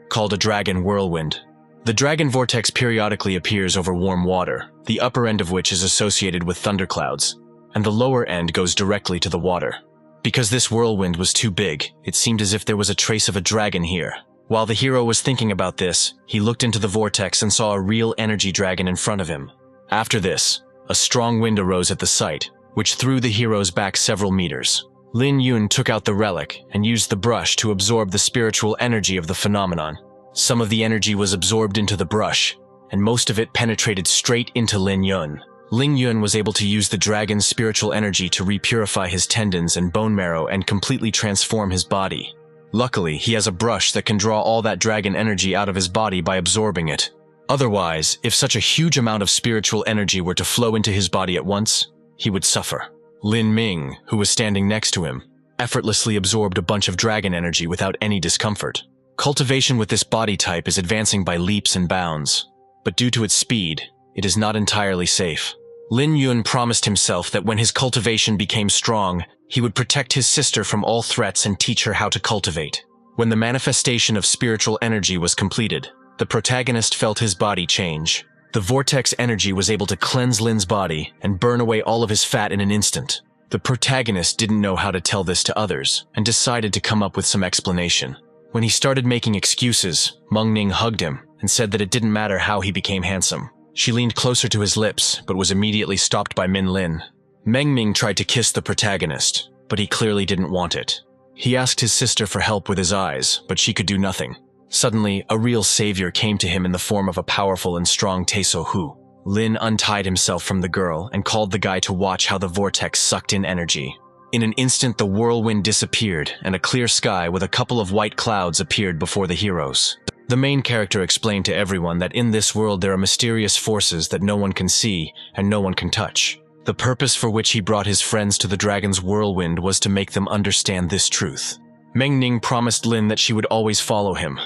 called a dragon whirlwind. The dragon vortex periodically appears over warm water, the upper end of which is associated with thunderclouds, and the lower end goes directly to the water. Because this whirlwind was too big, it seemed as if there was a trace of a dragon here. While the hero was thinking about this, he looked into the vortex and saw a real energy dragon in front of him. After this, a strong wind arose at the sight, which threw the heroes back several meters. Lin Yun took out the relic and used the brush to absorb the spiritual energy of the phenomenon. Some of the energy was absorbed into the brush, and most of it penetrated straight into Lin Yun. Lin Yun was able to use the dragon's spiritual energy to repurify his tendons and bone marrow and completely transform his body. Luckily, he has a brush that can draw all that dragon energy out of his body by absorbing it. Otherwise, if such a huge amount of spiritual energy were to flow into his body at once, he would suffer. Lin Ming, who was standing next to him, effortlessly absorbed a bunch of dragon energy without any discomfort. Cultivation with this body type is advancing by leaps and bounds, but due to its speed, it is not entirely safe. Lin Yun promised himself that when his cultivation became strong, he would protect his sister from all threats and teach her how to cultivate. When the manifestation of spiritual energy was completed, the protagonist felt his body change. The vortex energy was able to cleanse Lin's body and burn away all of his fat in an instant. The protagonist didn't know how to tell this to others and decided to come up with some explanation. When he started making excuses, Meng Ning hugged him and said that it didn't matter how he became handsome. She leaned closer to his lips, but was immediately stopped by Min Lin. Meng Ming tried to kiss the protagonist, but he clearly didn't want it. He asked his sister for help with his eyes, but she could do nothing. Suddenly, a real savior came to him in the form of a powerful and strong Tae-So Hu. Lin untied himself from the girl and called the guy to watch how the vortex sucked in energy. In an instant, the whirlwind disappeared, and a clear sky with a couple of white clouds appeared before the heroes. The main character explained to everyone that in this world there are mysterious forces that no one can see and no one can touch. The purpose for which he brought his friends to the dragon's whirlwind was to make them understand this truth. Meng Ning promised Lin that she would always follow him,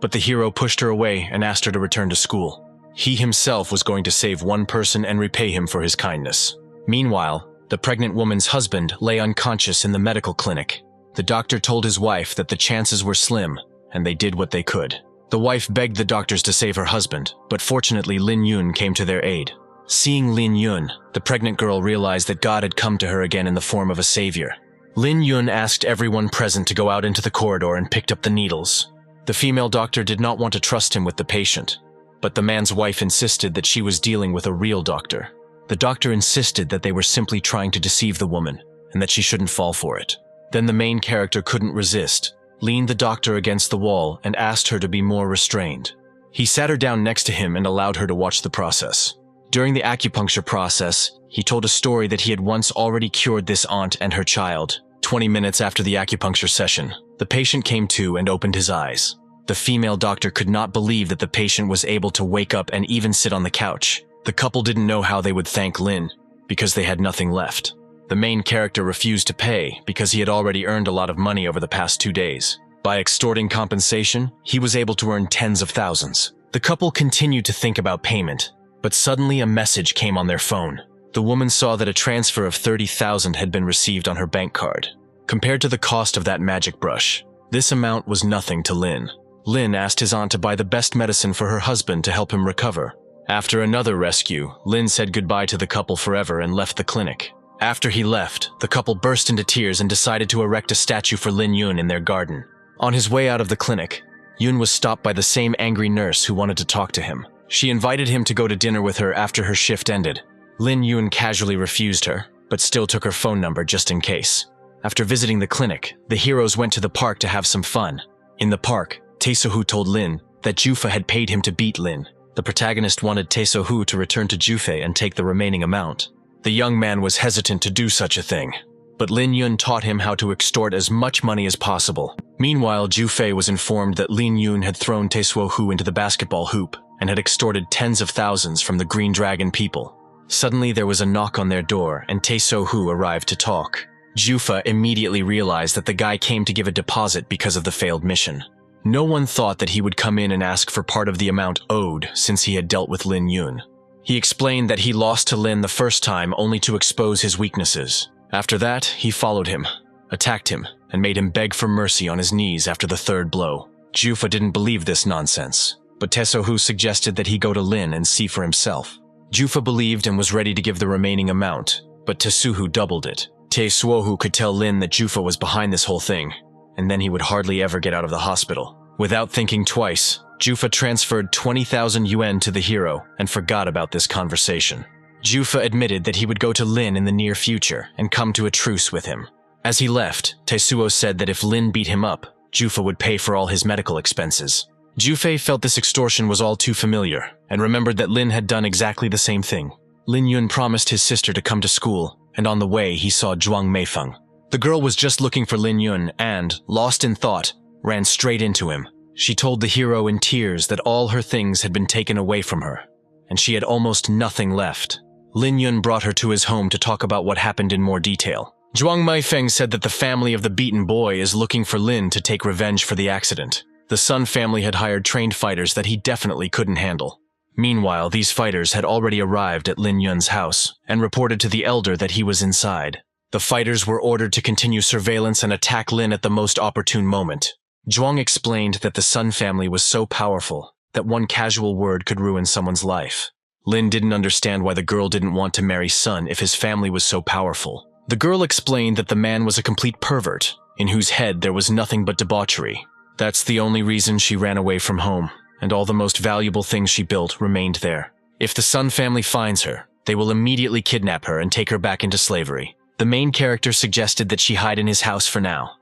but the hero pushed her away and asked her to return to school. He himself was going to save one person and repay him for his kindness. Meanwhile, the pregnant woman's husband lay unconscious in the medical clinic. The doctor told his wife that the chances were slim, and they did what they could. The wife begged the doctors to save her husband, but fortunately Lin Yun came to their aid. Seeing Lin Yun, the pregnant girl realized that God had come to her again in the form of a savior. Lin Yun asked everyone present to go out into the corridor and picked up the needles. The female doctor did not want to trust him with the patient, but the man's wife insisted that she was dealing with a real doctor. The doctor insisted that they were simply trying to deceive the woman, and that she shouldn't fall for it. Then the main character couldn't resist, leaned the doctor against the wall, and asked her to be more restrained. He sat her down next to him and allowed her to watch the process. During the acupuncture process, he told a story that he had once already cured this aunt and her child. 20 minutes after the acupuncture session, the patient came to and opened his eyes. The female doctor could not believe that the patient was able to wake up and even sit on the couch. The couple didn't know how they would thank Lin, because they had nothing left. The main character refused to pay because he had already earned a lot of money over the past 2 days. By extorting compensation, he was able to earn tens of thousands. The couple continued to think about payment, but suddenly a message came on their phone. The woman saw that a transfer of 30,000 had been received on her bank card. Compared to the cost of that magic brush, this amount was nothing to Lin. Lin asked his aunt to buy the best medicine for her husband to help him recover. After another rescue, Lin said goodbye to the couple forever and left the clinic. After he left, the couple burst into tears and decided to erect a statue for Lin Yun in their garden. On his way out of the clinic, Yun was stopped by the same angry nurse who wanted to talk to him. She invited him to go to dinner with her after her shift ended. Lin Yun casually refused her, but still took her phone number just in case. After visiting the clinic, the heroes went to the park to have some fun. In the park, Tae-So-Hu told Lin that Jufa had paid him to beat Lin. The protagonist wanted Tae-So-Hu to return to Jufei and take the remaining amount. The young man was hesitant to do such a thing, but Lin Yun taught him how to extort as much money as possible. Meanwhile, Jufei was informed that Lin Yun had thrown Tae-So-Hu into the basketball hoop and had extorted tens of thousands from the Green Dragon people. Suddenly there was a knock on their door and Tae-So-Hu arrived to talk. Jufa immediately realized that the guy came to give a deposit because of the failed mission. No one thought that he would come in and ask for part of the amount owed since he had dealt with Lin Yun. He explained that he lost to Lin the first time only to expose his weaknesses. After that, he followed him, attacked him, and made him beg for mercy on his knees after the third blow. Jufa didn't believe this nonsense, but Tae-soo suggested that he go to Lin and see for himself. Jufa believed and was ready to give the remaining amount, but Tae-soo doubled it. Tae-soo could tell Lin that Jufa was behind this whole thing, and then he would hardly ever get out of the hospital. Without thinking twice, Jufa transferred 20,000 yuan to the hero and forgot about this conversation. Jufa admitted that he would go to Lin in the near future and come to a truce with him. As he left, Tae-soo said that if Lin beat him up, Jufa would pay for all his medical expenses. Jufa felt this extortion was all too familiar and remembered that Lin had done exactly the same thing. Lin Yun promised his sister to come to school, and on the way he saw Zhuang Meifeng. The girl was just looking for Lin Yun and, lost in thought, ran straight into him. She told the hero in tears that all her things had been taken away from her, and she had almost nothing left. Lin Yun brought her to his home to talk about what happened in more detail. Zhuang Meifeng said that the family of the beaten boy is looking for Lin to take revenge for the accident. The Sun family had hired trained fighters that he definitely couldn't handle. Meanwhile, these fighters had already arrived at Lin Yun's house and reported to the elder that he was inside. The fighters were ordered to continue surveillance and attack Lin at the most opportune moment. Zhuang explained that the Sun family was so powerful that one casual word could ruin someone's life. Lin didn't understand why the girl didn't want to marry Sun if his family was so powerful. The girl explained that the man was a complete pervert, in whose head there was nothing but debauchery. That's the only reason she ran away from home, and all the most valuable things she built remained there. If the Sun family finds her, they will immediately kidnap her and take her back into slavery. The main character suggested that she hide in his house for now,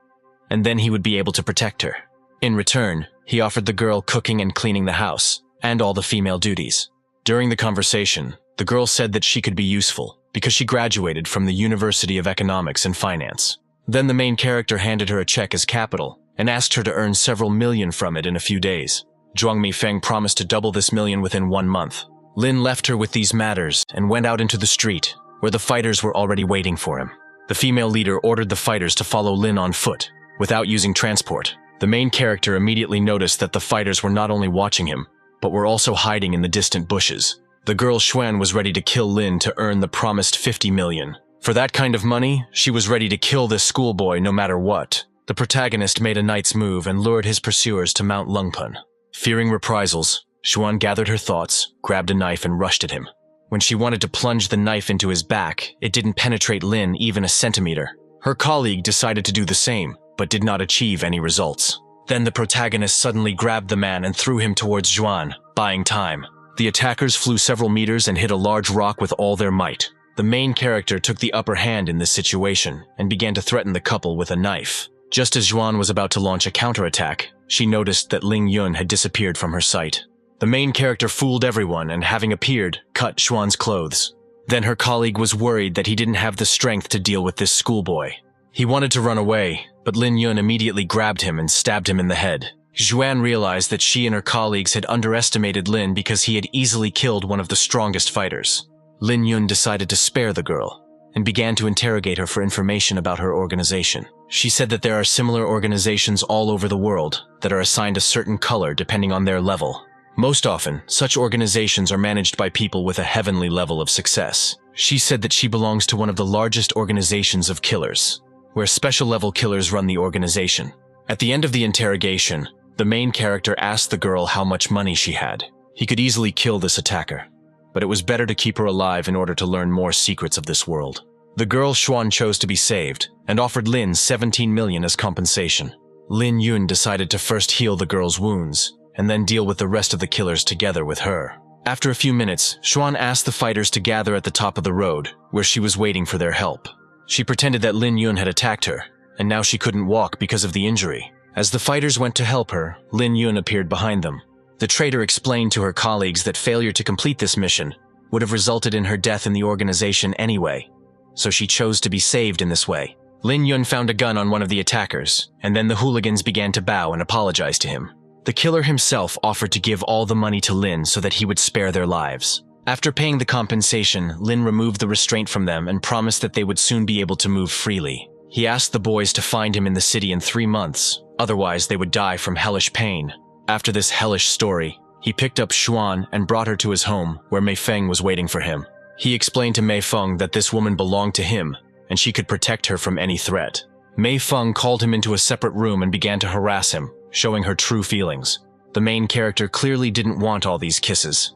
and then he would be able to protect her. In return, he offered the girl cooking and cleaning the house, and all the female duties. During the conversation, the girl said that she could be useful, because she graduated from the University of Economics and Finance. Then the main character handed her a check as capital, and asked her to earn several million from it in a few days. Zhuang Meifeng promised to double this million within 1 month. Lin left her with these matters and went out into the street, where the fighters were already waiting for him. The female leader ordered the fighters to follow Lin on foot, without using transport. The main character immediately noticed that the fighters were not only watching him, but were also hiding in the distant bushes. The girl Xuan was ready to kill Lin to earn the promised 50 million. For that kind of money, she was ready to kill this schoolboy no matter what. The protagonist made a knight's move and lured his pursuers to Mount Lungpun. Fearing reprisals, Xuan gathered her thoughts, grabbed a knife and rushed at him. When she wanted to plunge the knife into his back, it didn't penetrate Lin even a centimeter. Her colleague decided to do the same, but did not achieve any results. Then the protagonist suddenly grabbed the man and threw him towards Xuan, buying time. The attackers flew several meters and hit a large rock with all their might. The main character took the upper hand in this situation and began to threaten the couple with a knife. Just as Xuan was about to launch a counterattack, she noticed that Ling Yun had disappeared from her sight. The main character fooled everyone and, having appeared, cut Xuan's clothes. Then her colleague was worried that he didn't have the strength to deal with this schoolboy. He wanted to run away, but Lin Yun immediately grabbed him and stabbed him in the head. Xuan realized that she and her colleagues had underestimated Lin because he had easily killed one of the strongest fighters. Lin Yun decided to spare the girl and began to interrogate her for information about her organization. She said that there are similar organizations all over the world that are assigned a certain color depending on their level. Most often, such organizations are managed by people with a heavenly level of success. She said that she belongs to one of the largest organizations of killers, where special-level killers run the organization. At the end of the interrogation, the main character asked the girl how much money she had. He could easily kill this attacker, but it was better to keep her alive in order to learn more secrets of this world. The girl Xuan chose to be saved and offered Lin 17 million as compensation. Lin Yun decided to first heal the girl's wounds and then deal with the rest of the killers together with her. After a few minutes, Xuan asked the fighters to gather at the top of the road, where she was waiting for their help. She pretended that Lin Yun had attacked her, and now she couldn't walk because of the injury. As the fighters went to help her, Lin Yun appeared behind them. The traitor explained to her colleagues that failure to complete this mission would have resulted in her death in the organization anyway, so she chose to be saved in this way. Lin Yun found a gun on one of the attackers, and then the hooligans began to bow and apologize to him. The killer himself offered to give all the money to Lin so that he would spare their lives. After paying the compensation, Lin removed the restraint from them and promised that they would soon be able to move freely. He asked the boys to find him in the city in 3 months, otherwise they would die from hellish pain. After this hellish story, he picked up Xuan and brought her to his home, where Mei Feng was waiting for him. He explained to Mei Feng that this woman belonged to him, and she could protect her from any threat. Mei Feng called him into a separate room and began to harass him, showing her true feelings. The main character clearly didn't want all these kisses.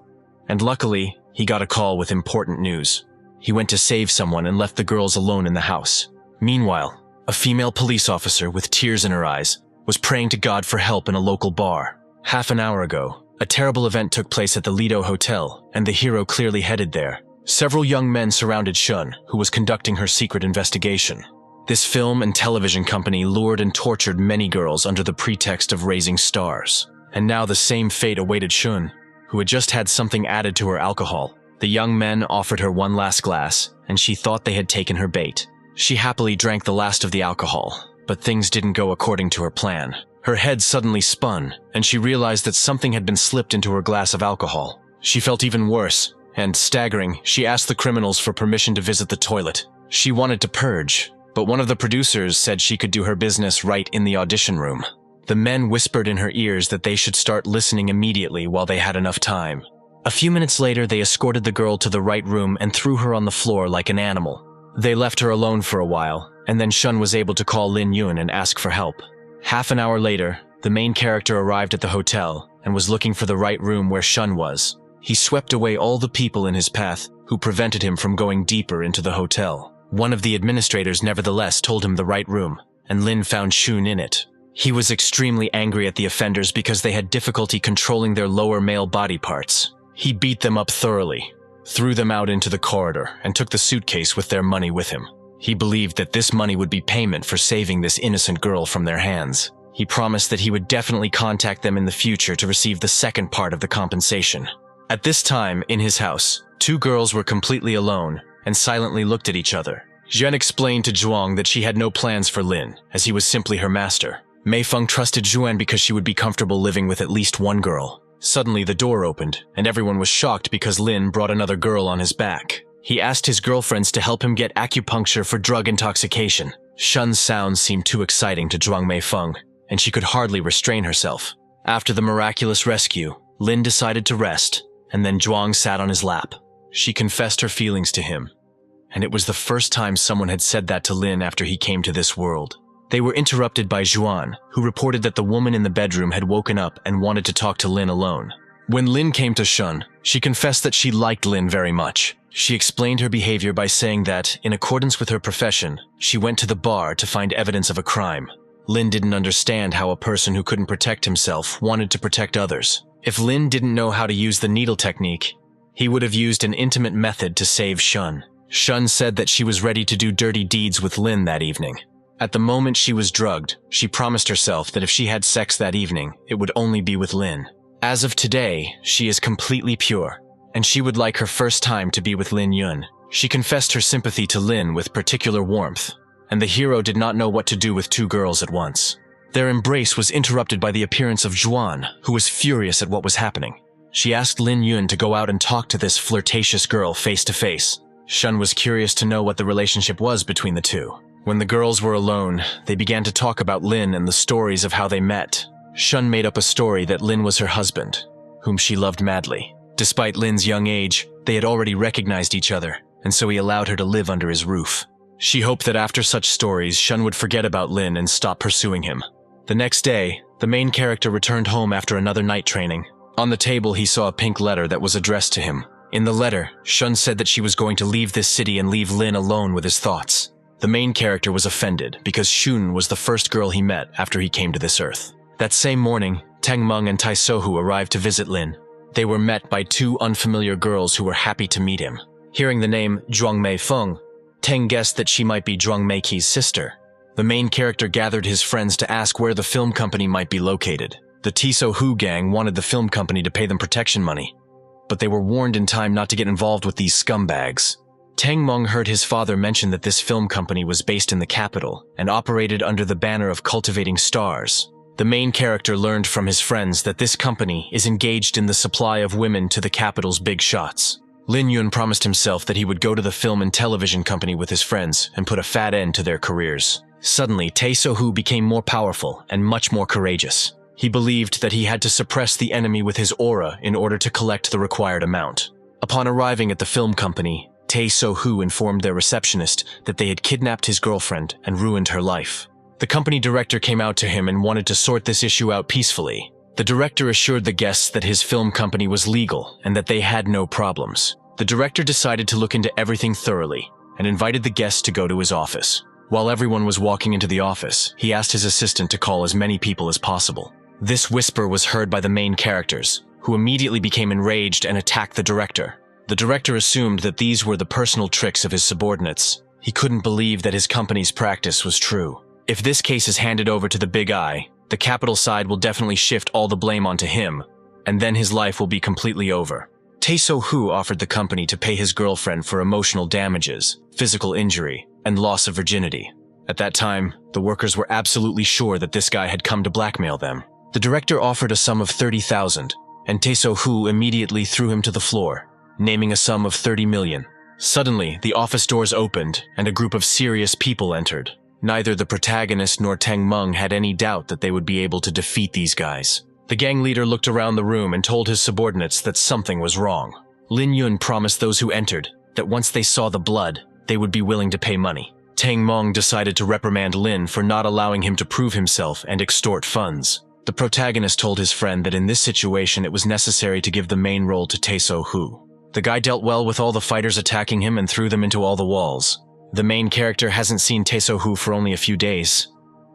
And luckily, he got a call with important news. He went to save someone and left the girls alone in the house. Meanwhile, a female police officer with tears in her eyes was praying to God for help in a local bar. Half an hour ago, a terrible event took place at the Lido Hotel, and the hero clearly headed there. Several young men surrounded Shun, who was conducting her secret investigation. This film and television company lured and tortured many girls under the pretext of raising stars. And now the same fate awaited Shun, who had just had something added to her alcohol. The young men offered her one last glass, and she thought they had taken her bait. She happily drank the last of the alcohol, but things didn't go according to her plan. Her head suddenly spun, and she realized that something had been slipped into her glass of alcohol. She felt even worse, and staggering, she asked the criminals for permission to visit the toilet. She wanted to purge, but one of the producers said she could do her business right in the audition room. The men whispered in her ears that they should start listening immediately while they had enough time. A few minutes later, they escorted the girl to the right room and threw her on the floor like an animal. They left her alone for a while, and then Shun was able to call Lin Yun and ask for help. Half an hour later, the main character arrived at the hotel and was looking for the right room where Shun was. He swept away all the people in his path who prevented him from going deeper into the hotel. One of the administrators nevertheless told him the right room, and Lin found Shun in it. He was extremely angry at the offenders because they had difficulty controlling their lower male body parts. He beat them up thoroughly, threw them out into the corridor, and took the suitcase with their money with him. He believed that this money would be payment for saving this innocent girl from their hands. He promised that he would definitely contact them in the future to receive the second part of the compensation. At this time, in his house, two girls were completely alone and silently looked at each other. Zhen explained to Zhuang that she had no plans for Lin, as he was simply her master. Mei Feng trusted Zhuan because she would be comfortable living with at least one girl. Suddenly, the door opened, and everyone was shocked because Lin brought another girl on his back. He asked his girlfriends to help him get acupuncture for drug intoxication. Shun's sounds seemed too exciting to Zhuang Mei Feng, and she could hardly restrain herself. After the miraculous rescue, Lin decided to rest, and then Zhuang sat on his lap. She confessed her feelings to him, and it was the first time someone had said that to Lin after he came to this world. They were interrupted by Zhuan, who reported that the woman in the bedroom had woken up and wanted to talk to Lin alone. When Lin came to Shun, she confessed that she liked Lin very much. She explained her behavior by saying that, in accordance with her profession, she went to the bar to find evidence of a crime. Lin didn't understand how a person who couldn't protect himself wanted to protect others. If Lin didn't know how to use the needle technique, he would have used an intimate method to save Shun. Shun said that she was ready to do dirty deeds with Lin that evening. At the moment she was drugged, she promised herself that if she had sex that evening, it would only be with Lin. As of today, she is completely pure, and she would like her first time to be with Lin Yun. She confessed her sympathy to Lin with particular warmth, and the hero did not know what to do with two girls at once. Their embrace was interrupted by the appearance of Zhuan, who was furious at what was happening. She asked Lin Yun to go out and talk to this flirtatious girl face to face. Shun was curious to know what the relationship was between the two. When the girls were alone, they began to talk about Lin and the stories of how they met. Shun made up a story that Lin was her husband, whom she loved madly. Despite Lin's young age, they had already recognized each other, and so he allowed her to live under his roof. She hoped that after such stories, Shun would forget about Lin and stop pursuing him. The next day, the main character returned home after another night training. On the table, he saw a pink letter that was addressed to him. In the letter, Shun said that she was going to leave this city and leave Lin alone with his thoughts. The main character was offended because Shun was the first girl he met after he came to this earth. That same morning, Teng Meng and Tai Sohu arrived to visit Lin. They were met by two unfamiliar girls who were happy to meet him. Hearing the name Zhuang Mei Feng, Teng guessed that she might be Zhuang Meiqi's sister. The main character gathered his friends to ask where the film company might be located. The Tiso Hu gang wanted the film company to pay them protection money, but they were warned in time not to get involved with these scumbags. Teng Meng heard his father mention that this film company was based in the capital and operated under the banner of cultivating stars. The main character learned from his friends that this company is engaged in the supply of women to the capital's big shots. Lin Yun promised himself that he would go to the film and television company with his friends and put a fat end to their careers. Suddenly, Tae So-hu became more powerful and much more courageous. He believed that he had to suppress the enemy with his aura in order to collect the required amount. Upon arriving at the film company, Tae So-hu informed their receptionist that they had kidnapped his girlfriend and ruined her life. The company director came out to him and wanted to sort this issue out peacefully. The director assured the guests that his film company was legal and that they had no problems. The director decided to look into everything thoroughly and invited the guests to go to his office. While everyone was walking into the office, he asked his assistant to call as many people as possible. This whisper was heard by the main characters, who immediately became enraged and attacked the director. The director assumed that these were the personal tricks of his subordinates. He couldn't believe that his company's practice was true. If this case is handed over to the Big Eye, the capital side will definitely shift all the blame onto him, and then his life will be completely over. Tae-so-hu offered the company to pay his girlfriend for emotional damages, physical injury, and loss of virginity. At that time, the workers were absolutely sure that this guy had come to blackmail them. The director offered a sum of 30,000, and Tae-so-hu immediately threw him to the floor, naming a sum of 30 million. Suddenly, the office doors opened, and a group of serious people entered. Neither the protagonist nor Tang Meng had any doubt that they would be able to defeat these guys. The gang leader looked around the room and told his subordinates that something was wrong. Lin Yun promised those who entered that once they saw the blood, they would be willing to pay money. Tang Meng decided to reprimand Lin for not allowing him to prove himself and extort funds. The protagonist told his friend that in this situation it was necessary to give the main role to Tae-so-hu. The guy dealt well with all the fighters attacking him and threw them into all the walls. The main character hasn't seen Tae-so-hu for only a few days,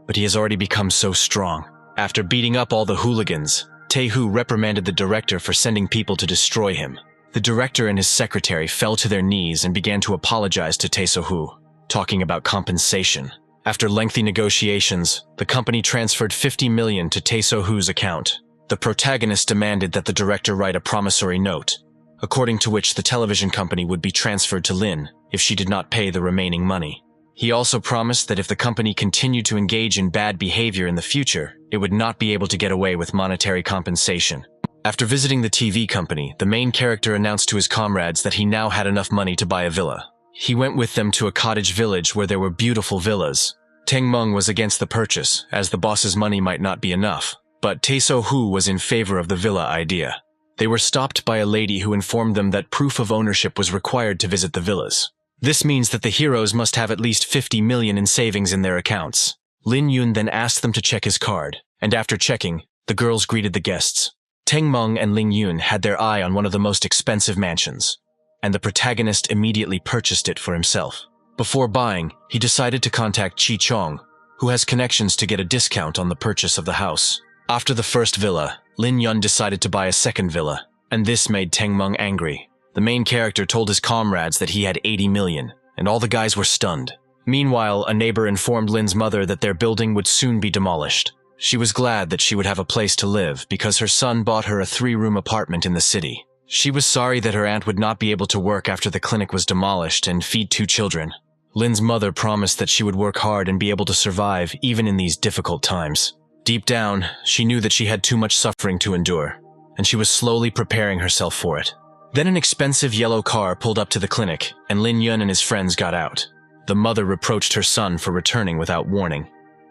but he has already become so strong. After beating up all the hooligans, Tae-hu reprimanded the director for sending people to destroy him. The director and his secretary fell to their knees and began to apologize to Tae-so-hu, talking about compensation. After lengthy negotiations, the company transferred 50 million to Tae-so-hu's account. The protagonist demanded that the director write a promissory note, according to which the television company would be transferred to Lin if she did not pay the remaining money. He also promised that if the company continued to engage in bad behavior in the future, it would not be able to get away with monetary compensation. After visiting the TV company, the main character announced to his comrades that he now had enough money to buy a villa. He went with them to a cottage village where there were beautiful villas. Tang Meng was against the purchase, as the boss's money might not be enough, but Tae-so-hu was in favor of the villa idea. They were stopped by a lady who informed them that proof of ownership was required to visit the villas. This means that the heroes must have at least 50 million in savings in their accounts. Lin Yun then asked them to check his card, and after checking, the girls greeted the guests. Tang Meng and Ling Yun had their eye on one of the most expensive mansions, and the protagonist immediately purchased it for himself. Before buying, he decided to contact Chi Chong, who has connections to get a discount on the purchase of the house. After the first villa, Lin Yun decided to buy a second villa, and this made Tang Meng angry. The main character told his comrades that he had 80 million, and all the guys were stunned. Meanwhile, a neighbor informed Lin's mother that their building would soon be demolished. She was glad that she would have a place to live because her son bought her a 3-room apartment in the city. She was sorry that her aunt would not be able to work after the clinic was demolished and feed 2 children. Lin's mother promised that she would work hard and be able to survive even in these difficult times. Deep down, she knew that she had too much suffering to endure, and she was slowly preparing herself for it. Then an expensive yellow car pulled up to the clinic, and Lin Yun and his friends got out. The mother reproached her son for returning without warning,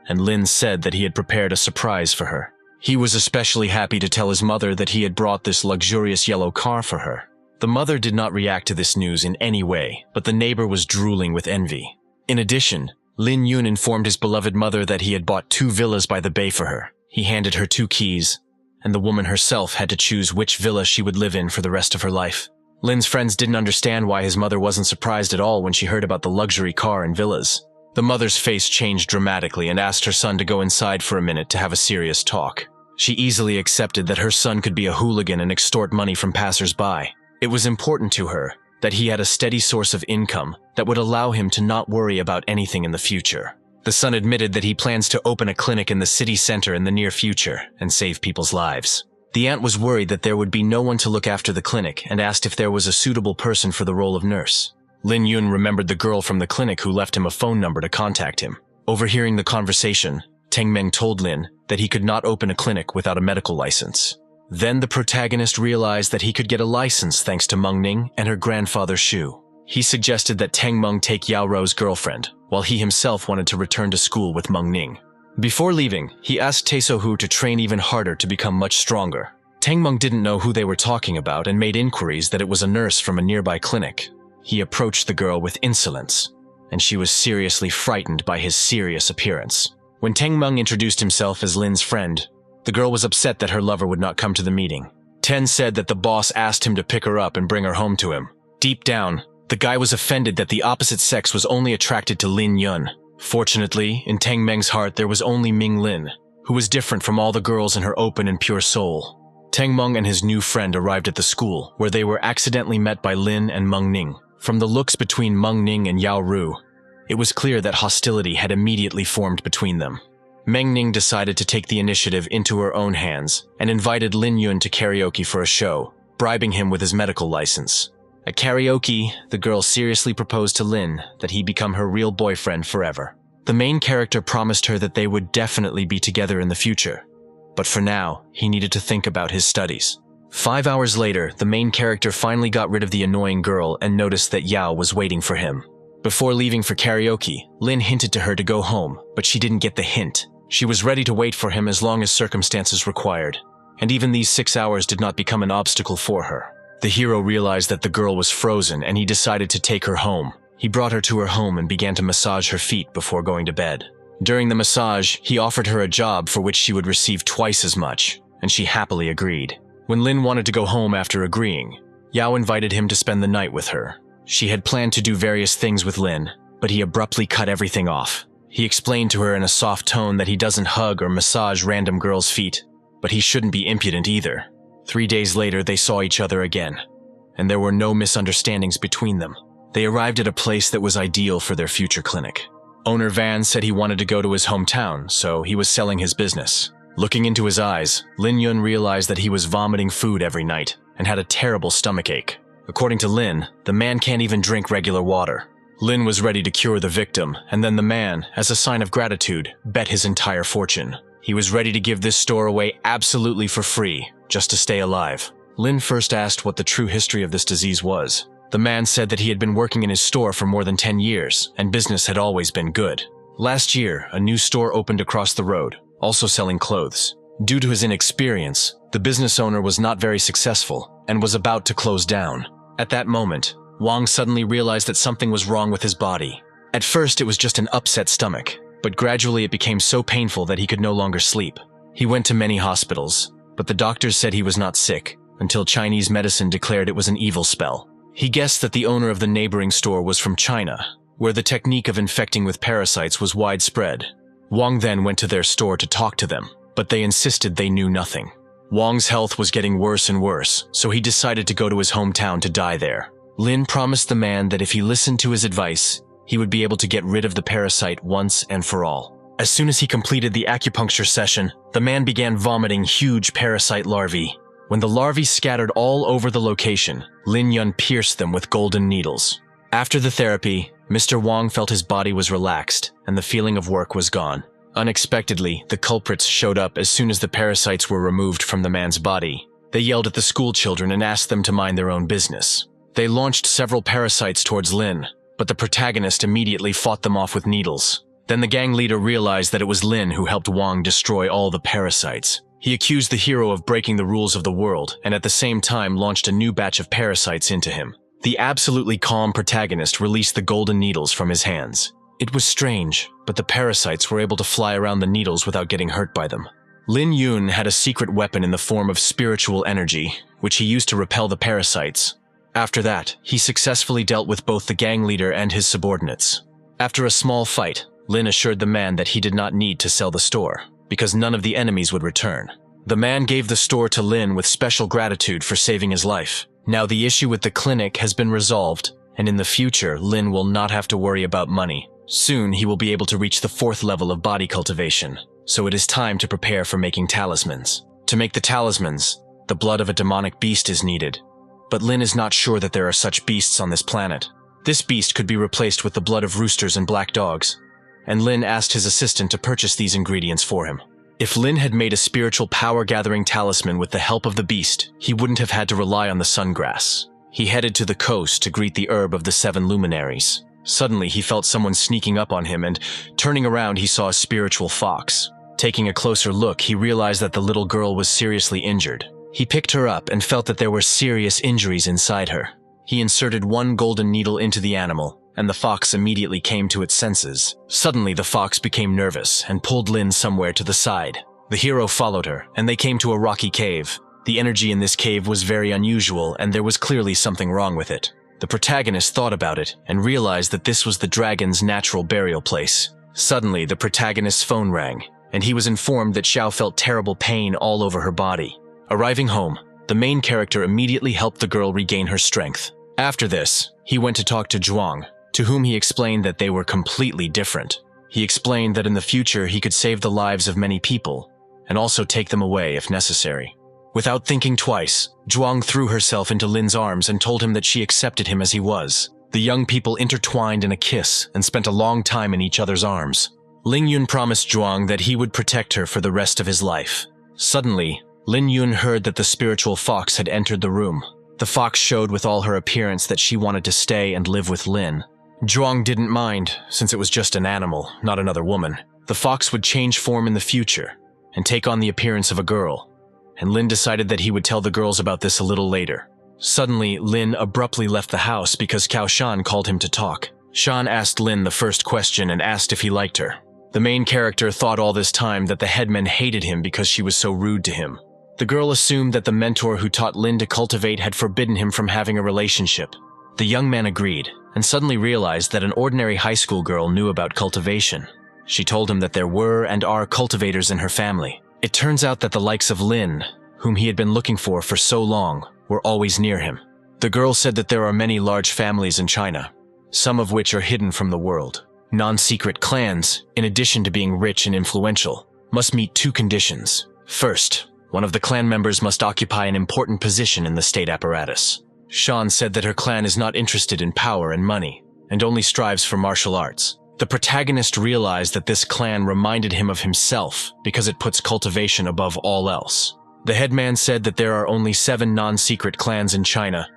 and Lin said that he had prepared a surprise for her. He was especially happy to tell his mother that he had brought this luxurious yellow car for her. The mother did not react to this news in any way, but the neighbor was drooling with envy. In addition, Lin Yun informed his beloved mother that he had bought 2 villas by the bay for her. He handed her 2 keys, and the woman herself had to choose which villa she would live in for the rest of her life. Lin's friends didn't understand why his mother wasn't surprised at all when she heard about the luxury car and villas. The mother's face changed dramatically and asked her son to go inside for a minute to have a serious talk. She easily accepted that her son could be a hooligan and extort money from passers-by. It was important to her that he had a steady source of income that would allow him to not worry about anything in the future. The son admitted that he plans to open a clinic in the city center in the near future and save people's lives. The aunt was worried that there would be no one to look after the clinic and asked if there was a suitable person for the role of nurse. Lin Yun remembered the girl from the clinic who left him a phone number to contact him. Overhearing the conversation, Tang Meng told Lin that he could not open a clinic without a medical license. Then the protagonist realized that he could get a license thanks to Meng Ning and her grandfather Shu. He suggested that Tang Meng take Yao Rou's girlfriend, while he himself wanted to return to school with Meng Ning. Before leaving, he asked Tae-so-hu to train even harder to become much stronger. Tang Meng didn't know who they were talking about and made inquiries that it was a nurse from a nearby clinic. He approached the girl with insolence, and she was seriously frightened by his serious appearance. When Teng Meng introduced himself as Lin's friend, the girl was upset that her lover would not come to the meeting. Ten said that the boss asked him to pick her up and bring her home to him. Deep down, the guy was offended that the opposite sex was only attracted to Lin Yun. Fortunately, in Teng Meng's heart there was only Ming Lin, who was different from all the girls in her open and pure soul. Teng Meng and his new friend arrived at the school, where they were accidentally met by Lin and Meng Ning. From the looks between Meng Ning and Yao Ru, it was clear that hostility had immediately formed between them. Meng Ning decided to take the initiative into her own hands and invited Lin Yun to karaoke for a show, bribing him with his medical license. At karaoke, the girl seriously proposed to Lin that he become her real boyfriend forever. The main character promised her that they would definitely be together in the future, but for now, he needed to think about his studies. 5 hours later, the main character finally got rid of the annoying girl and noticed that Yao was waiting for him. Before leaving for karaoke, Lin hinted to her to go home, but she didn't get the hint. She was ready to wait for him as long as circumstances required, and even these 6 hours did not become an obstacle for her. The hero realized that the girl was frozen and he decided to take her home. He brought her to her home and began to massage her feet before going to bed. During the massage, he offered her a job for which she would receive twice as much, and she happily agreed. When Lin wanted to go home after agreeing, Yao invited him to spend the night with her. She had planned to do various things with Lin, but he abruptly cut everything off. He explained to her in a soft tone that he doesn't hug or massage random girls' feet, but he shouldn't be impudent either. 3 days later, they saw each other again, and there were no misunderstandings between them. They arrived at a place that was ideal for their future clinic. Owner Van said he wanted to go to his hometown, so he was selling his business. Looking into his eyes, Lin Yun realized that he was vomiting food every night and had a terrible stomachache. According to Lin, the man can't even drink regular water. Lin was ready to cure the victim, and then the man, as a sign of gratitude, bet his entire fortune. He was ready to give this store away absolutely for free, just to stay alive. Lin first asked what the true history of this disease was. The man said that he had been working in his store for more than 10 years, and business had always been good. Last year, a new store opened across the road, also selling clothes. Due to his inexperience, the business owner was not very successful and was about to close down. At that moment, Wang suddenly realized that something was wrong with his body. At first, it was just an upset stomach, but gradually it became so painful that he could no longer sleep. He went to many hospitals, but the doctors said he was not sick, until Chinese medicine declared it was an evil spell. He guessed that the owner of the neighboring store was from China, where the technique of infecting with parasites was widespread. Wang then went to their store to talk to them, but they insisted they knew nothing. Wang's health was getting worse and worse, so he decided to go to his hometown to die there. Lin promised the man that if he listened to his advice, he would be able to get rid of the parasite once and for all. As soon as he completed the acupuncture session, the man began vomiting huge parasite larvae. When the larvae scattered all over the location, Lin Yun pierced them with golden needles. After the therapy, Mr. Wang felt his body was relaxed and the feeling of work was gone. Unexpectedly, the culprits showed up as soon as the parasites were removed from the man's body. They yelled at the school children and asked them to mind their own business. They launched several parasites towards Lin, but the protagonist immediately fought them off with needles. Then the gang leader realized that it was Lin who helped Wang destroy all the parasites. He accused the hero of breaking the rules of the world and at the same time launched a new batch of parasites into him. The absolutely calm protagonist released the golden needles from his hands. It was strange, but the parasites were able to fly around the needles without getting hurt by them. Lin Yun had a secret weapon in the form of spiritual energy, which he used to repel the parasites. After that, he successfully dealt with both the gang leader and his subordinates. After a small fight, Lin assured the man that he did not need to sell the store, because none of the enemies would return. The man gave the store to Lin with special gratitude for saving his life. Now the issue with the clinic has been resolved, and in the future, Lin will not have to worry about money. Soon, he will be able to reach the 4th level of body cultivation, so it is time to prepare for making talismans. To make the talismans, the blood of a demonic beast is needed, but Lin is not sure that there are such beasts on this planet. This beast could be replaced with the blood of roosters and black dogs, and Lin asked his assistant to purchase these ingredients for him. If Lin had made a spiritual power-gathering talisman with the help of the beast, he wouldn't have had to rely on the sungrass. He headed to the coast to greet the herb of the 7 luminaries. Suddenly, he felt someone sneaking up on him, and turning around, he saw a spiritual fox. Taking a closer look, he realized that the little girl was seriously injured. He picked her up and felt that there were serious injuries inside her. He inserted 1 golden needle into the animal and the fox immediately came to its senses. Suddenly, the fox became nervous and pulled Lin somewhere to the side. The hero followed her, and they came to a rocky cave. The energy in this cave was very unusual, and there was clearly something wrong with it. The protagonist thought about it and realized that this was the dragon's natural burial place. Suddenly, the protagonist's phone rang, and he was informed that Xiao felt terrible pain all over her body. Arriving home, the main character immediately helped the girl regain her strength. After this, he went to talk to Zhuang, to whom he explained that they were completely different. He explained that in the future he could save the lives of many people, and also take them away if necessary. Without thinking twice, Zhuang threw herself into Lin's arms and told him that she accepted him as he was. The young people intertwined in a kiss and spent a long time in each other's arms. Ling Yun promised Zhuang that he would protect her for the rest of his life. Suddenly, Lin Yun heard that the spiritual fox had entered the room. The fox showed with all her appearance that she wanted to stay and live with Lin. Zhuang didn't mind, since it was just an animal, not another woman. The fox would change form in the future and take on the appearance of a girl, and Lin decided that he would tell the girls about this a little later. Suddenly, Lin abruptly left the house because Cao Shan called him to talk. Shan asked Lin the first question and asked if he liked her. The main character thought all this time that the headman hated him because she was so rude to him. The girl assumed that the mentor who taught Lin to cultivate had forbidden him from having a relationship. The young man agreed, and suddenly realized that an ordinary high school girl knew about cultivation. She told him that there were and are cultivators in her family. It turns out that the likes of Lin, whom he had been looking for so long, were always near him. The girl said that there are many large families in China, some of which are hidden from the world. Non-secret clans, in addition to being rich and influential, must meet two conditions. First, one of the clan members must occupy an important position in the state apparatus. Shan said that her clan is not interested in power and money, and only strives for martial arts. The protagonist realized that this clan reminded him of himself because it puts cultivation above all else. The headman said that there are only 7 non-secret clans in China,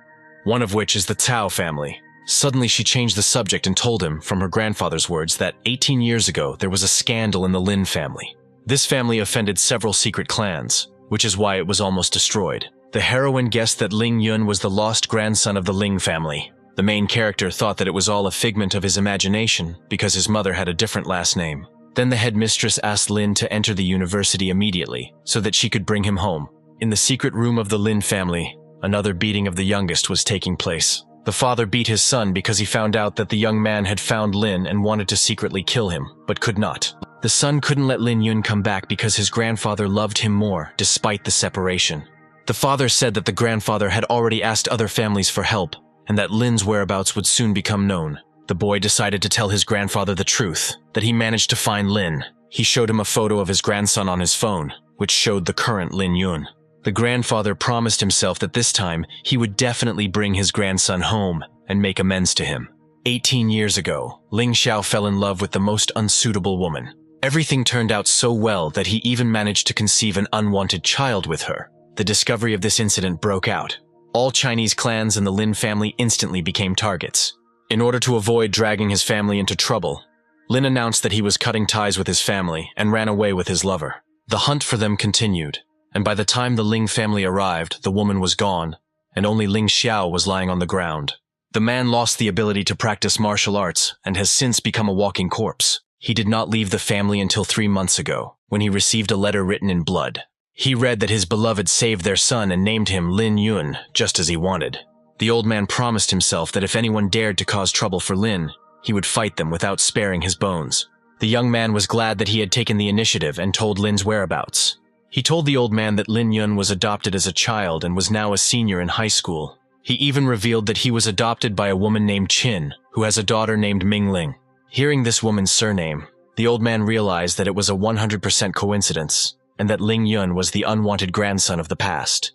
one of which is the Cao family. Suddenly she changed the subject and told him, from her grandfather's words, that 18 years ago there was a scandal in the Lin family. This family offended several secret clans, which is why it was almost destroyed. The heroine guessed that Ling Yun was the lost grandson of the Ling family. The main character thought that it was all a figment of his imagination because his mother had a different last name. Then the headmistress asked Lin to enter the university immediately so that she could bring him home. In the secret room of the Lin family, another beating of the youngest was taking place. The father beat his son because he found out that the young man had found Lin and wanted to secretly kill him, but could not. The son couldn't let Lin Yun come back because his grandfather loved him more despite the separation. The father said that the grandfather had already asked other families for help and that Lin's whereabouts would soon become known. The boy decided to tell his grandfather the truth, that he managed to find Lin. He showed him a photo of his grandson on his phone, which showed the current Lin Yun. The grandfather promised himself that this time he would definitely bring his grandson home and make amends to him. 18 years ago, Ling Xiao fell in love with the most unsuitable woman. Everything turned out so well that he even managed to conceive an unwanted child with her. The discovery of this incident broke out. All Chinese clans in the Lin family instantly became targets. In order to avoid dragging his family into trouble, Lin announced that he was cutting ties with his family and ran away with his lover. The hunt for them continued, and by the time the Ling family arrived, the woman was gone, and only Ling Xiao was lying on the ground. The man lost the ability to practice martial arts and has since become a walking corpse. He did not leave the family until 3 months ago, when he received a letter written in blood. He read that his beloved saved their son and named him Lin Yun, just as he wanted. The old man promised himself that if anyone dared to cause trouble for Lin, he would fight them without sparing his bones. The young man was glad that he had taken the initiative and told Lin's whereabouts. He told the old man that Lin Yun was adopted as a child and was now a senior in high school. He even revealed that he was adopted by a woman named Qin, who has a daughter named Mingling. Hearing this woman's surname, the old man realized that it was a 100% coincidence, and that Ling Yun was the unwanted grandson of the past.